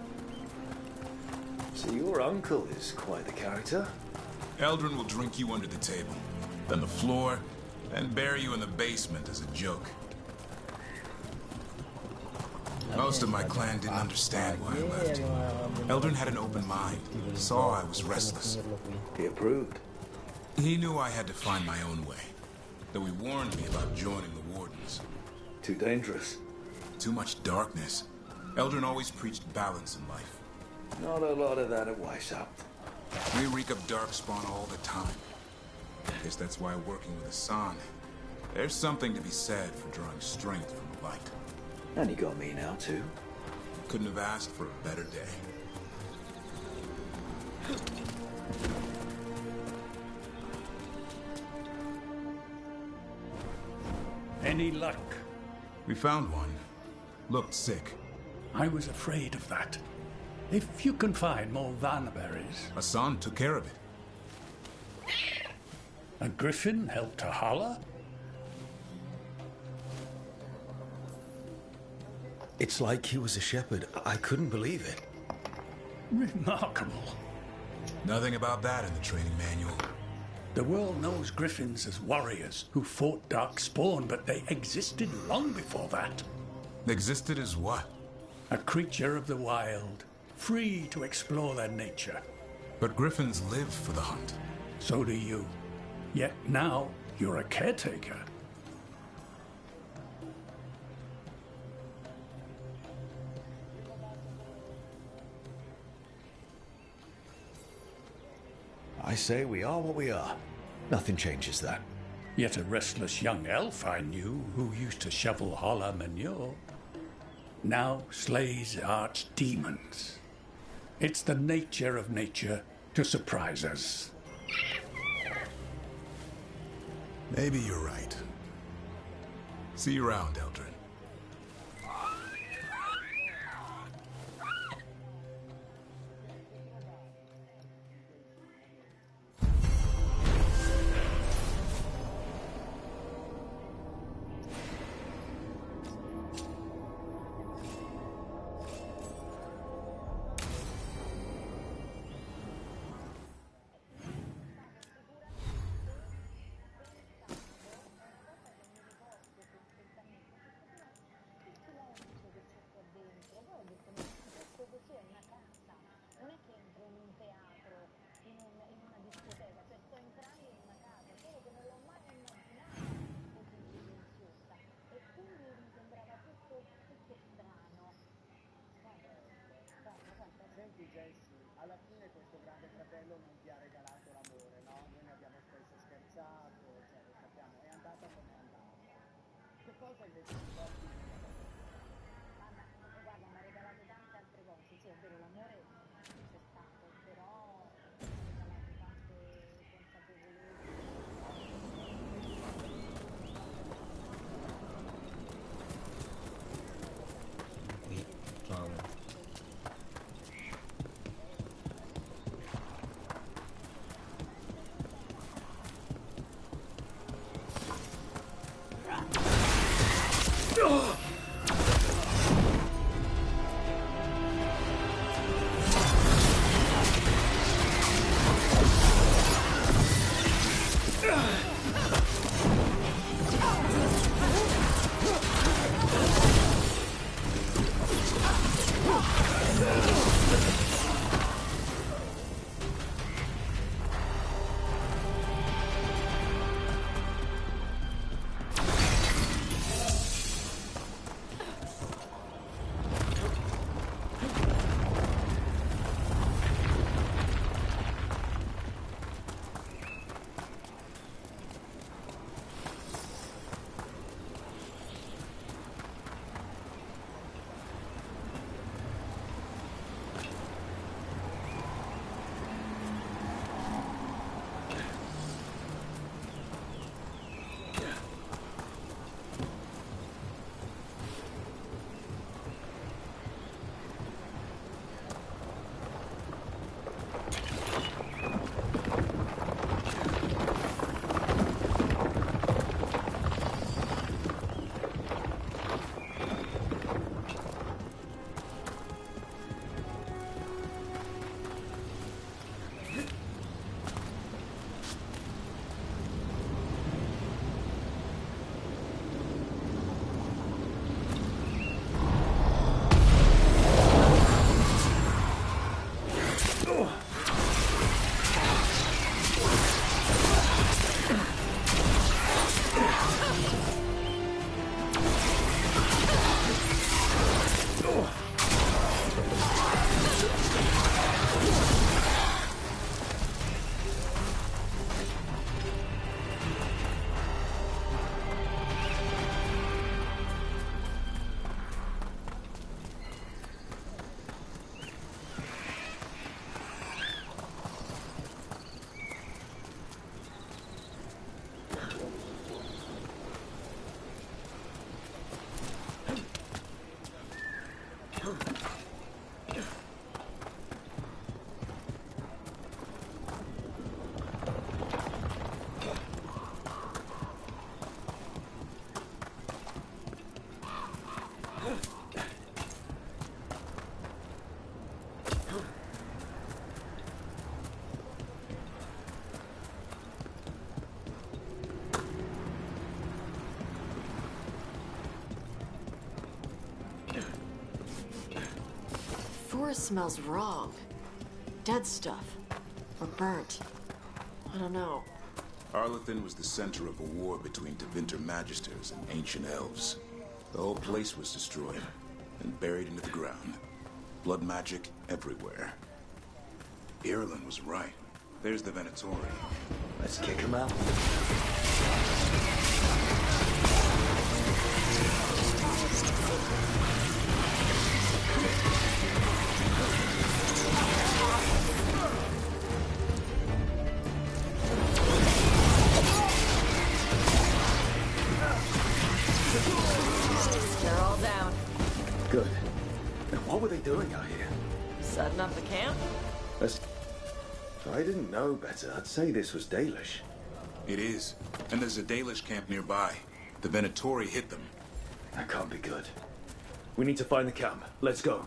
So your uncle is quite the character. Eldrin will drink you under the table, then the floor, and bury you in the basement as a joke. Most of my clan didn't understand why I left. Eldrin had an open mind, saw I was restless. He approved. He knew I had to find my own way, though he warned me about joining the Wardens. Too dangerous. Too much darkness. Eldrin always preached balance in life. Not a lot of that at Weishaupt. We reek of darkspawn all the time. Guess that's why working with Hassan, there's something to be said for drawing strength from the light. And he got me now, too. Couldn't have asked for a better day. Any luck? We found one. Looked sick. I was afraid of that. If you can find more vanberries... Hassan took care of it. A griffin helped to holler? It's like he was a shepherd. I couldn't believe it. Remarkable. Nothing about that in the training manual. The world knows griffins as warriors who fought Darkspawn, but they existed long before that. Existed as what? A creature of the wild, free to explore their nature. But griffins live for the hunt. So do you. Yet now, you're a caretaker. I say we are what we are. Nothing changes that. Yet a restless young elf I knew who used to shovel holler manure now slays archdemons. It's the nature of nature to surprise us. Maybe you're right. See you around, Eldrin. Senti Jesse, alla fine questo grande fratello non ti ha regalato l'amore, no? Noi ne abbiamo spesso scherzato, cioè lo sappiamo, è andata come è andata. Che cosa invece ti porti? Guarda, mi ha regalato tante altre cose, sì è vero, l'amore c'è stato, però mi ha regalato tante consapevolezze. Qui, ciao. forest smells wrong. Dead stuff. Or burnt. I don't know. Arlethan was the center of a war between Tevinter Magisters and ancient elves. The whole place was destroyed and buried into the ground. Blood magic everywhere. Irulan was right. There's the Venatori. Let's kick him out. They're all down. Good. Now, what were they doing out here? Setting up the camp? If I didn't know better, I'd say this was Dalish. It is. And there's a Dalish camp nearby. The Venatori hit them. That can't be good. We need to find the camp. Let's go.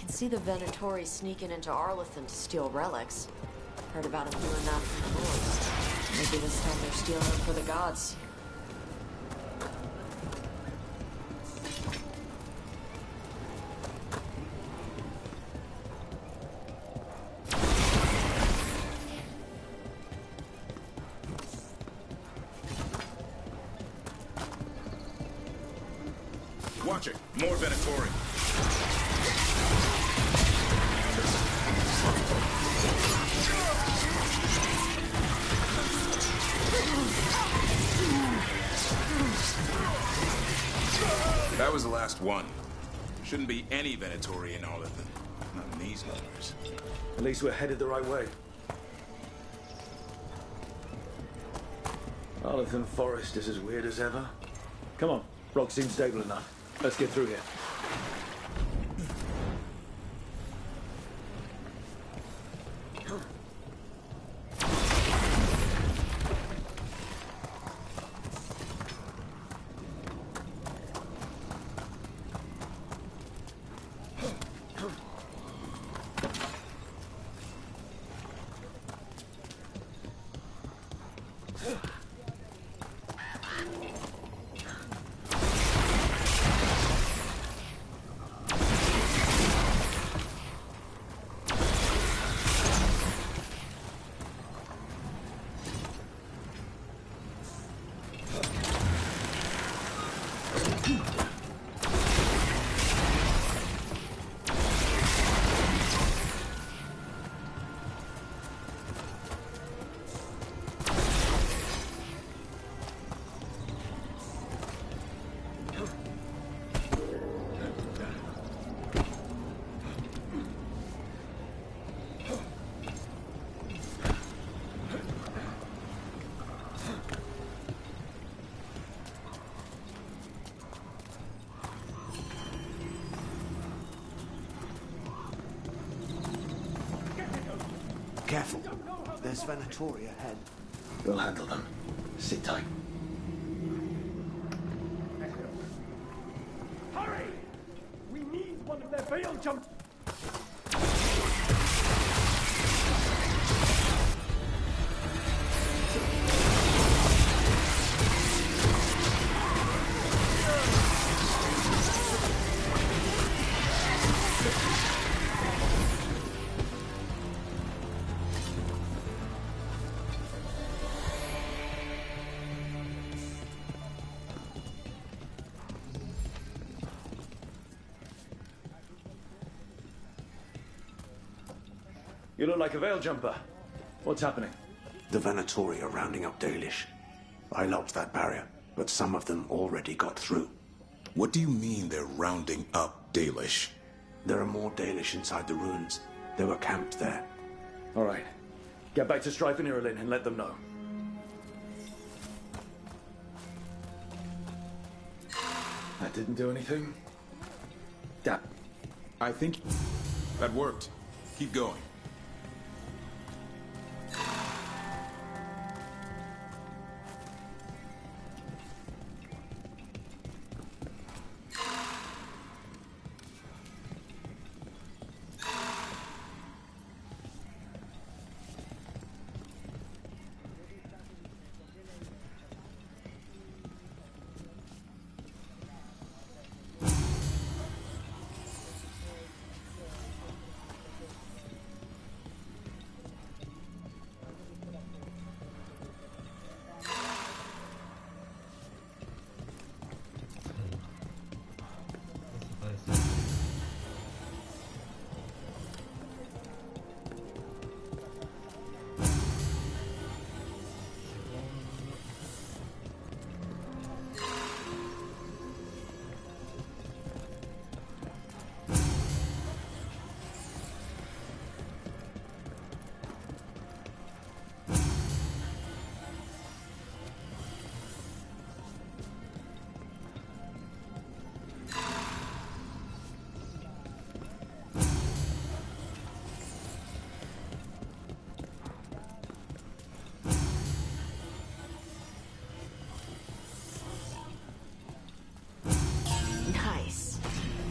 See the Venatori sneaking into Arlethan to steal relics. Heard about him doing that from the Lords. Maybe this time they're stealing them for the gods. Watch it. More Venatori. That was the last one. Shouldn't be any Venatori in Arlethan. Not in these numbers. At least we're headed the right way. Arlethan Forest is as weird as ever. Come on, rock seems stable enough. Let's get through here. Careful. There's Venatori ahead. We'll handle them. Sit tight. Hurry! We need one of their vehicles! jump! You look like a veil jumper. What's happening? The Venatori are rounding up Dalish. I locked that barrier, but some of them already got through. What do you mean they're rounding up Dalish? There are more Dalish inside the ruins. They were camped there. All right. Get back to Strife and Irulan and let them know. That didn't do anything? Damn. I think that worked. Keep going.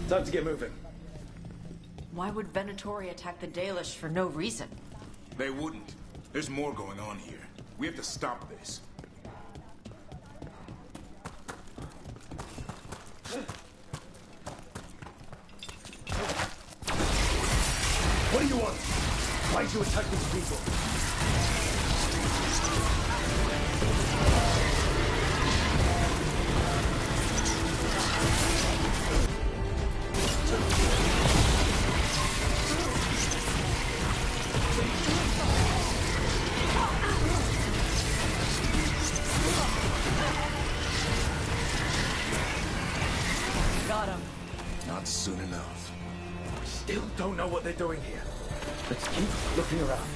Time to get moving. Why would Venatori attack the Dalish for no reason? They wouldn't. There's more going on here. We have to stop this. What do you want? Why'd you attack these people? Got him. Not soon enough. Still don't know what they're doing here. Let's keep looking around.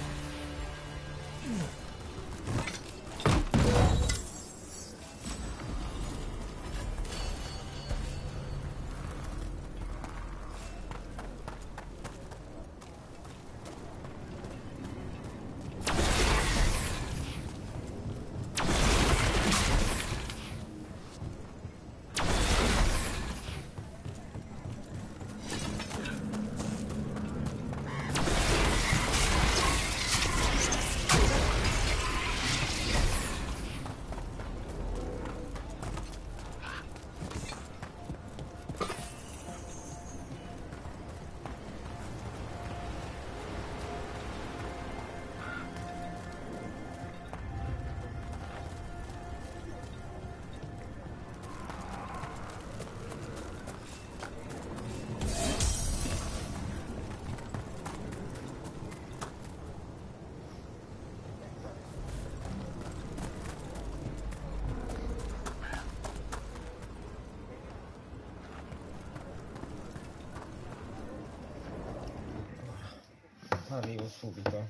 Arrivo subito.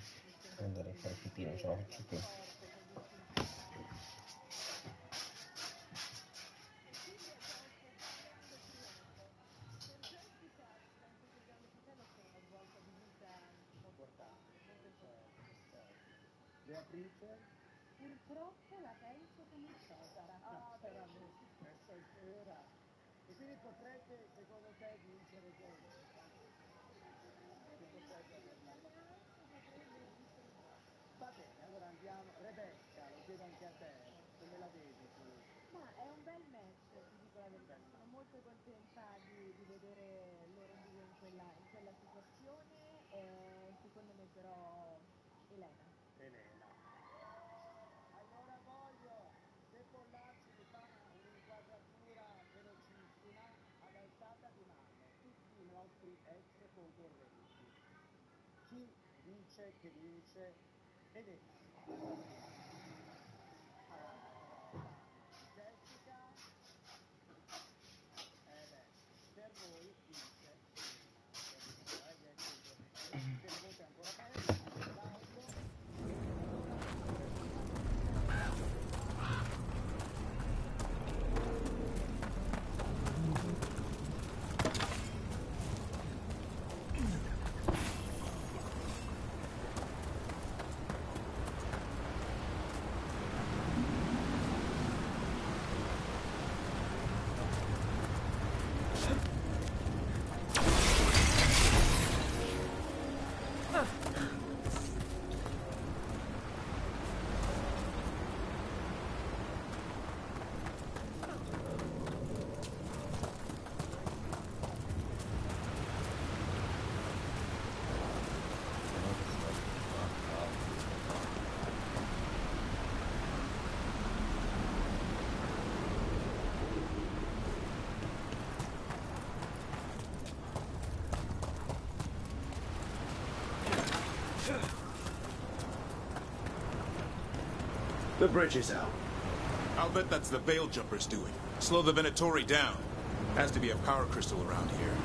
Andare a fare pipì, non ce la faccio più. Beatrice? Purtroppo la penso come Cesara. Ah, sarà molto successo ancora. E quindi potrebbe, secondo te, vincere questo? anche a te? Come la vedi tu? Ma è un bel match, ti dico la verità. Sono molto contenta di vedere loro due in quella situazione. Secondo me però Elena. Elena. Allora voglio, se Pollacci mi fa un'inquadratura velocissima ad alzata di mano, tutti i nostri ex concorrenti. Chi dice che vince Elena? Jessica? Per voi vince Elena. Se ne vote ancora bene, Claudio. The bridge is out. I'll bet that's the Veil Jumpers doing. Slow the Venatori down. Has to be a power crystal around here.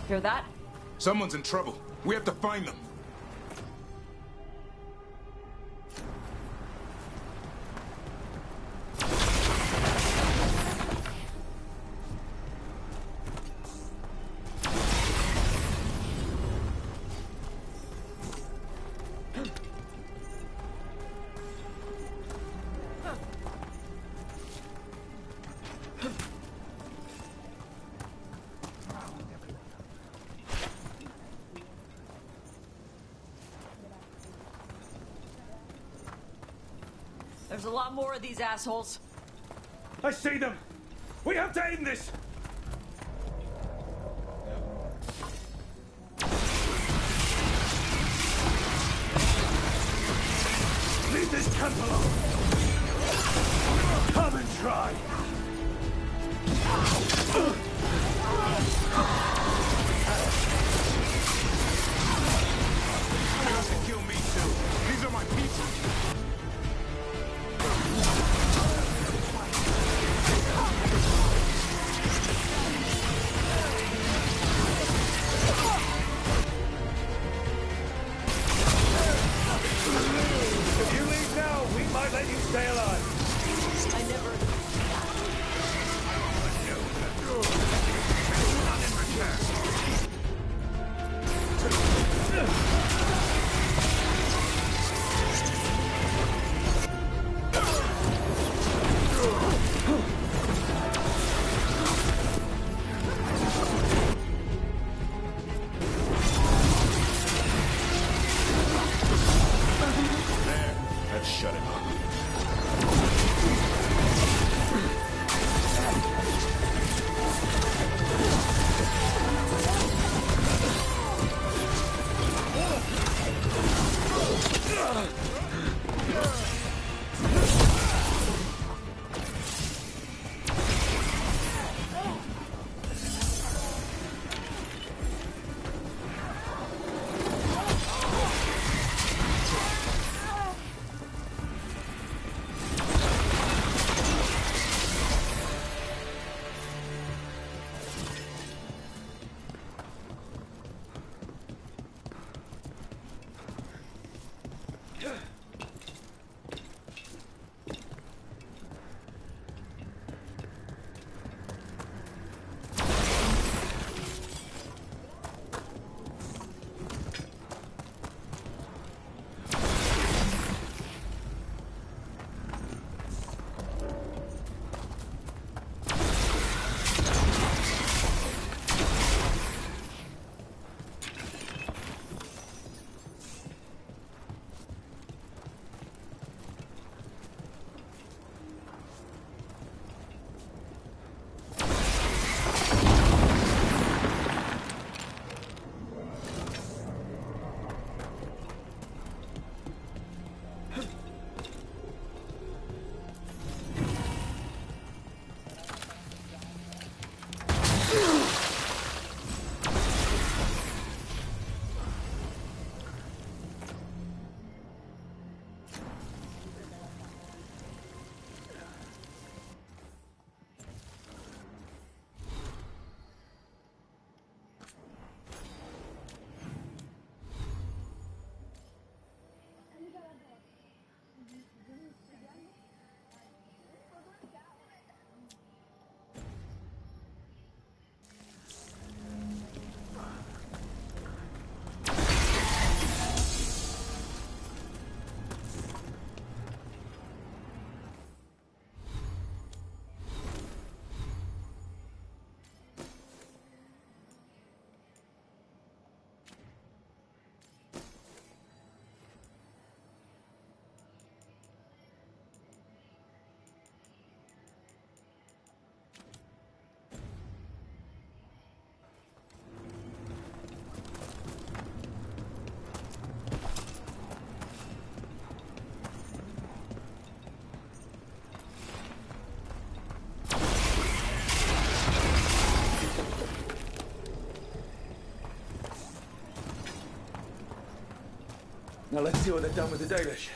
Hear that? Someone's in trouble. We have to find them. There's a lot more of these assholes. I see them! We have to end this! Leave this camp alone! Come and try! You have to kill me too. These are my people. If you leave now, we might let you stay alive. I never... Let's shut him up. Now let's see what they've done with the Dalish.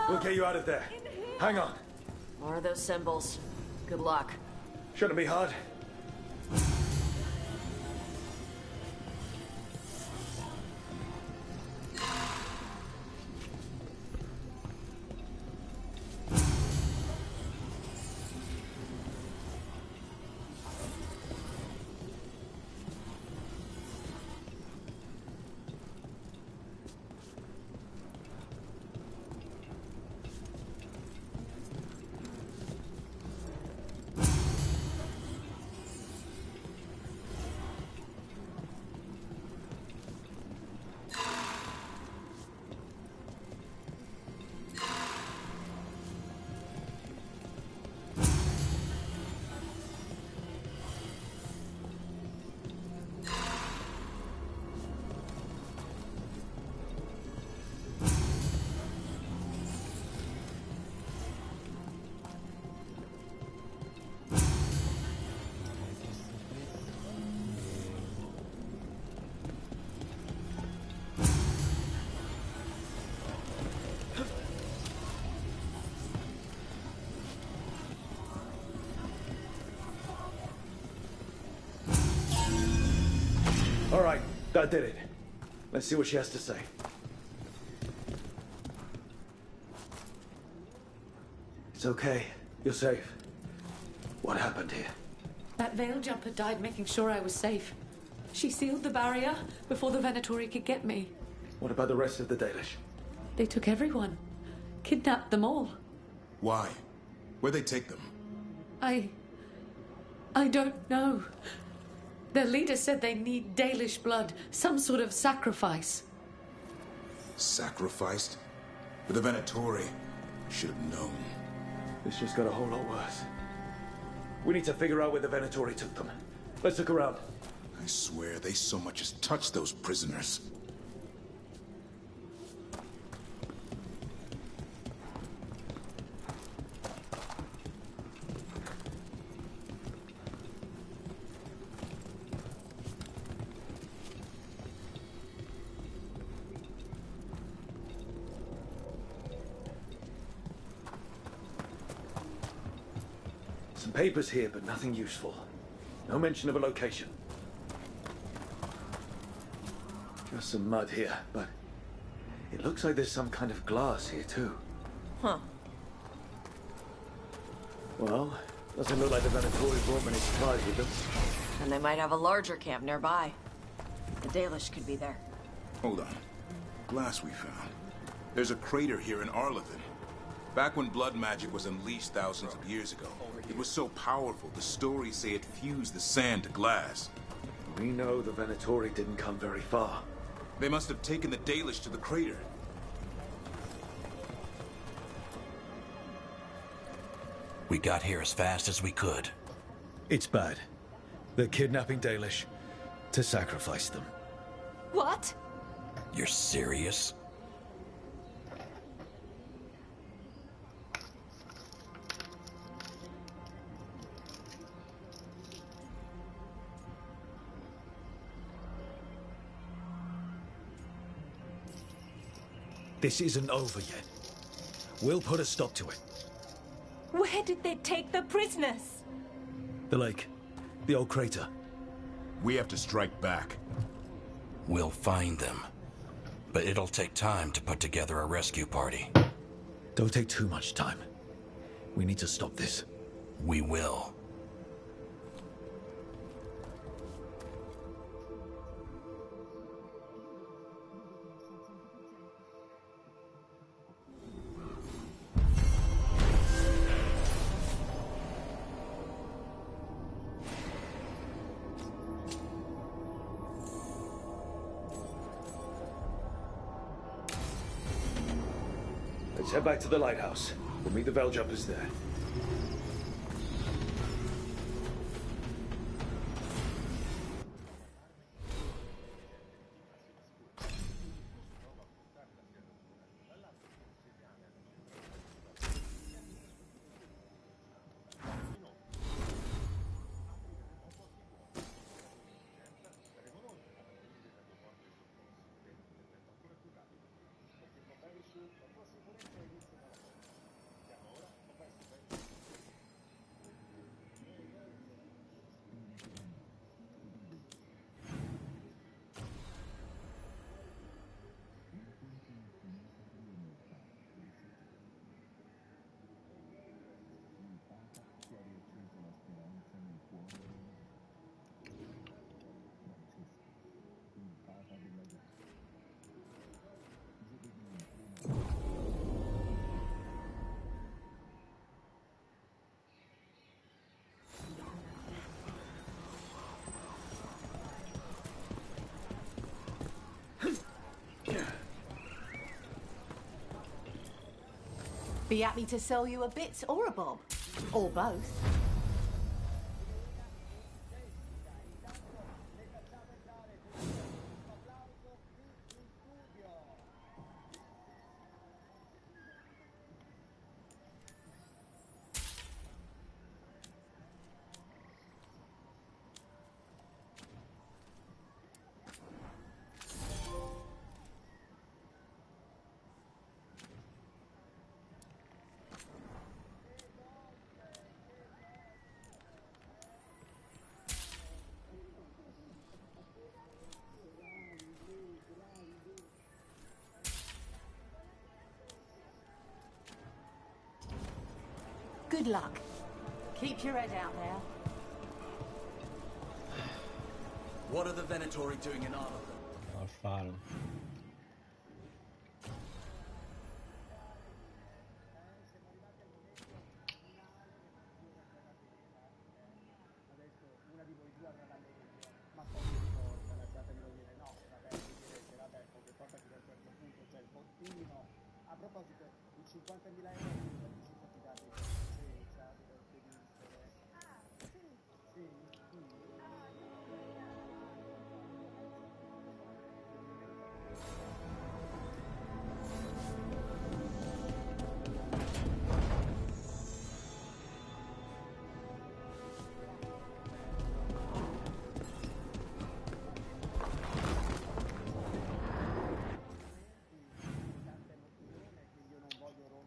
We'll get you out of there. Hang on. More of those symbols. Good luck. Shouldn't be hard. All right, that did it. Let's see what she has to say. It's okay. You're safe. What happened here? That veil jumper died making sure I was safe. She sealed the barrier before the Venatori could get me. What about the rest of the Dalish? They took everyone. Kidnapped them all. Why? Where'd they take them? I don't know. Their leader said they need Dalish blood, some sort of sacrifice. Sacrificed? But the Venatori should have known. This just got a whole lot worse. We need to figure out where the Venatori took them. Let's look around. I swear they so much as touched those prisoners. Some papers here, but nothing useful. No mention of a location. Just some mud here, but it looks like there's some kind of glass here too. Huh. Well, doesn't look like the Venatori brought many supplies with them. And they might have a larger camp nearby. The Dalish could be there. Hold on. Glass we found. There's a crater here in Arlington. Back when blood magic was unleashed thousands of years ago, it was so powerful, the stories say it fused the sand to glass. We know the Venatori didn't come very far. They must have taken the Dalish to the crater. We got here as fast as we could. It's bad. They're kidnapping Dalish to sacrifice them. What? You're serious? This isn't over yet. We'll put a stop to it. Where did they take the prisoners? The lake. The old crater. We have to strike back. We'll find them. But it'll take time to put together a rescue party. Don't take too much time. We need to stop this. We will. Let's head back to the lighthouse. We'll meet the Veil Jumpers there. Be happy to sell you a bit or a bob. Or both. Good luck. Keep your head out there. What are the Venatori doing in Ireland? Farfalo. Adesso una di voi due avrà la legge, ma poi mi ricorda, lasciatemelo dire, no, vabbè, mi direte, vabbè, poche porta fino a un certo punto c'è il bottino. A proposito, i 50.000 euro che vi siete affidati per licenza, dovreste vincere. Sì?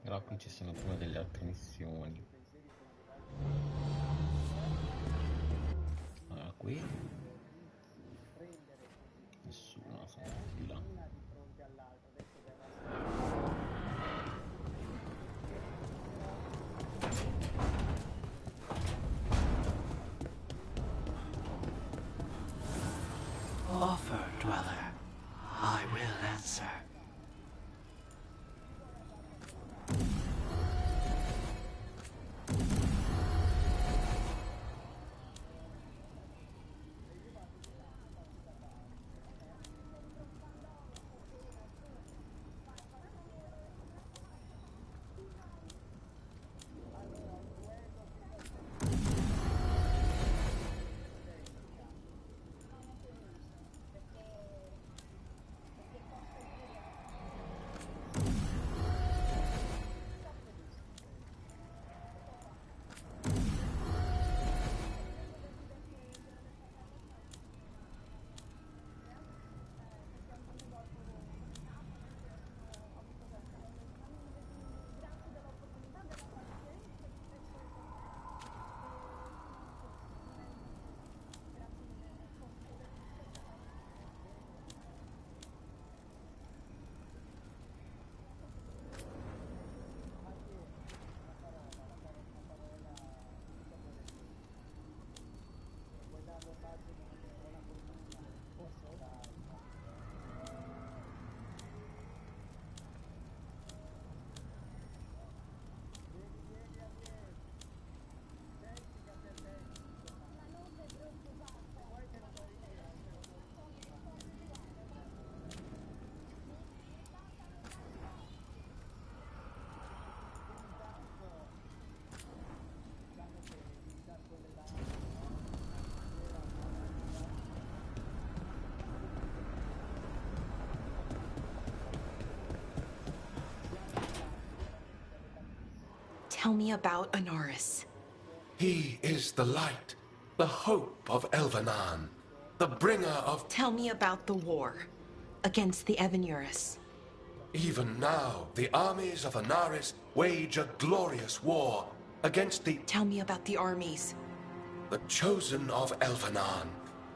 Però qui ci sono pure delle altre missioni. Allora qui nessuno, sono tutti là. Offer, dweller. I will answer. Tell me about Anaris. He is the light, the hope of Elvenan, the bringer of... Tell me about the war against the Evenuris. Even now, the armies of Anaris wage a glorious war against the... Tell me about the armies. The chosen of Elvenan,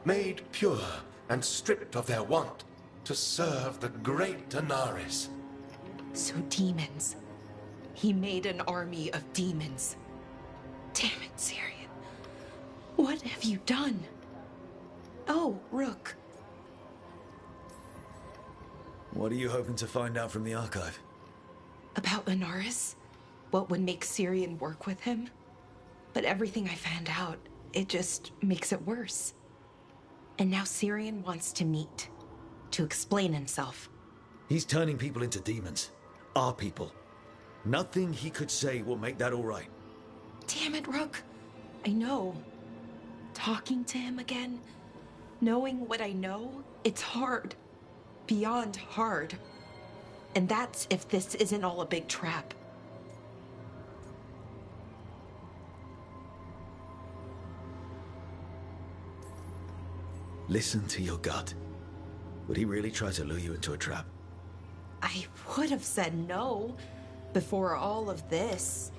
made pure and stripped of their want to serve the great Anaris. So demons. He made an army of demons. Damn it, Syrian. What have you done? Oh, Rook. What are you hoping to find out from the archive? About Anaris? What would make Syrian work with him? But everything I found out, it just makes it worse. And now Syrian wants to meet, to explain himself. He's turning people into demons. Our people. Nothing he could say will make that all right. Damn it, Rook. I know. Talking to him again, knowing what I know, it's hard. Beyond hard. And that's if this isn't all a big trap. Listen to your gut. Would he really try to lure you into a trap? I would have said no before all of this.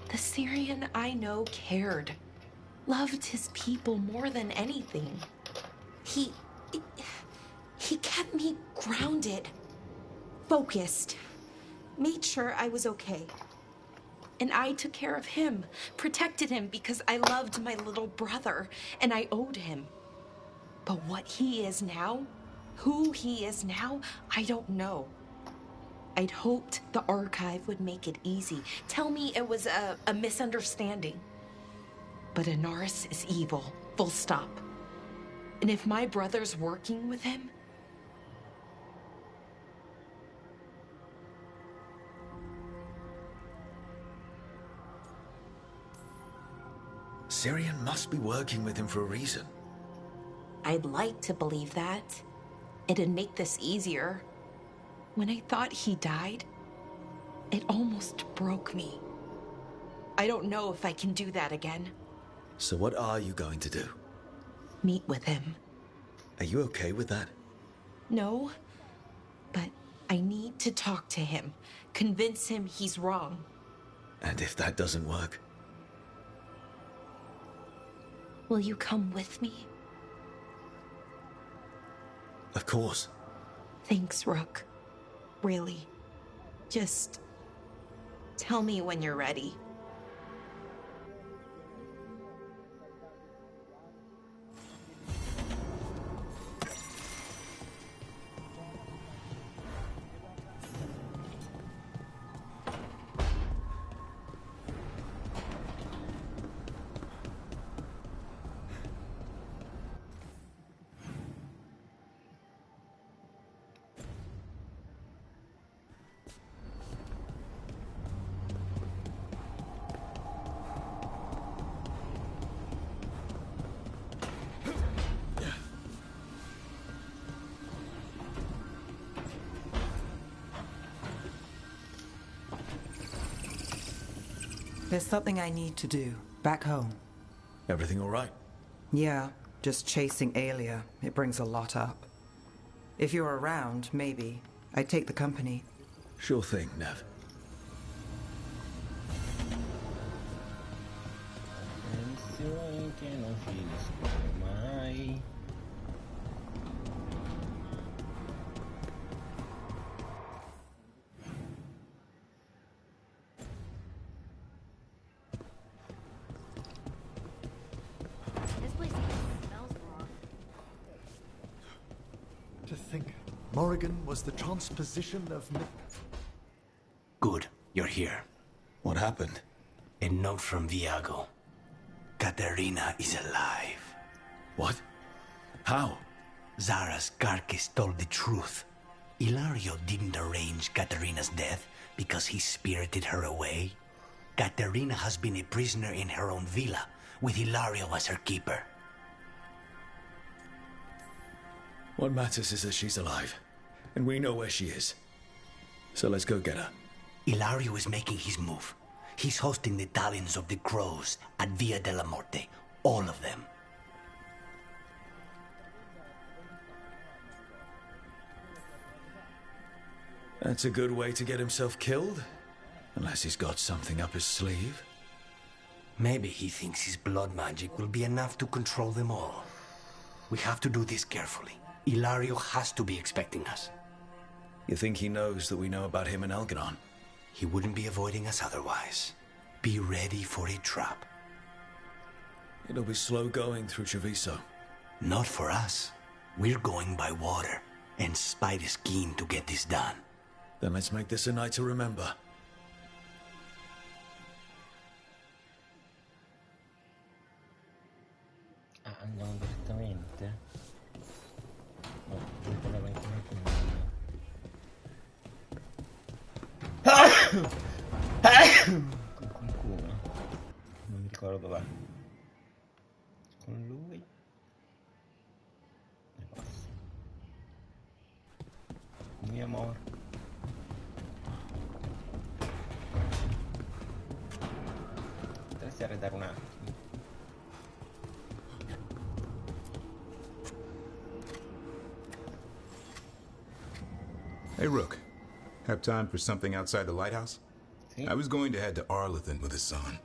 The Syrian I know cared. Loved his people more than anything. He kept me grounded. Focused. Made sure I was okay. And I took care of him. Protected him because I loved my little brother. And I owed him. But what he is now, who he is now, I don't know. I'd hoped the archive would make it easy. Tell me it was a misunderstanding. But Inaris is evil, full stop. And if my brother's working with him... Syrian must be working with him for a reason. I'd like to believe that. It'd make this easier. When I thought he died, it almost broke me. I don't know if I can do that again. So what are you going to do? Meet with him. Are you okay with that? No, but I need to talk to him. Convince him he's wrong. And if that doesn't work? Will you come with me? Of course. Thanks, Rook. Really. Just tell me when you're ready. There's something I need to do, back home. Everything all right? Yeah, just chasing Aelia. It brings a lot up. If you're around, maybe. I'd take the company. Sure thing, Nev. To think, Morrigan was the transposition of... Good, you're here. What happened? A note from Viago. Katerina is alive. What? How? Zara's carcass told the truth. Ilario didn't arrange Katerina's death because he spirited her away. Katerina has been a prisoner in her own villa, with Ilario as her keeper. What matters is that she's alive, and we know where she is. So let's go get her. Ilario is making his move. He's hosting the talents of the crows at Via della Morte. All of them. That's a good way to get himself killed. Unless he's got something up his sleeve. Maybe he thinks his blood magic will be enough to control them all. We have to do this carefully. Ilario has to be expecting us. You think he knows that we know about him and Algernon? He wouldn't be avoiding us otherwise. Be ready for a trap. It'll be slow going through Treviso. Not for us. We're going by water, and Spite is keen to get this done. Then let's make this a night to remember. Andiamo direttamente. Oh, giù la con qualcuno, non mi ricordo dov'è, con lui e basta. Mio amore, potresti arredare un attimo. Hey, Rook. Have time for something outside the lighthouse? I was going to head to Arlington with Hassan.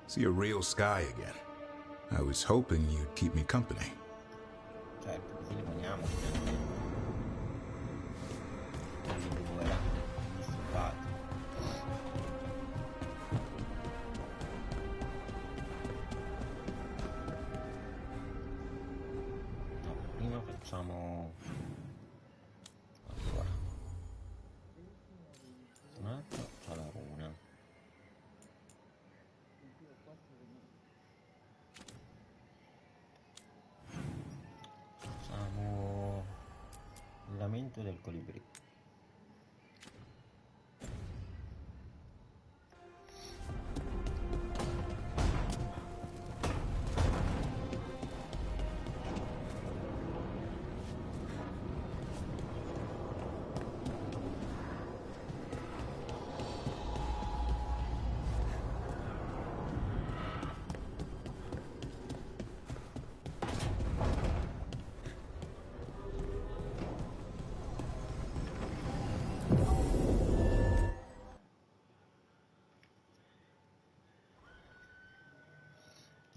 See a real sky again. I was hoping you'd keep me company. Certo, così rimaniamo allora, disturbati. No, prima facciamo... Allora. Un altro c'ha la runa. Facciamo il lamento del colibrì.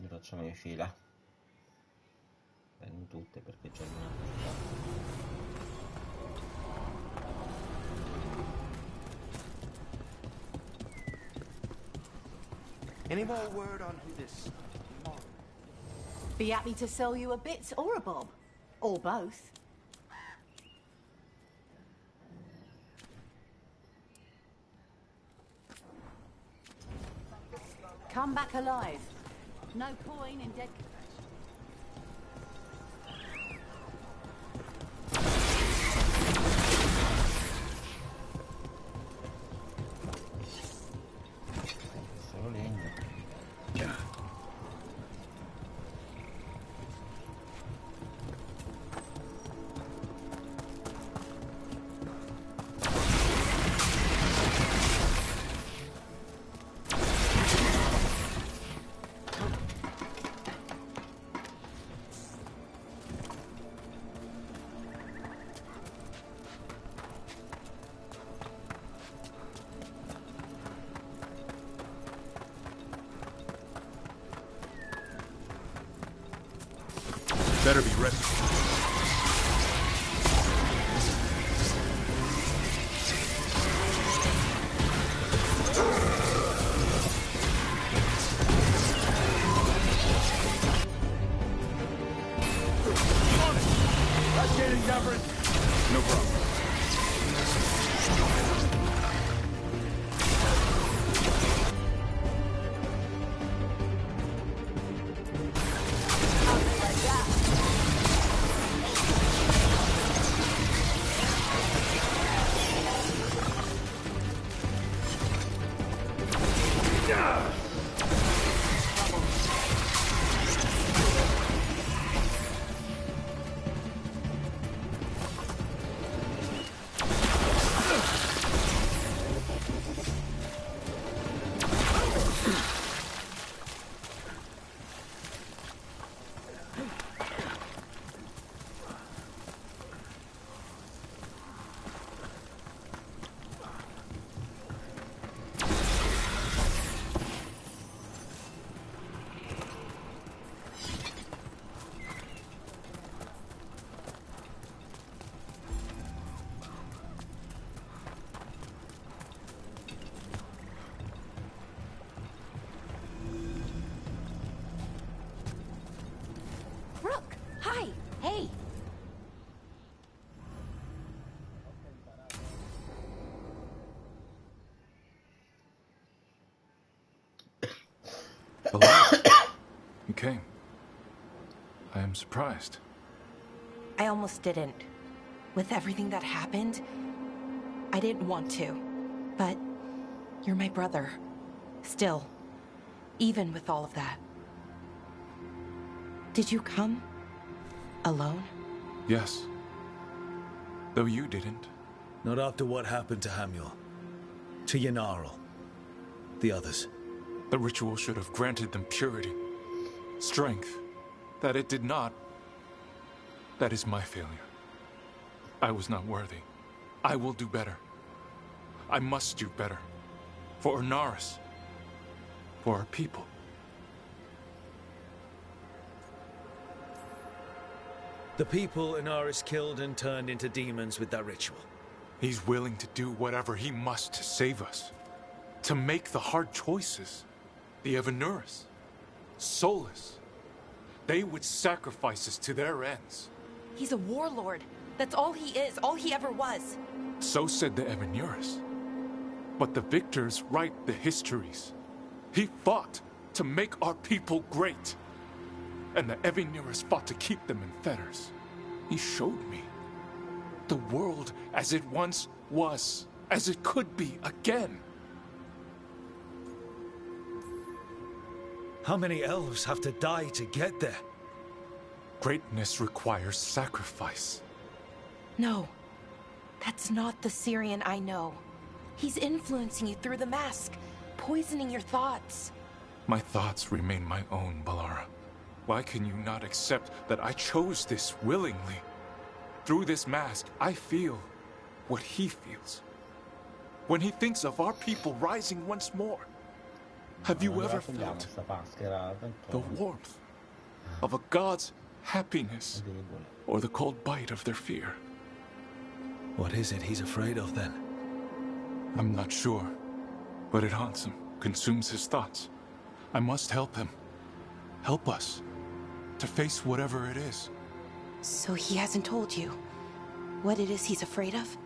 Le facciamo in fila, non tutte perché c'è una Any more word on who this... Be happy to sell you a bit or a bob. Or both. Come back alive. No point in dead... solo legno. Better be ready. That's getting covered. No problem. Rook! Hi! Hey! You came. I am surprised. I almost didn't. With everything that happened, I didn't want to. But you're my brother. Still, even with all of that, did you come alone? Yes. Though you didn't. Not after what happened to Hamuel. To Yanarl. The others. The ritual should have granted them purity. Strength. That it did not. That is my failure. I was not worthy. I will do better. I must do better. For Inaris. For our people. The people Inaris killed and turned into demons with that ritual. He's willing to do whatever he must to save us. To make the hard choices. The Evanuris. Soulless. They would sacrifice us to their ends. He's a warlord. That's all he is, all he ever was. So said the Evanuris. But the victors write the histories. He fought to make our people great. And the Evanuris fought to keep them in fetters. He showed me the world as it once was, as it could be again. How many elves have to die to get there? Greatness requires sacrifice. No, that's not the Syrian I know. He's influencing you through the mask, poisoning your thoughts. My thoughts remain my own, Balara. Why can you not accept that I chose this willingly? Through this mask, I feel what he feels. When he thinks of our people rising once more. Have you ever felt the warmth of a god's happiness or the cold bite of their fear? What is it he's afraid of then? I'm not sure, but it haunts him, consumes his thoughts. I must help him. Help us to face whatever it is. So he hasn't told you what it is he's afraid of?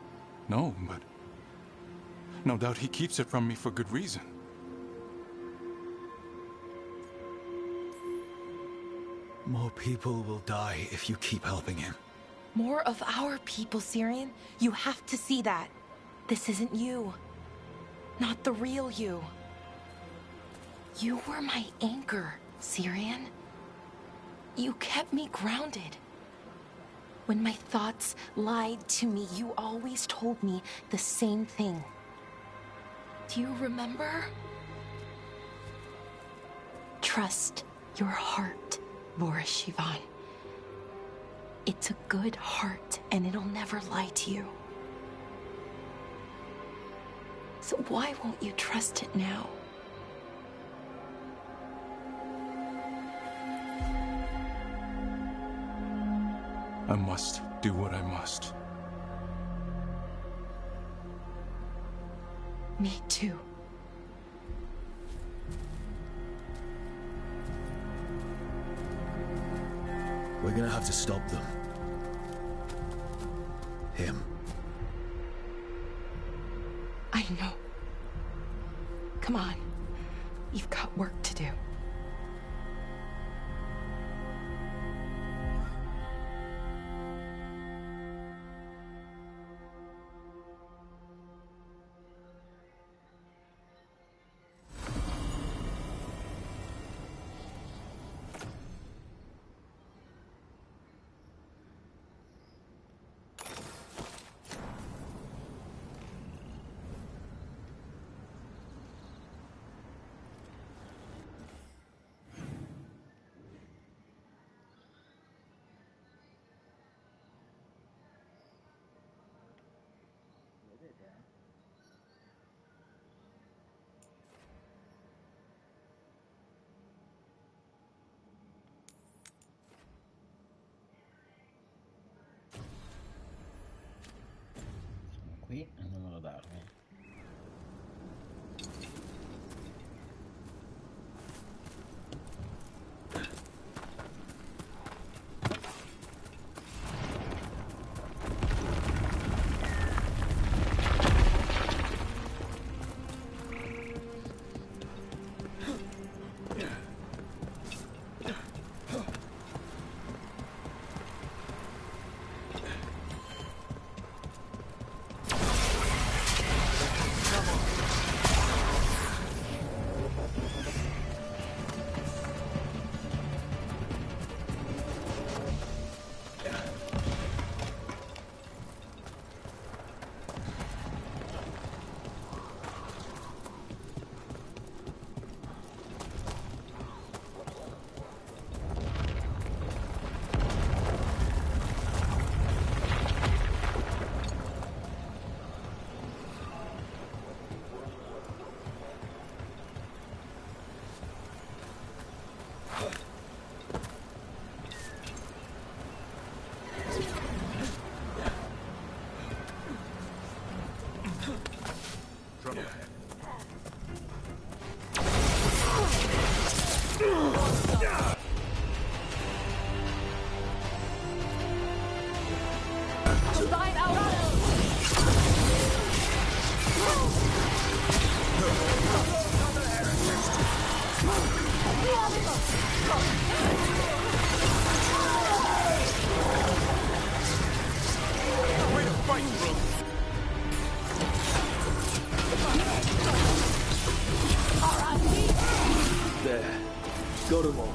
No, but no doubt he keeps it from me for good reason. More people will die if you keep helping him. More of our people, Syrian. You have to see that. This isn't you. Not the real you. You were my anchor, Syrian. You kept me grounded. When my thoughts lied to me, you always told me the same thing. Do you remember? Trust your heart, Boris Shivan. It's a good heart, and it'll never lie to you. So why won't you trust it now? I must do what I must. Me too. We're gonna have to stop them. Him. I know. Come on. You've got work to do. Qui e non me lo darmi. Way to fight, bro! There. Got them all.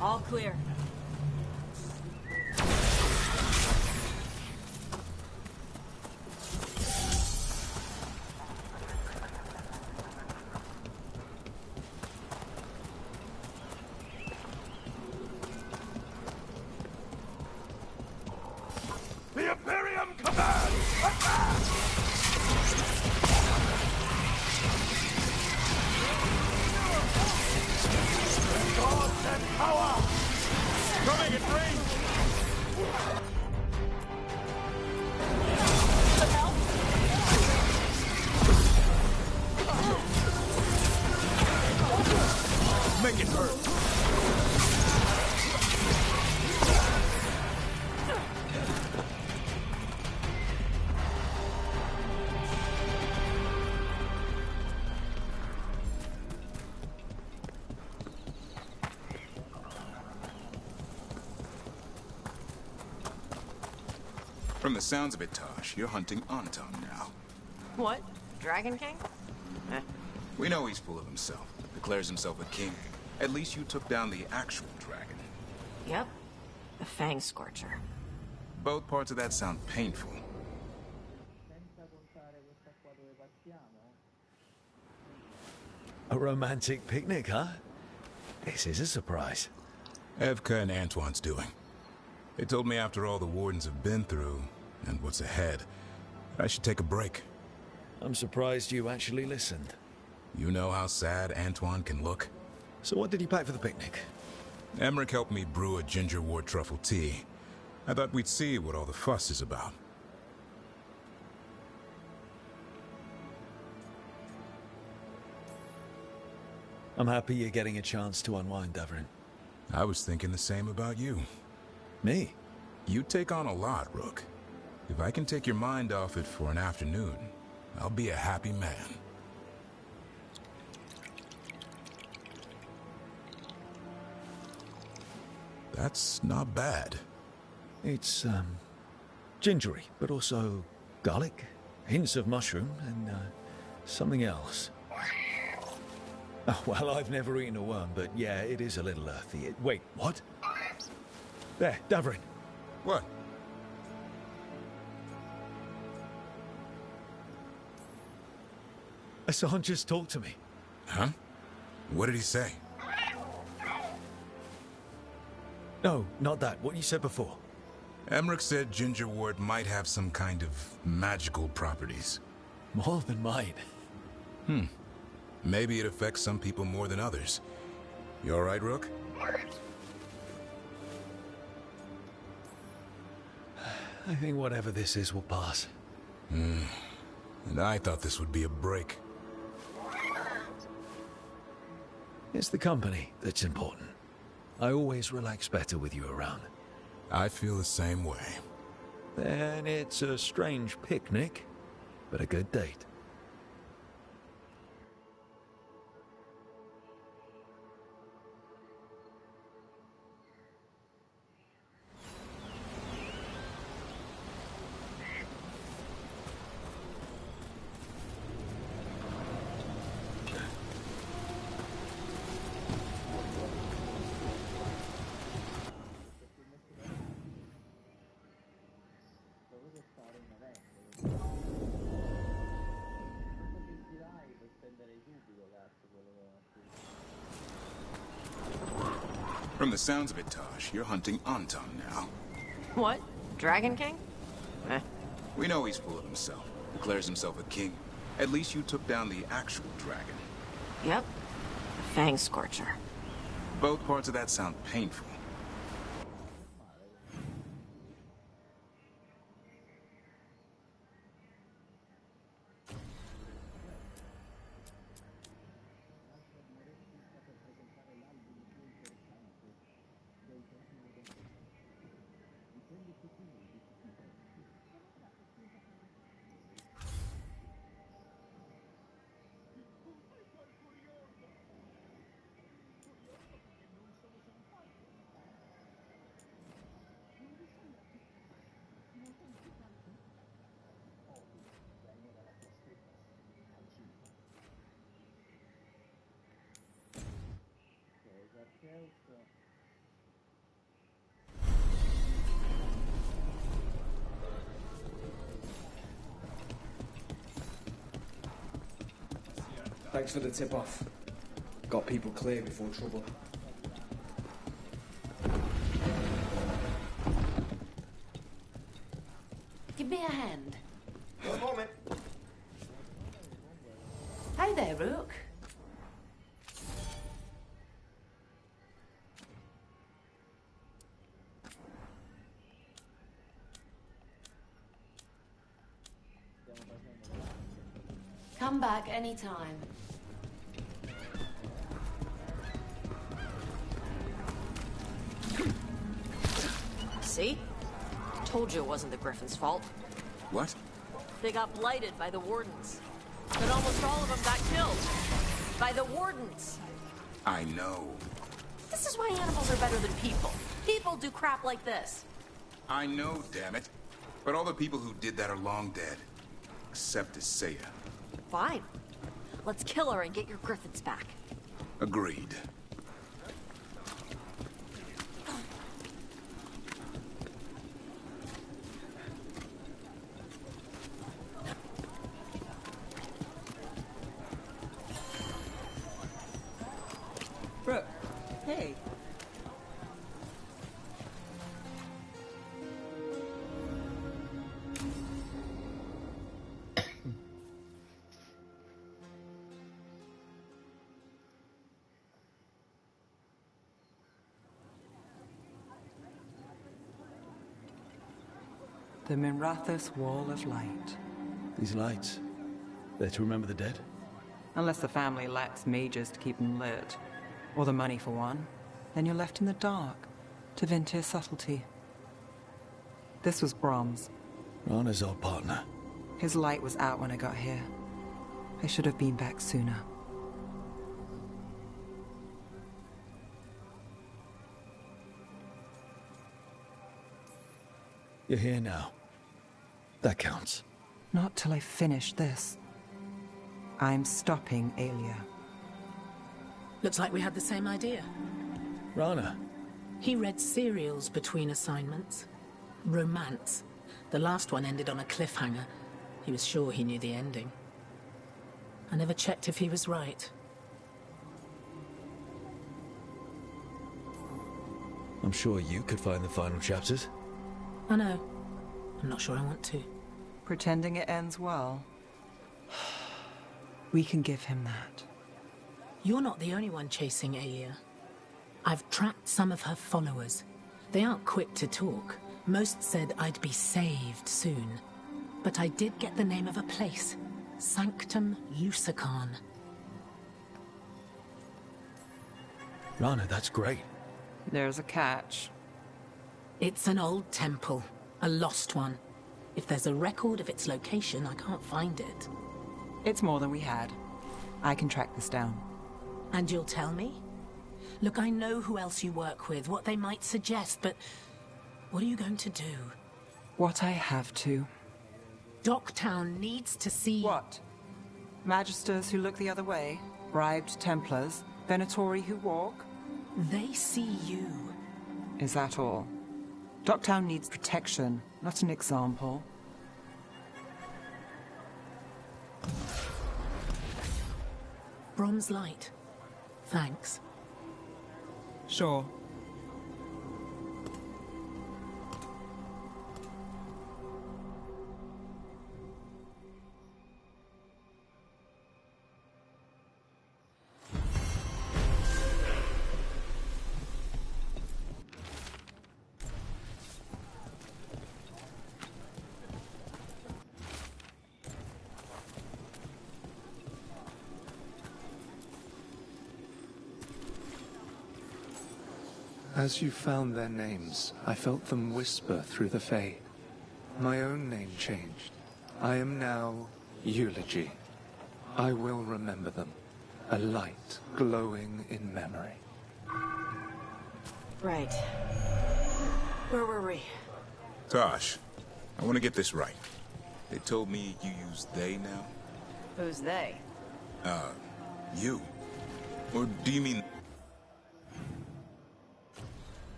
All clear. The Imperium commands! Attack! Gods and power! Coming in range! Make it hurt! From the sounds of it, Tosh, you're hunting Anton now. What? Dragon King? We know he's full of himself. Declares himself a king. At least you took down the actual dragon. Yep. The Fang Scorcher. Both parts of that sound painful. Senza contare questa qua dove passiamo. A romantic picnic, huh? This is a surprise. Evka and Antoine's doing. They told me after all the wardens have been through, and what's ahead, I should take a break. I'm surprised you actually listened. You know how sad Antoine can look? So what did you pack for the picnic? Emmerich helped me brew a ginger wort truffle tea. I thought we'd see what all the fuss is about. I'm happy you're getting a chance to unwind, Davrin. I was thinking the same about you. Me? You take on a lot, Rook. If I can take your mind off it for an afternoon, I'll be a happy man. That's not bad. It's, gingery, but also garlic, hints of mushroom, and, something else. Oh, well, I've never eaten a worm, but yeah, it is a little earthy. Wait, what? There, Davrin. What? Hassan just talked to me. Huh? What did he say? No, not that. What you said before. Emmerich said ginger wort might have some kind of magical properties. More than mine. Maybe it affects some people more than others. You all right, Rook? I think whatever this is will pass. And I thought this would be a break. It's the company that's important. I always relax better with you around. I feel the same way. Then it's a strange picnic, but a good date. Dovevo stare in evento. Quando ti vai puoi spendere subito, cazzo, quello che... From the sounds of it, Tosh, you're hunting Anton now. What? Dragon King? We know he's full of himself. Declares himself a king. At least you took down the actual dragon. Yep. The Fang Scorcher. Both parts of that sound painful. Thanks for the tip-off. Got people clear before trouble. Give me a hand. One moment. Hey there, Rook. Come back anytime. See? Told you it wasn't the Griffin's fault. What? They got blighted by the Wardens. But almost all of them got killed. By the Wardens. I know. This is why animals are better than people. People do crap like this. I know, damn it. But all the people who did that are long dead. Except Isaiah. Fine. Let's kill her and get your Griffins back. Agreed. Brooke, hey. The Mirathus Wall of Light. These lights, they're to remember the dead? Unless the family lacks mages to keep them lit. Or the money for one. Then you're left in the dark, to Ventir's subtlety. This was Brahms. Rana's old partner. His light was out when I got here. I should have been back sooner. You're here now. That counts. Not till I finish this. I'm stopping Aelia. Looks like we had the same idea. Rana. He read serials between assignments. Romance. The last one ended on a cliffhanger. He was sure he knew the ending. I never checked if he was right. I'm sure you could find the final chapters. I know. I'm not sure I want to. Pretending it ends well. We can give him that. You're not the only one chasing Aelia. I've tracked some of her followers. They aren't quick to talk. Most said I'd be saved soon. But I did get the name of a place. Sanctum Lucican. Rana, that's great. There's a catch. It's an old temple. A lost one. If there's a record of its location, I can't find it. It's more than we had. I can track this down. And you'll tell me? Look, I know who else you work with, what they might suggest, but what are you going to do? What I have to. Docktown needs to see... What? Magisters who look the other way? Bribed Templars? Venatori who walk? They see you. Is that all? Docktown needs protection, not an example. Brom's light. Thanks. Sure. As you found their names, I felt them whisper through the fade. My own name changed. I am now Eulogy. I will remember them. A light glowing in memory. Right. Where were we? Tosh, I want to get this right. They told me you use they now? Who's they? You. Or do you mean...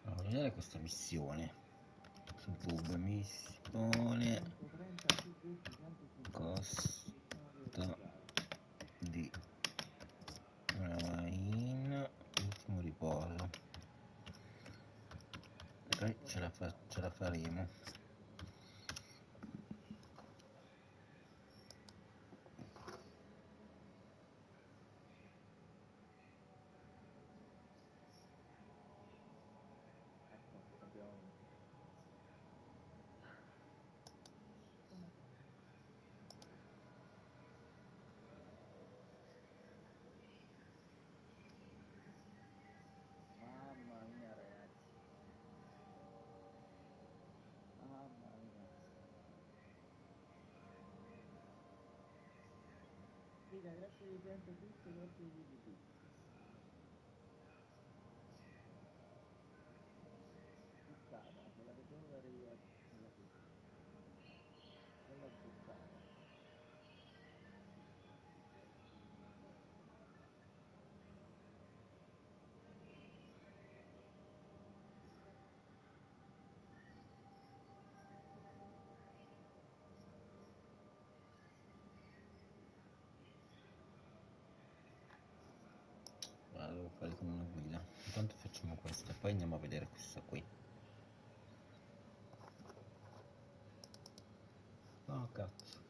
Allora, vedere questa missione. Subwoofer missione. Costa di Marina. Ultimo riposo. Poi ce la faremo. Mamma mia ragazzi. Mamma mia. Figa, grazie di tempo tutto, grazie di tutto. Puttana, quella che devo dare io alla fine. Quella puttana. La devo fare con una guida. Intanto facciamo questa, poi andiamo a vedere questa qui. Oh cazzo.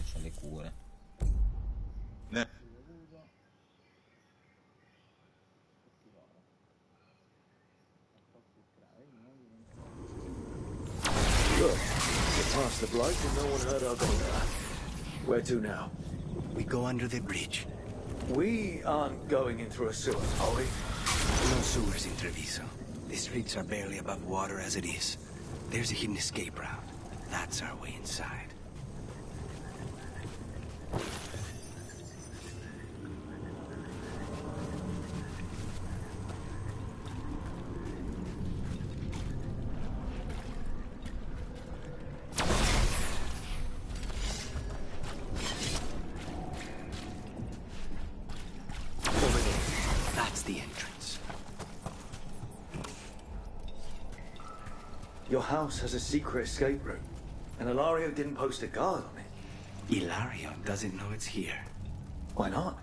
C'è le cure. Look, get past the bloke and no one heard our daughter. Where to now? We go under the bridge. We aren't going in through a sewer, are we? No sewers in Treviso. The streets are barely above water as it is. There's a hidden escape route. That's our way inside. Over there. That's the entrance. Your house has a secret escape route, and Ilario didn't post a guard on it. Ilario doesn't know it's here. Why not?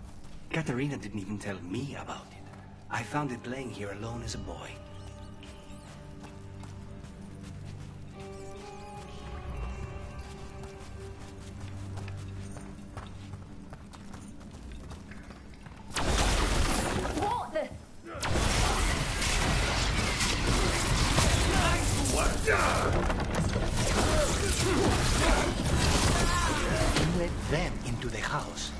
Katerina didn't even tell me about it. I found it playing here alone as a boy. What the? Let them into the house.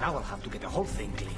Now I'll have to get the whole thing cleaned.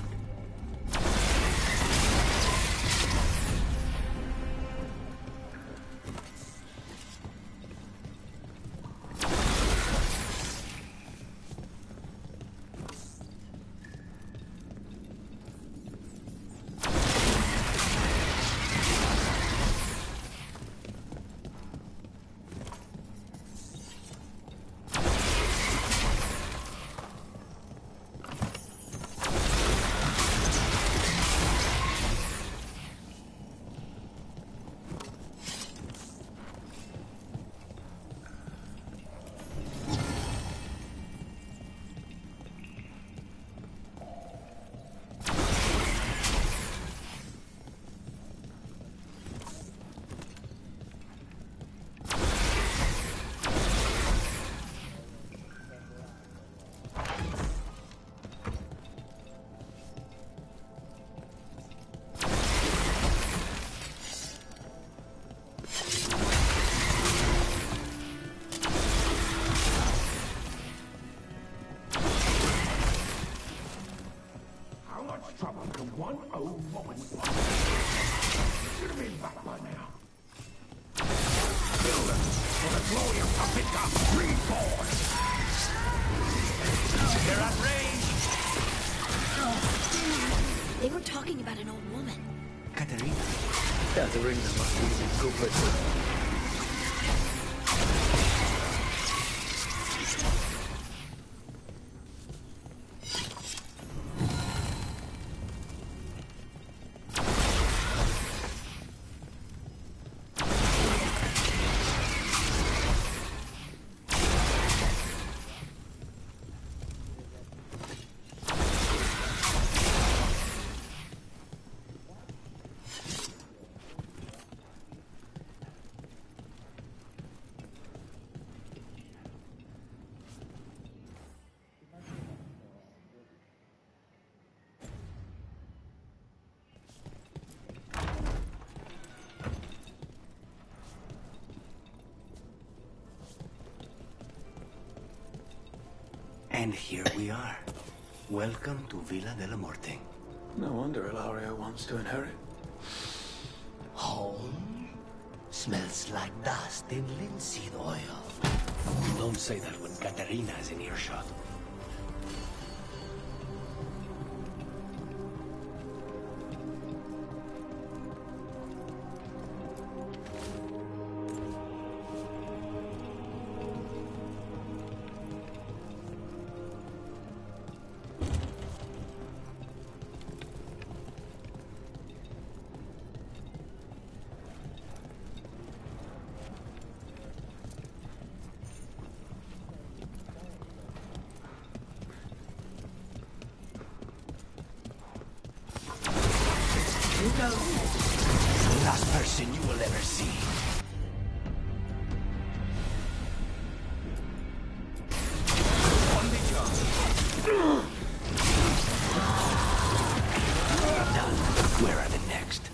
Katerina? Katerina must be the culprit. And here we are. Welcome to Villa de la Morte. No wonder Ilario wants to inherit. Home? Smells like dust and linseed oil. Don't say that when Katerina is in earshot. The last person you will ever see. Done. Where are the next?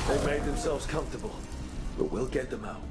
They made themselves comfortable, but we'll get them out.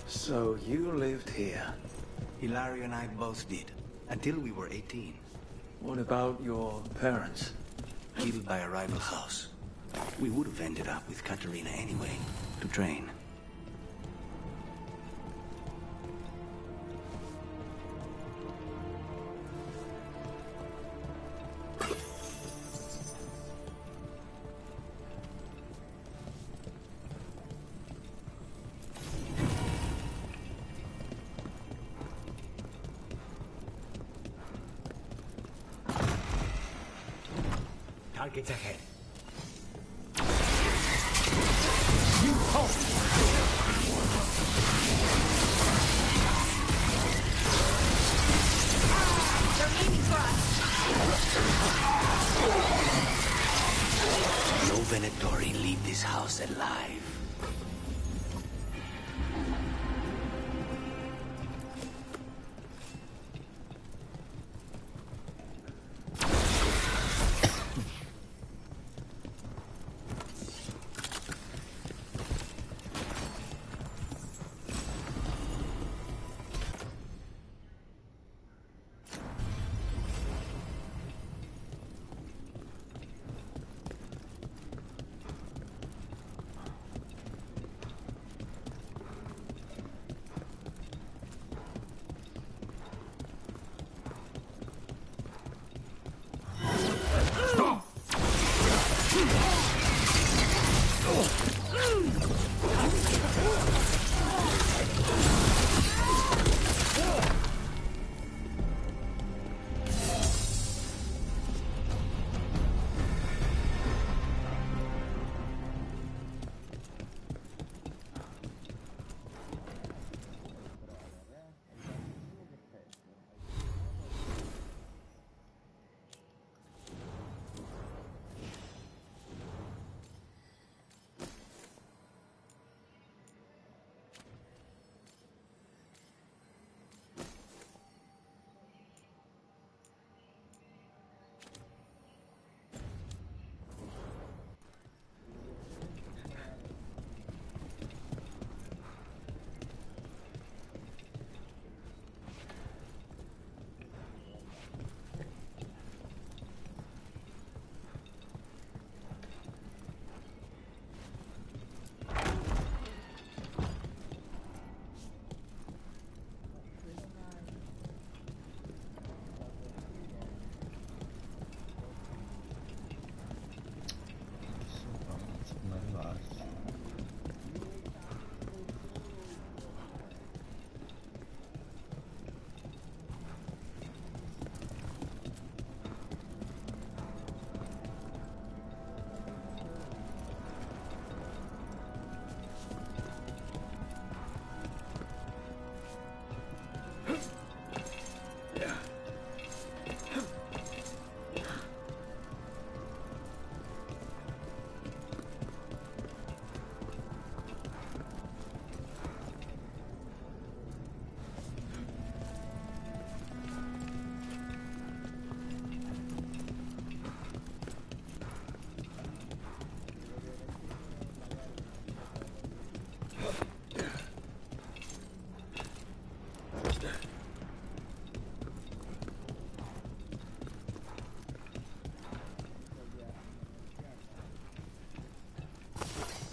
So you lived here? Hilario and I both did, until we were 18. What about your parents? Killed by a rival house. We would have ended up with Katerina anyway, to train. Targets ahead. You halt! They're aiming for us. No Venatori leave this house alive.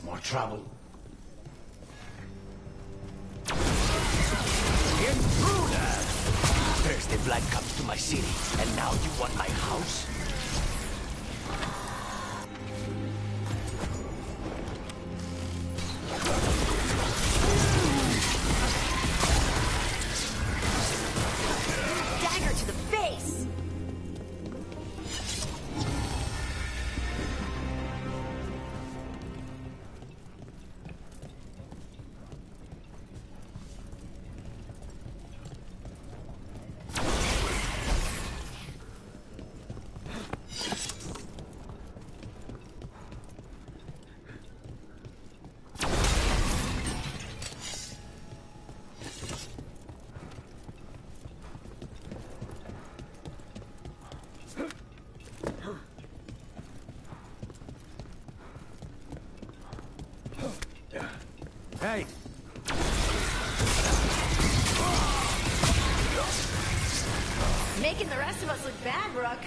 More trouble. Intruder! First the blood comes to my city, and now you want my house? Dagger to the face! Hey! Making the rest of us look bad, Rook.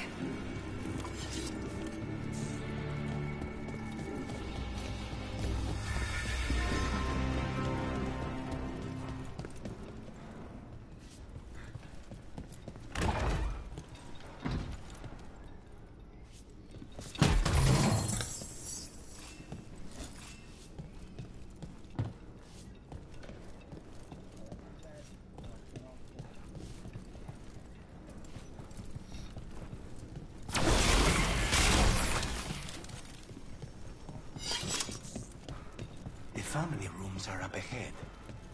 realms are up ahead.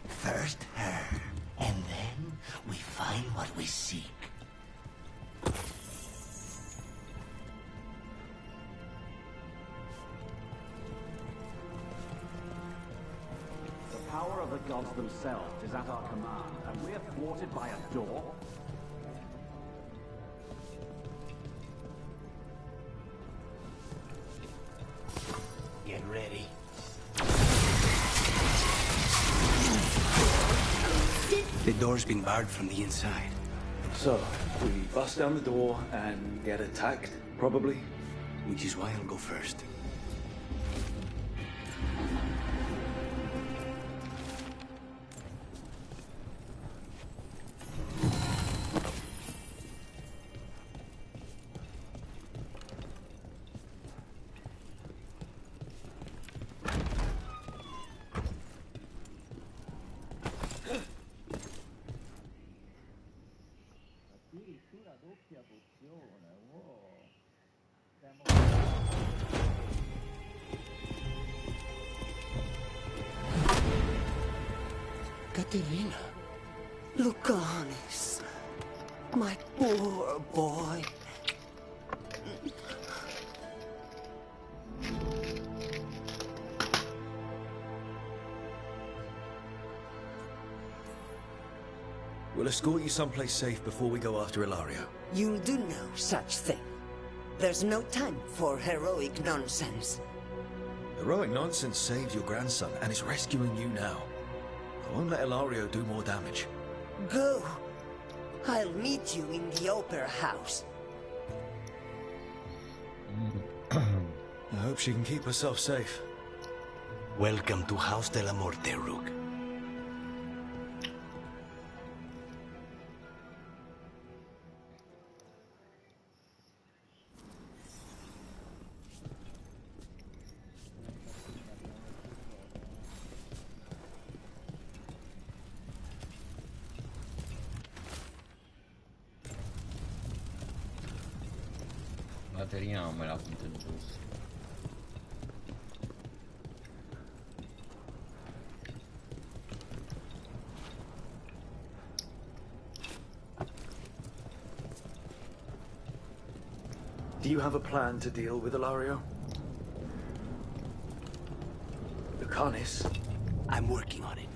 First her, and then we find what we seek. The power of the gods themselves is at our command, and we're thwarted by a door? Get ready. The door's been barred from the inside. So, we bust down the door and get attacked, probably? Which is why I'll go first. Addirittura doppia pozione, wow. Caterina. Lucanis. My poor boy. We'll escort you someplace safe before we go after Ilario. You'll do no such thing. There's no time for heroic nonsense. Heroic nonsense saved your grandson and is rescuing you now. I won't let Ilario do more damage. Go. I'll meet you in the opera house. I hope she can keep herself safe. Welcome to House de la Morte, Rook. Batteriamela appunto giusto. Do you have a plan to deal with Ilario? Lucanis? I'm working on it.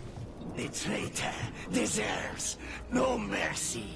The traitor deserves no mercy.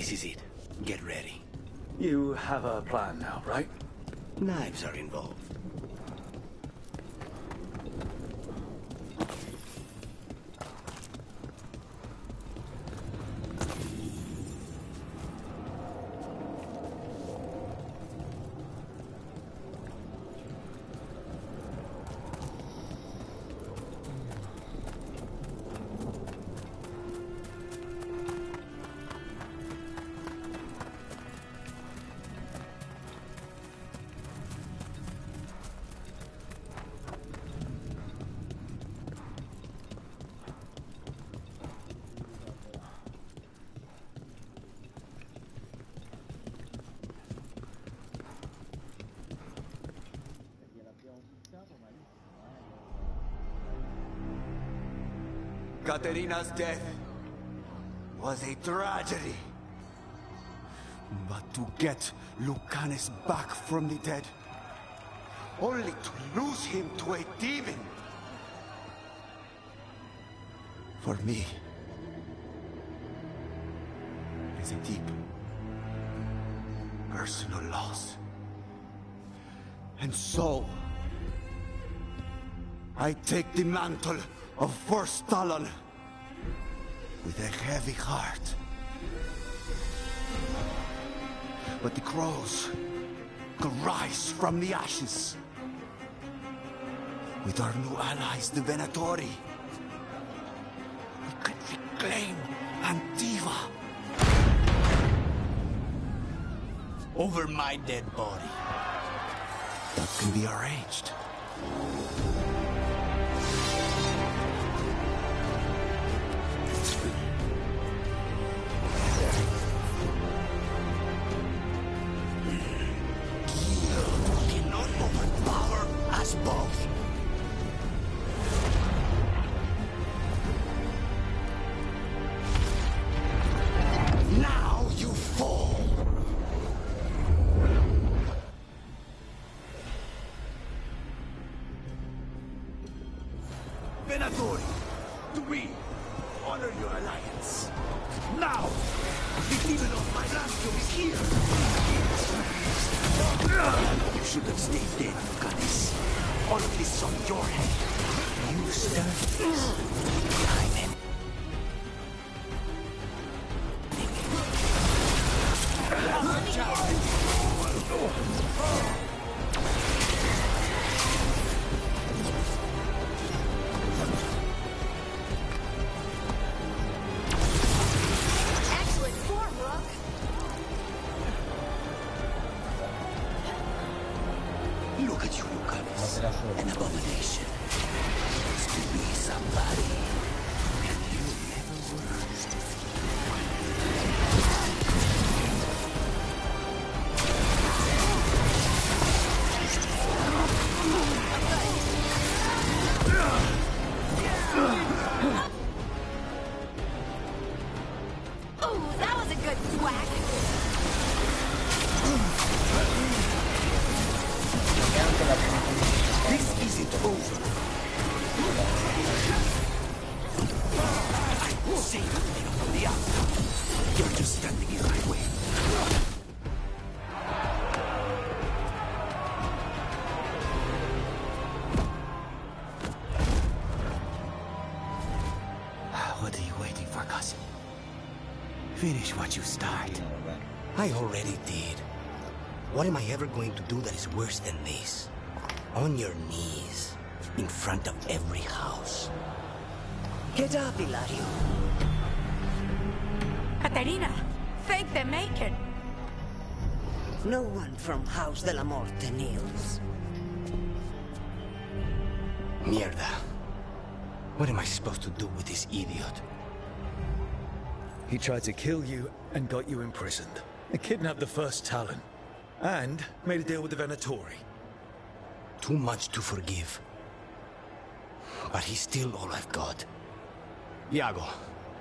This is it. Get ready. You have a plan now, right? Knives are involved. Caterina's death was a tragedy. But to get Lucanus back from the dead, only to lose him to a demon. For me, it is a deep, personal loss. And so, I take the mantle of First Talon with a heavy heart. But the crows could rise from the ashes. With our new allies, the Venatori, we could reclaim Antiva. Over my dead body. That can be arranged. Both. Now you fall. Venatori, to me, honor your alliance. Now, the demon of my Rancho is here. You should have stayed dead, Lucanus. All of this is on your head. You started this. I'm in. Excellent form, Rook. Look at you, Lucanus. An abomination. Used to be somebody. And you never were. Ooh, that was a good thwack. This isn't over. I will say nothing from the outside. You're just standing in my way. What are you waiting for, cousin? Finish what you start. I already did. What am I ever going to do that is worse than this? On your knees, in front of every house. Get up, Hilario. Caterina, fake the making. No one from House de la Morte kneels. Mierda. What am I supposed to do with this idiot? He tried to kill you and got you imprisoned. He kidnapped the First Talon. And made a deal with the Venatori. Too much to forgive. But he's still all I've got. Iago,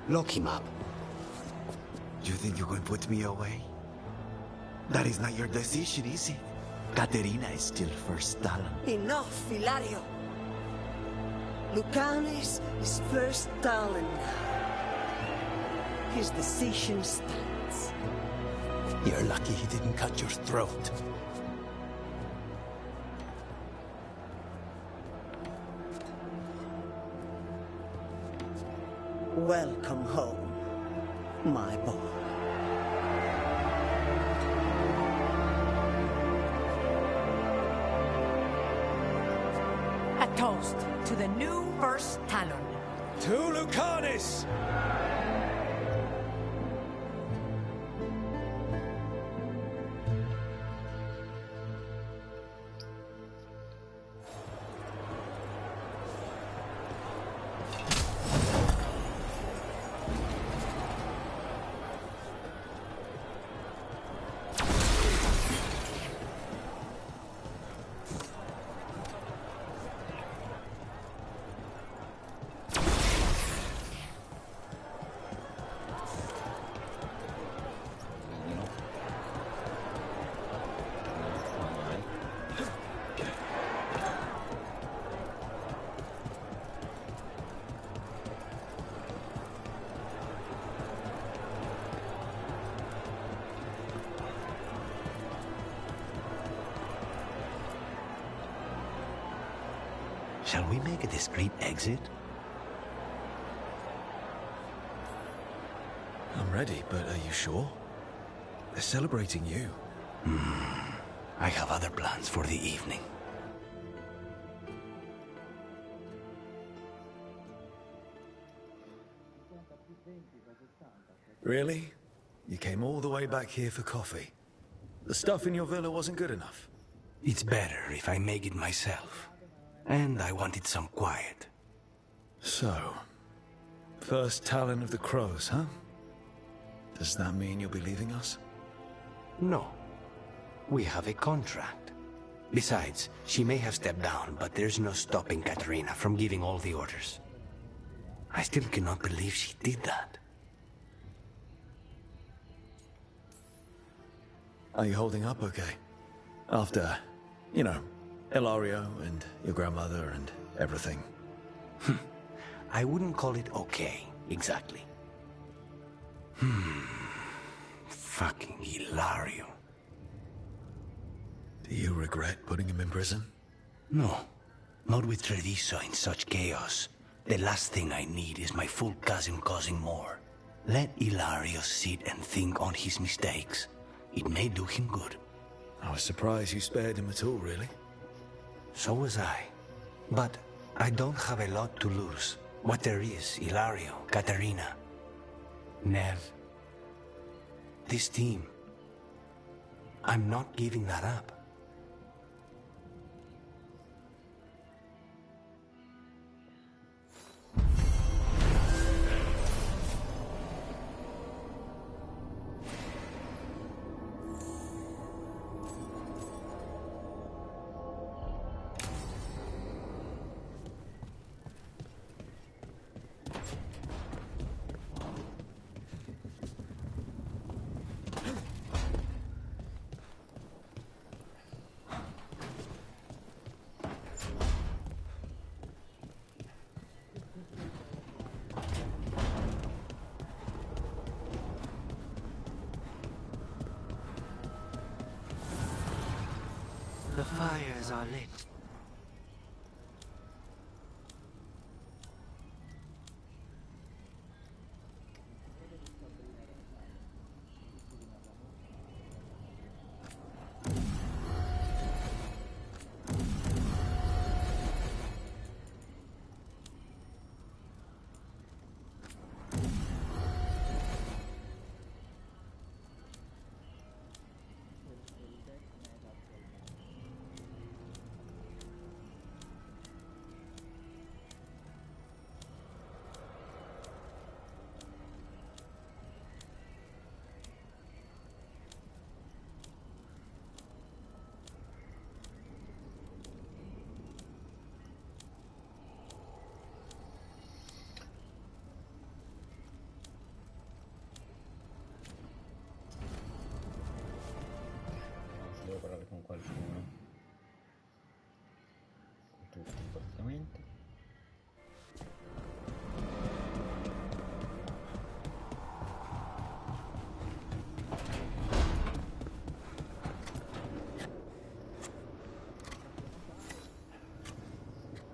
lock him up. You think you can put me away? That is not your decision, is it? Caterina is still First Talon. Enough, Hilario. Lucanus is First Talon now. His decision stands. chance. You're lucky he didn't cut your throat. Welcome home, my boy. A toast to the new First Talon. To Lucanis! Shall we make a discreet exit? I'm ready, but are you sure? They're celebrating you. I have other plans for the evening. Really? You came all the way back here for coffee? The stuff in your villa wasn't good enough? It's better if I make it myself. And I wanted some quiet. So, first Talon of the Crows, huh? Does that mean you'll be leaving us? No. We have a contract. Besides, she may have stepped down, but there's no stopping Katerina from giving all the orders. I still cannot believe she did that. Are you holding up okay? After, you know, Ilario and your grandmother and everything. I wouldn't call it okay, exactly. Fucking Ilario. Do you regret putting him in prison? No, not with Treviso in such chaos. The last thing I need is my full cousin causing more. Let Ilario sit and think on his mistakes. It may do him good. I was surprised you spared him at all, really. So was I. But I don't have a lot to lose. What there is, Ilario, Katerina, Nev. This team. I'm not giving that up. The fires are lit.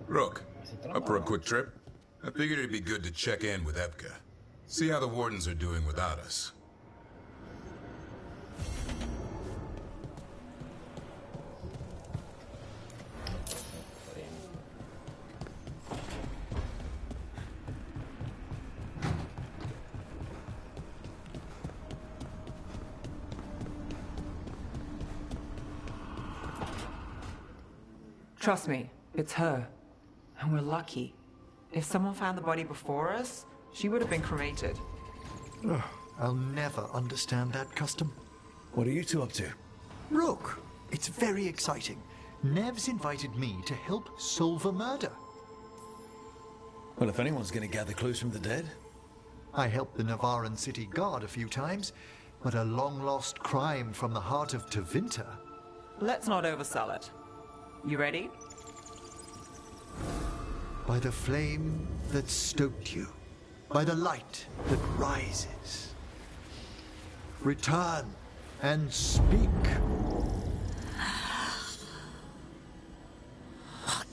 Rook, up for a quick trip? I figured it'd be good to check in with Evka. See how the Wardens are doing without us. Trust me, it's her. And we're lucky. If someone found the body before us, she would have been cremated. Ugh, I'll never understand that custom. What are you two up to? Rook, it's very exciting. Nev's invited me to help solve a murder. Well, if anyone's going to gather clues from the dead. I helped the Navaran city guard a few times, but a long-lost crime from the heart of Tevinter. Let's not oversell it. You ready? By the flame that stoked you, by the light that rises. Return and speak. What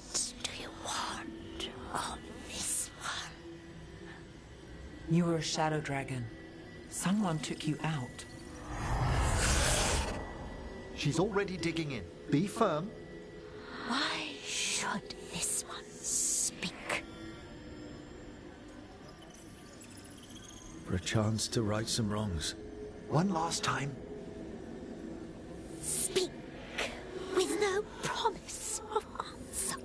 do you want of this one? You were a shadow dragon. Someone took you out. She's already digging in. Be firm. Why should this one speak? For a chance to right some wrongs. One last time. Speak with no promise of answer.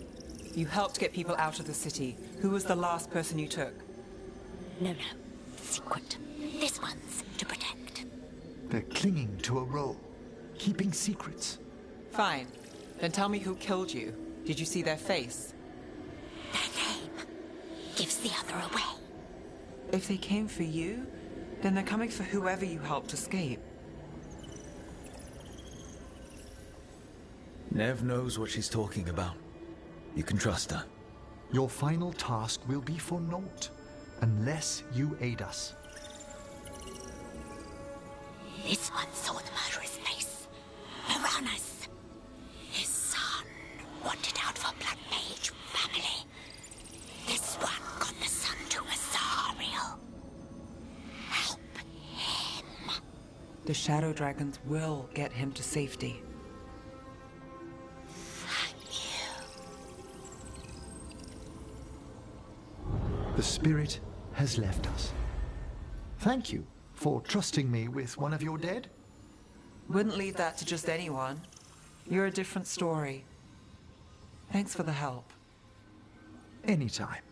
You helped get people out of the city. Who was the last person you took? No. Secret. This one's to protect. They're clinging to a role, keeping secrets. Fine. Then tell me who killed you. Did you see their face? Their name gives the other away. If they came for you, then they're coming for whoever you helped escape. Nev knows what she's talking about. You can trust her. Your final task will be for naught, unless you aid us. This one saw the murderer's face. Uranus. His son wanted out for Blood Mage family. This one got the son to Azariel. Help him. The shadow dragons will get him to safety. Thank you. The spirit has left us. Thank you for trusting me with one of your dead. Wouldn't leave that to just anyone. You're a different story. Thanks for the help. Anytime.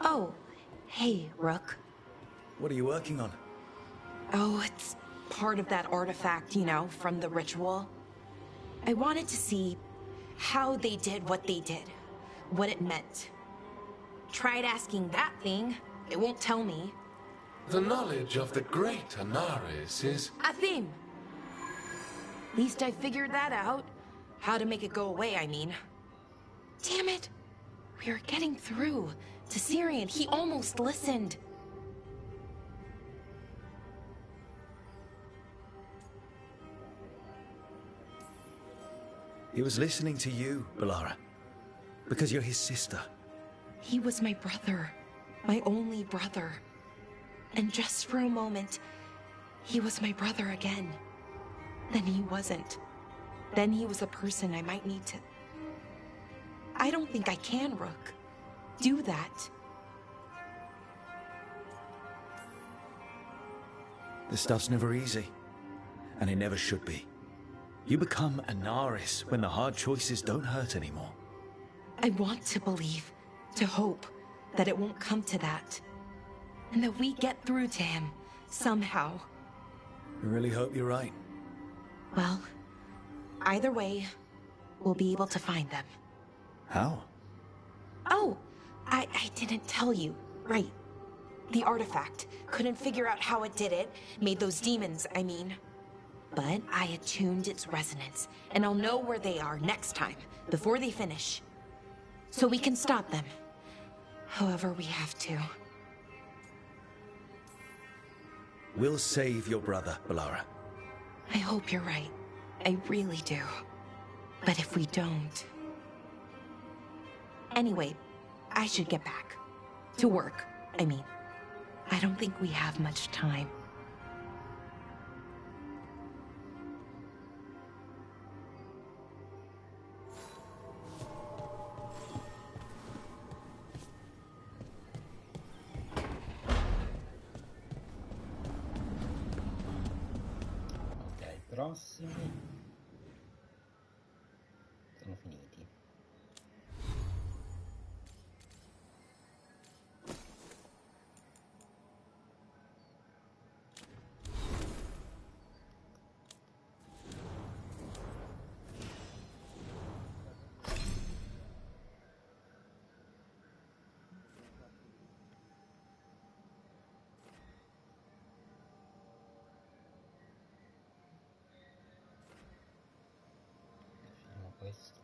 Oh, hey, Rook. What are you working on? Oh, it's part of that artifact, you know, from the ritual. I wanted to see how they did what they did, what it meant. Tried asking that thing, it won't tell me. The knowledge of the great Anaris is... A theme. At least I figured that out. How to make it go away, I mean. Damn it. We were getting through to Syrian. He almost listened. He was listening to you, Balara. Because you're his sister. He was my brother. My only brother. And just for a moment, he was my brother again. Then he wasn't. Then he was a person I might need to... I don't think I can, Rook. Do that. This stuff's never easy. And it never should be. You become Anaris when the hard choices don't hurt anymore. I want to believe, to hope, that it won't come to that. And that we get through to him, somehow. I really hope you're right. Well, either way, we'll be able to find them. How? Oh, I didn't tell you. Right. The artifact. Couldn't figure out how it did it. Made those demons, I mean. But I attuned its resonance, and I'll know where they are next time, before they finish. So we can stop them. However we have to. We'll save your brother, Balara. I hope you're right. I really do. But if we don't... Anyway, I should get back. To work, I mean. I don't think we have much time. Prossimi sono finiti. Questo.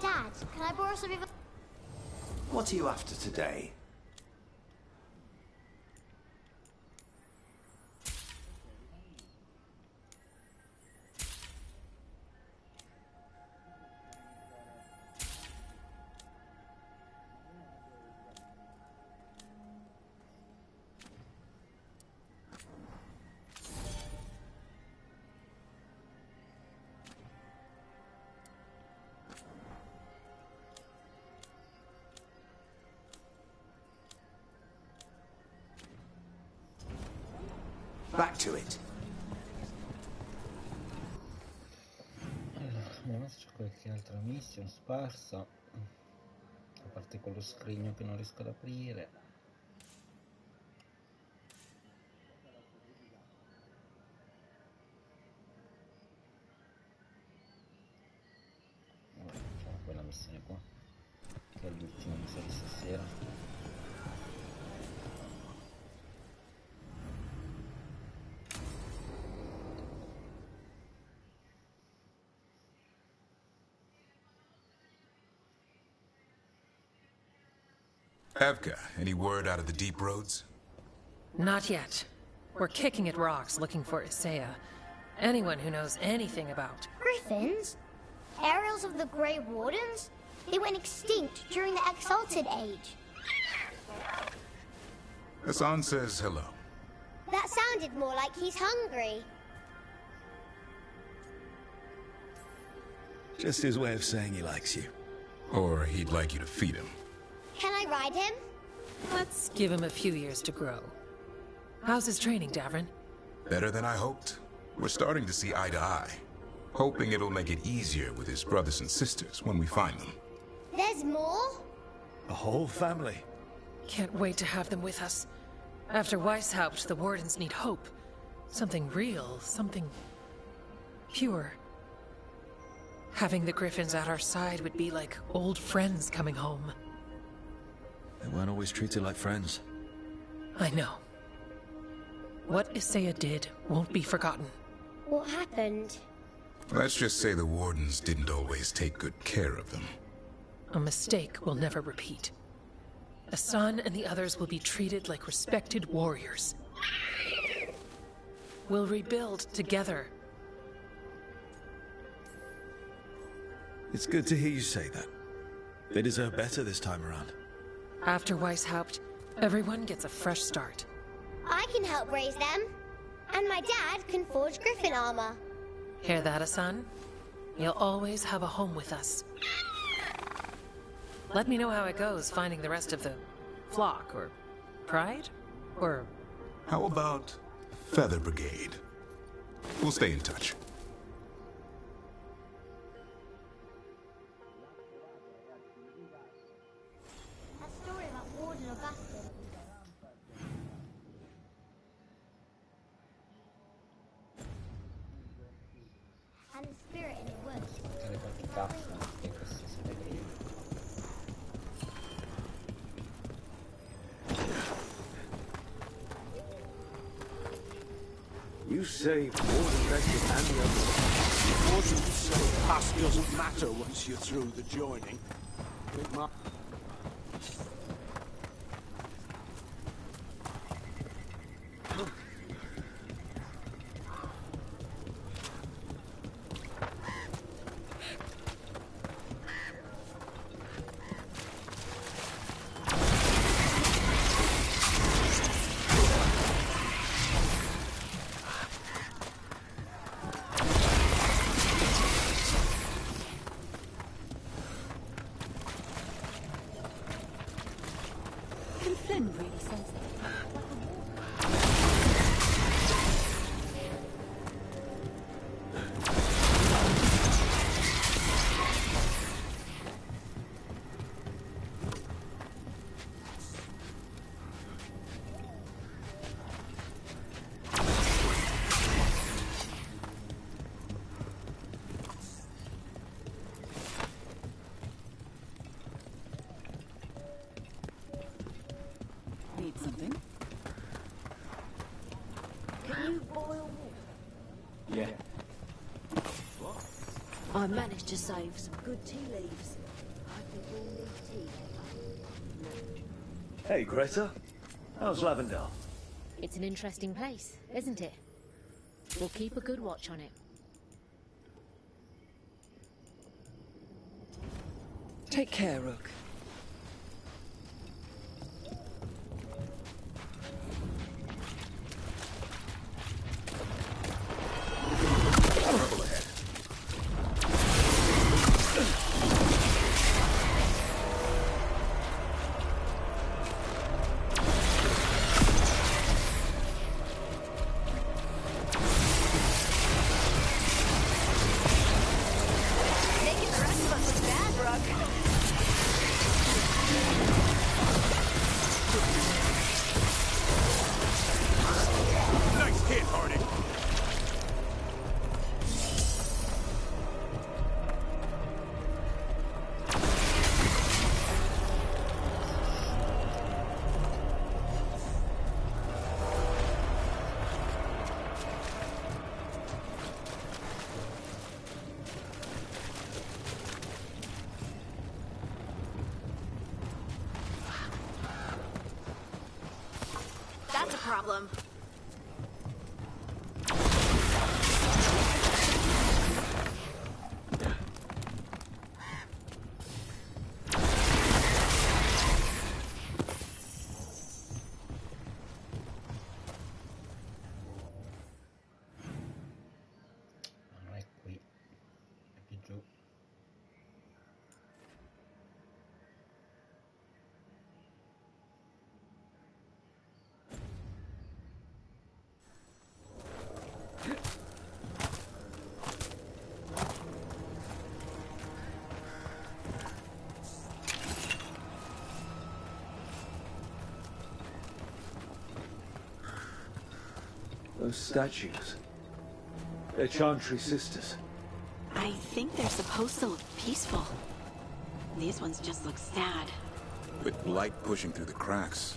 Dad, can I borrow some of your... What are you after today? Back to it. Allora, vediamo se c'è qualche altra mission sparsa. A parte quello scrigno che non riesco ad aprire. Vabbè, facciamo quella missione qua, che è l'ultima missione di stasera. Avka, any word out of the deep roads? Not yet. We're kicking at rocks looking for Isaiah. Anyone who knows anything about... Griffins? Aerials of the Grey Wardens? They went extinct during the Exalted Age. Hassan says hello. That sounded more like he's hungry. Just his way of saying he likes you. Or he'd like you to feed him. Can I ride him? Let's give him a few years to grow. How's his training, Davrin? Better than I hoped. We're starting to see eye to eye. hoping it'll make it easier with his brothers and sisters when we find them. There's more? A whole family. Can't wait to have them with us. After Weishaupt, the Wardens need hope. Something real, something pure. Having the Griffins at our side would be like old friends coming home. They weren't always treated like friends. I know. What Isaiah did won't be forgotten. What happened? Let's just say the Wardens didn't always take good care of them. A mistake we'll never repeat. Asan and the others will be treated like respected warriors. We'll rebuild together. It's good to hear you say that. They deserve better this time around. After Weishaupt, everyone gets a fresh start. I can help raise them. And my dad can forge griffin armor. Hear that, Asan? You'll always have a home with us. Let me know how it goes finding the rest of the flock, or pride, or... How about Feather Brigade? We'll stay in touch. A story about Warden Augustus. And the spirit in the woods. Tutte le quanti cazzo e questi segreti. You saved Warden Beckett and the others. Fortunately, so past doesn't matter once you're through the joining. Flynn really says that. Need something? Can you boil water? Yeah. I managed to save some good tea leaves. I can boil me tea. Hey, Greta. How's Lavendale? It's an interesting place, isn't it? We'll keep a good watch on it. Take care, Rook. Trouble ahead. Making the rest of us look bad, Rook. Nice hit, Harding. That's a problem. Non è qui, è più giù. Those statues. They're Chantry sisters. I think they're supposed to look peaceful. These ones just look sad. With light pushing through the cracks.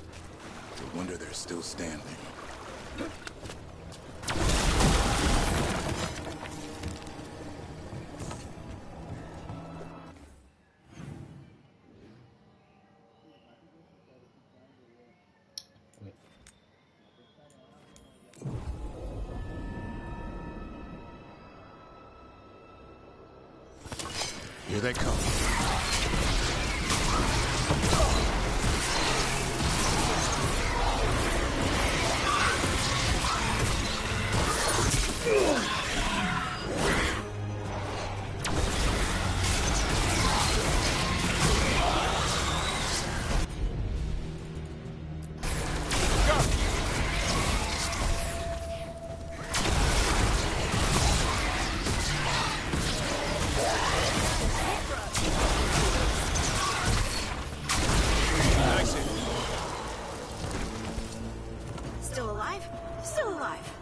No wonder they're still standing. Here they come. Still alive? Still alive.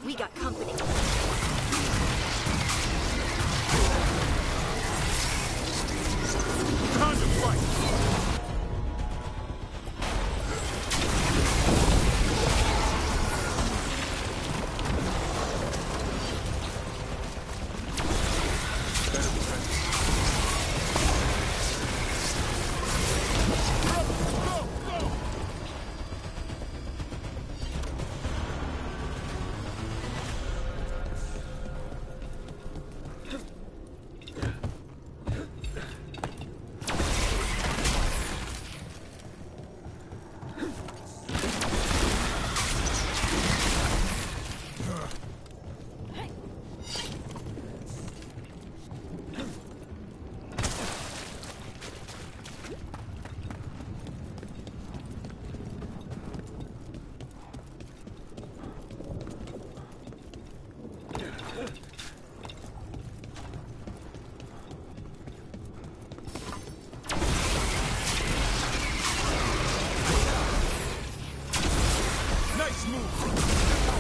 We got company. Time to fight! Nice move!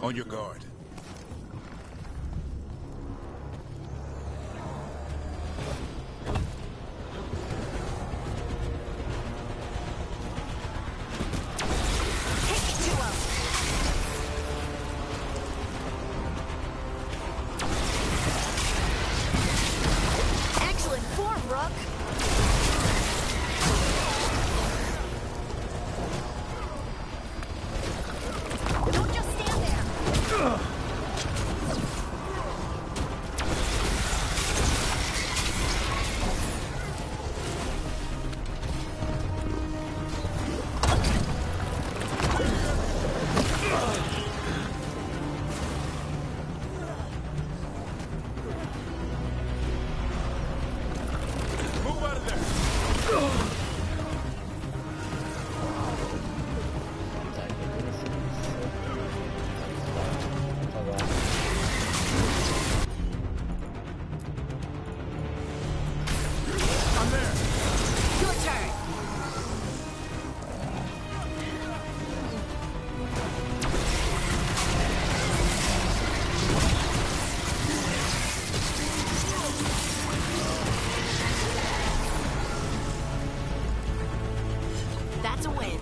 On your guard. Excellent form, Rook. Don't just stand there. Move out of there! I'm there! Your turn. That's a win.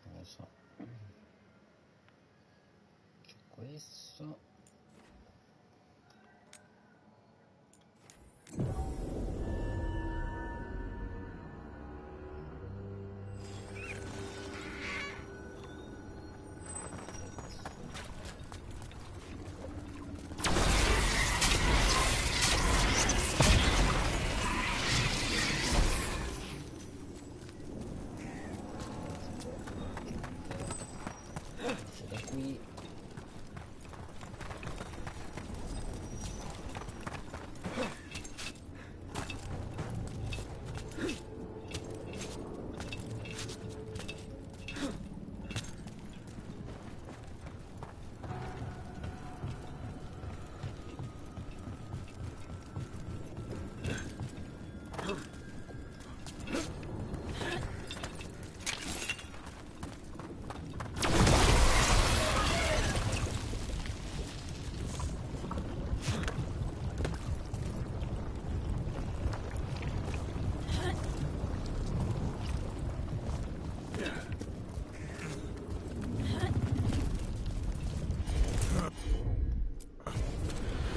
Non lo so. Questo. Da qui.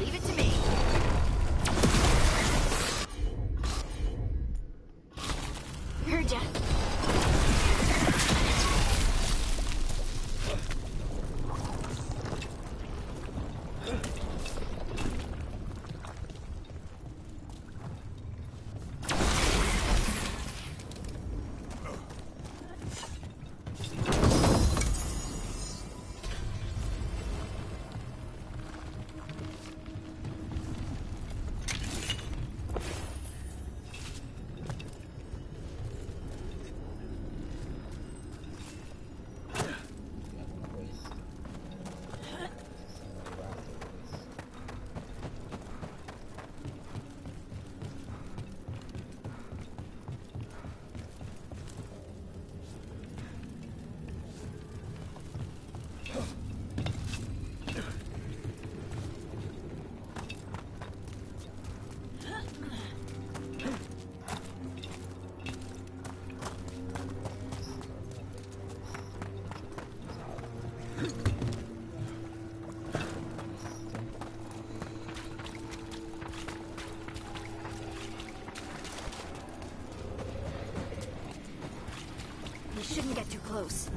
Leave it to me. Heard ya. get too close.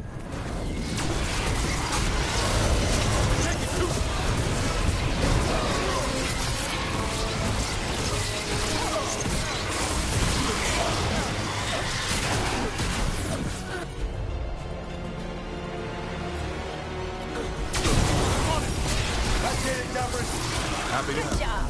Good job.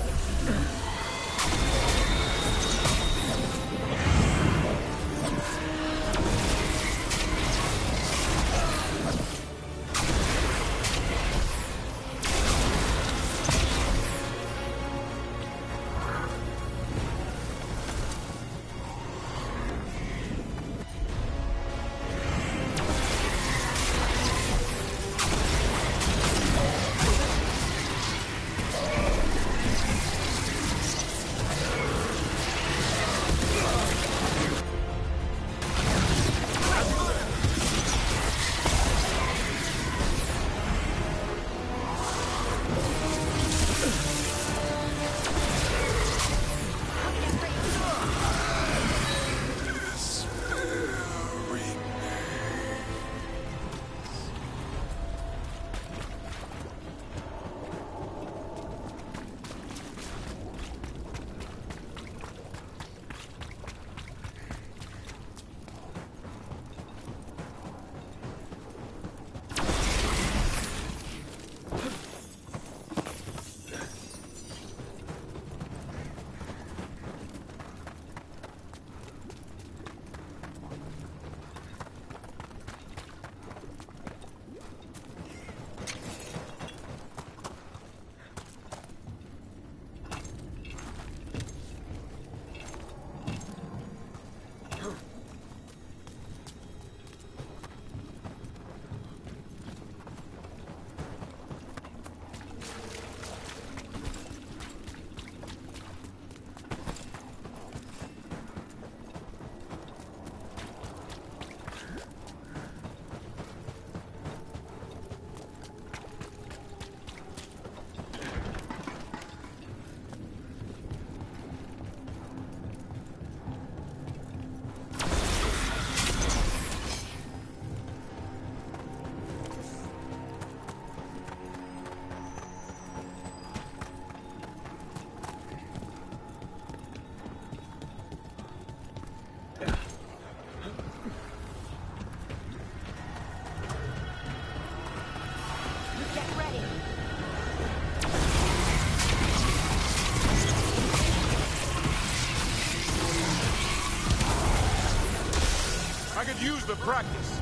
Use the practice.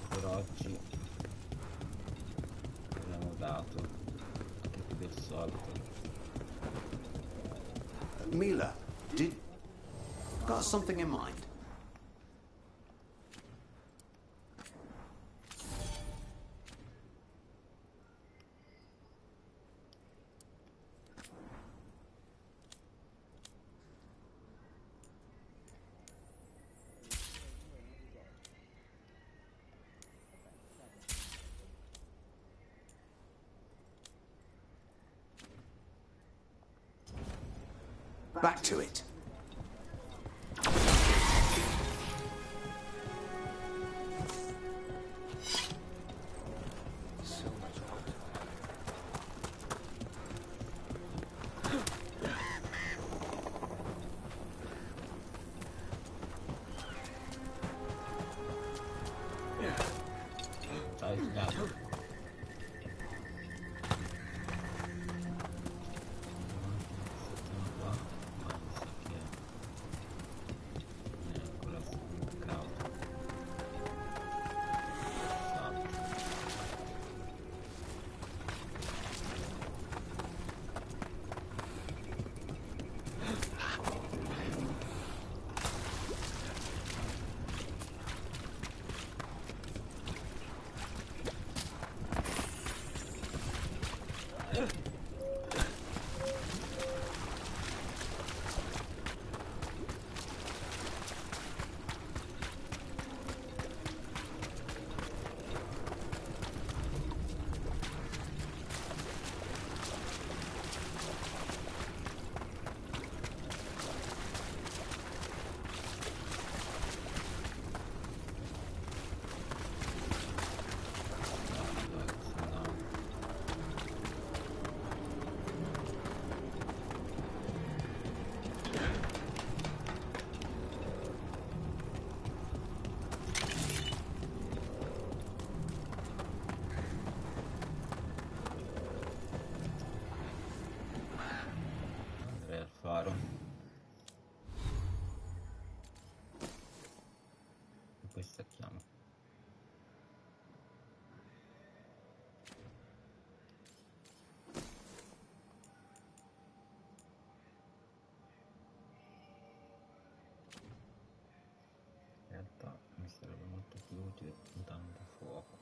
Per oggi abbiamo dato anche più del solito. Mila, got something in mind? Back to it. Ciao, sbaglio. Andrei al faro. E poi stacchiamo. In realtà mi sarebbe molto più utile puntare un po' fuoco.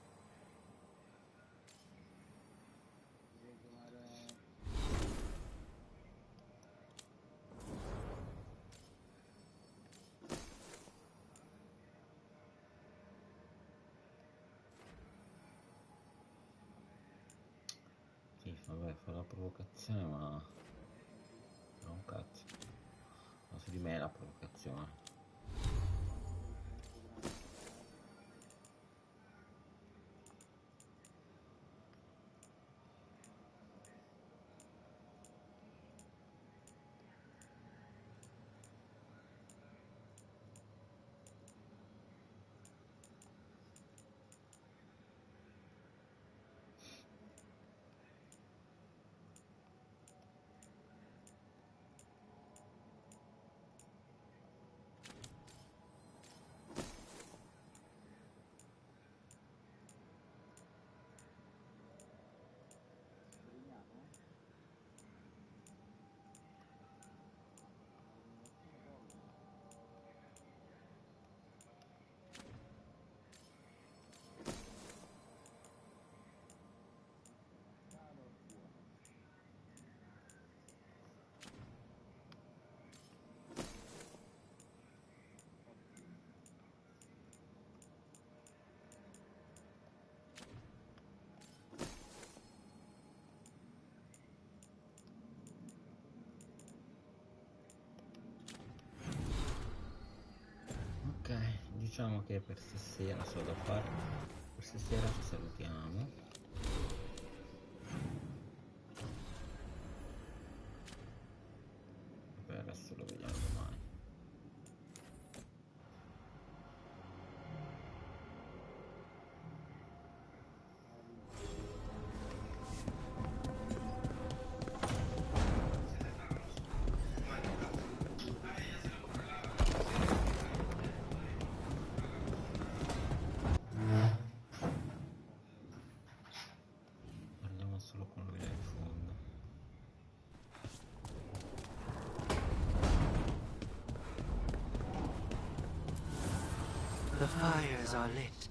Sì, vabbè, fa la provocazione, ma non un cazzo. Ma su di me è la provocazione. Diciamo che per stasera solo da fare. Per stasera ci salutiamo. Per il resto lo vediamo domani. Parliamo solo con lui là in fondo. The fires are lit.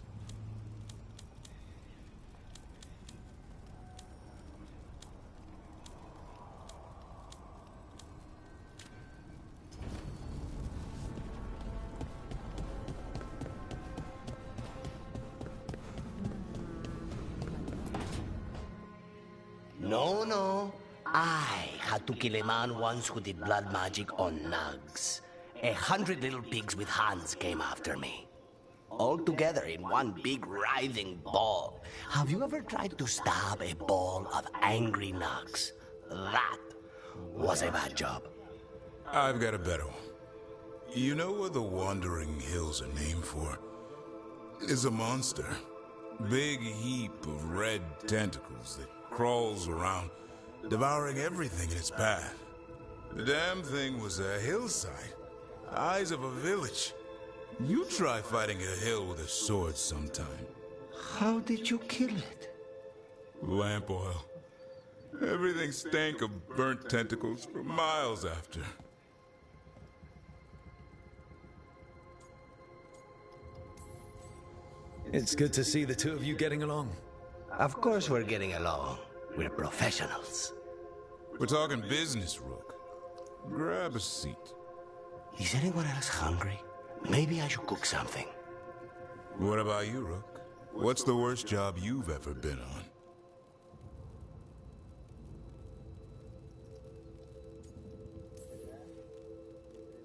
No. I had to kill a man once who did blood magic on nugs. 100 little pigs with hands came after me. All together in one big writhing ball. Have you ever tried to stab a ball of angry nugs? That was a bad job. I've got a better one. You know what the Wandering Hills are named for? It's a monster. Big heap of red tentacles that crawls around, devouring everything in its path. The damn thing was a hillside. Eyes of a village. You try fighting a hill with a sword sometime. How did you kill it? Lamp oil. Everything stank of burnt tentacles for miles after. It's good to see the two of you getting along. Of course we're getting along. We're professionals. We're talking business, Rook. Grab a seat. Is anyone else hungry? Maybe I should cook something. What about you, Rook? What's the worst job you've ever been on?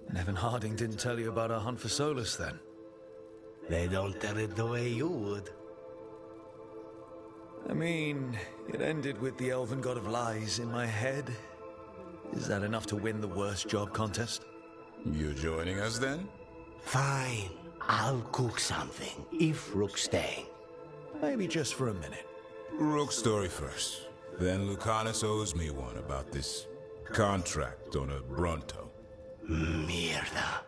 And Evan Harding didn't tell you about our hunt for Solus, then? They don't tell it the way you would. I mean, it ended with the elven god of lies in my head. Is that enough to win the worst job contest? You joining us, then? Fine. I'll cook something, if Rook's staying. Maybe just for a minute. Rook's story first. Then Lucanus owes me one about this contract on a Bronto. Mierda.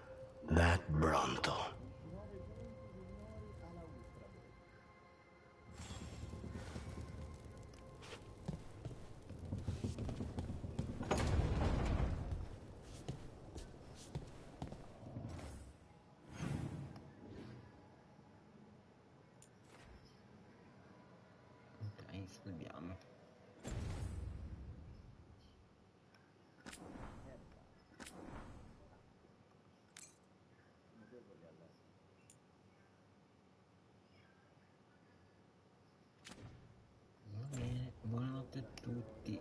That Bronto. Ok, salviamo. Va bene, buonanotte a tutti.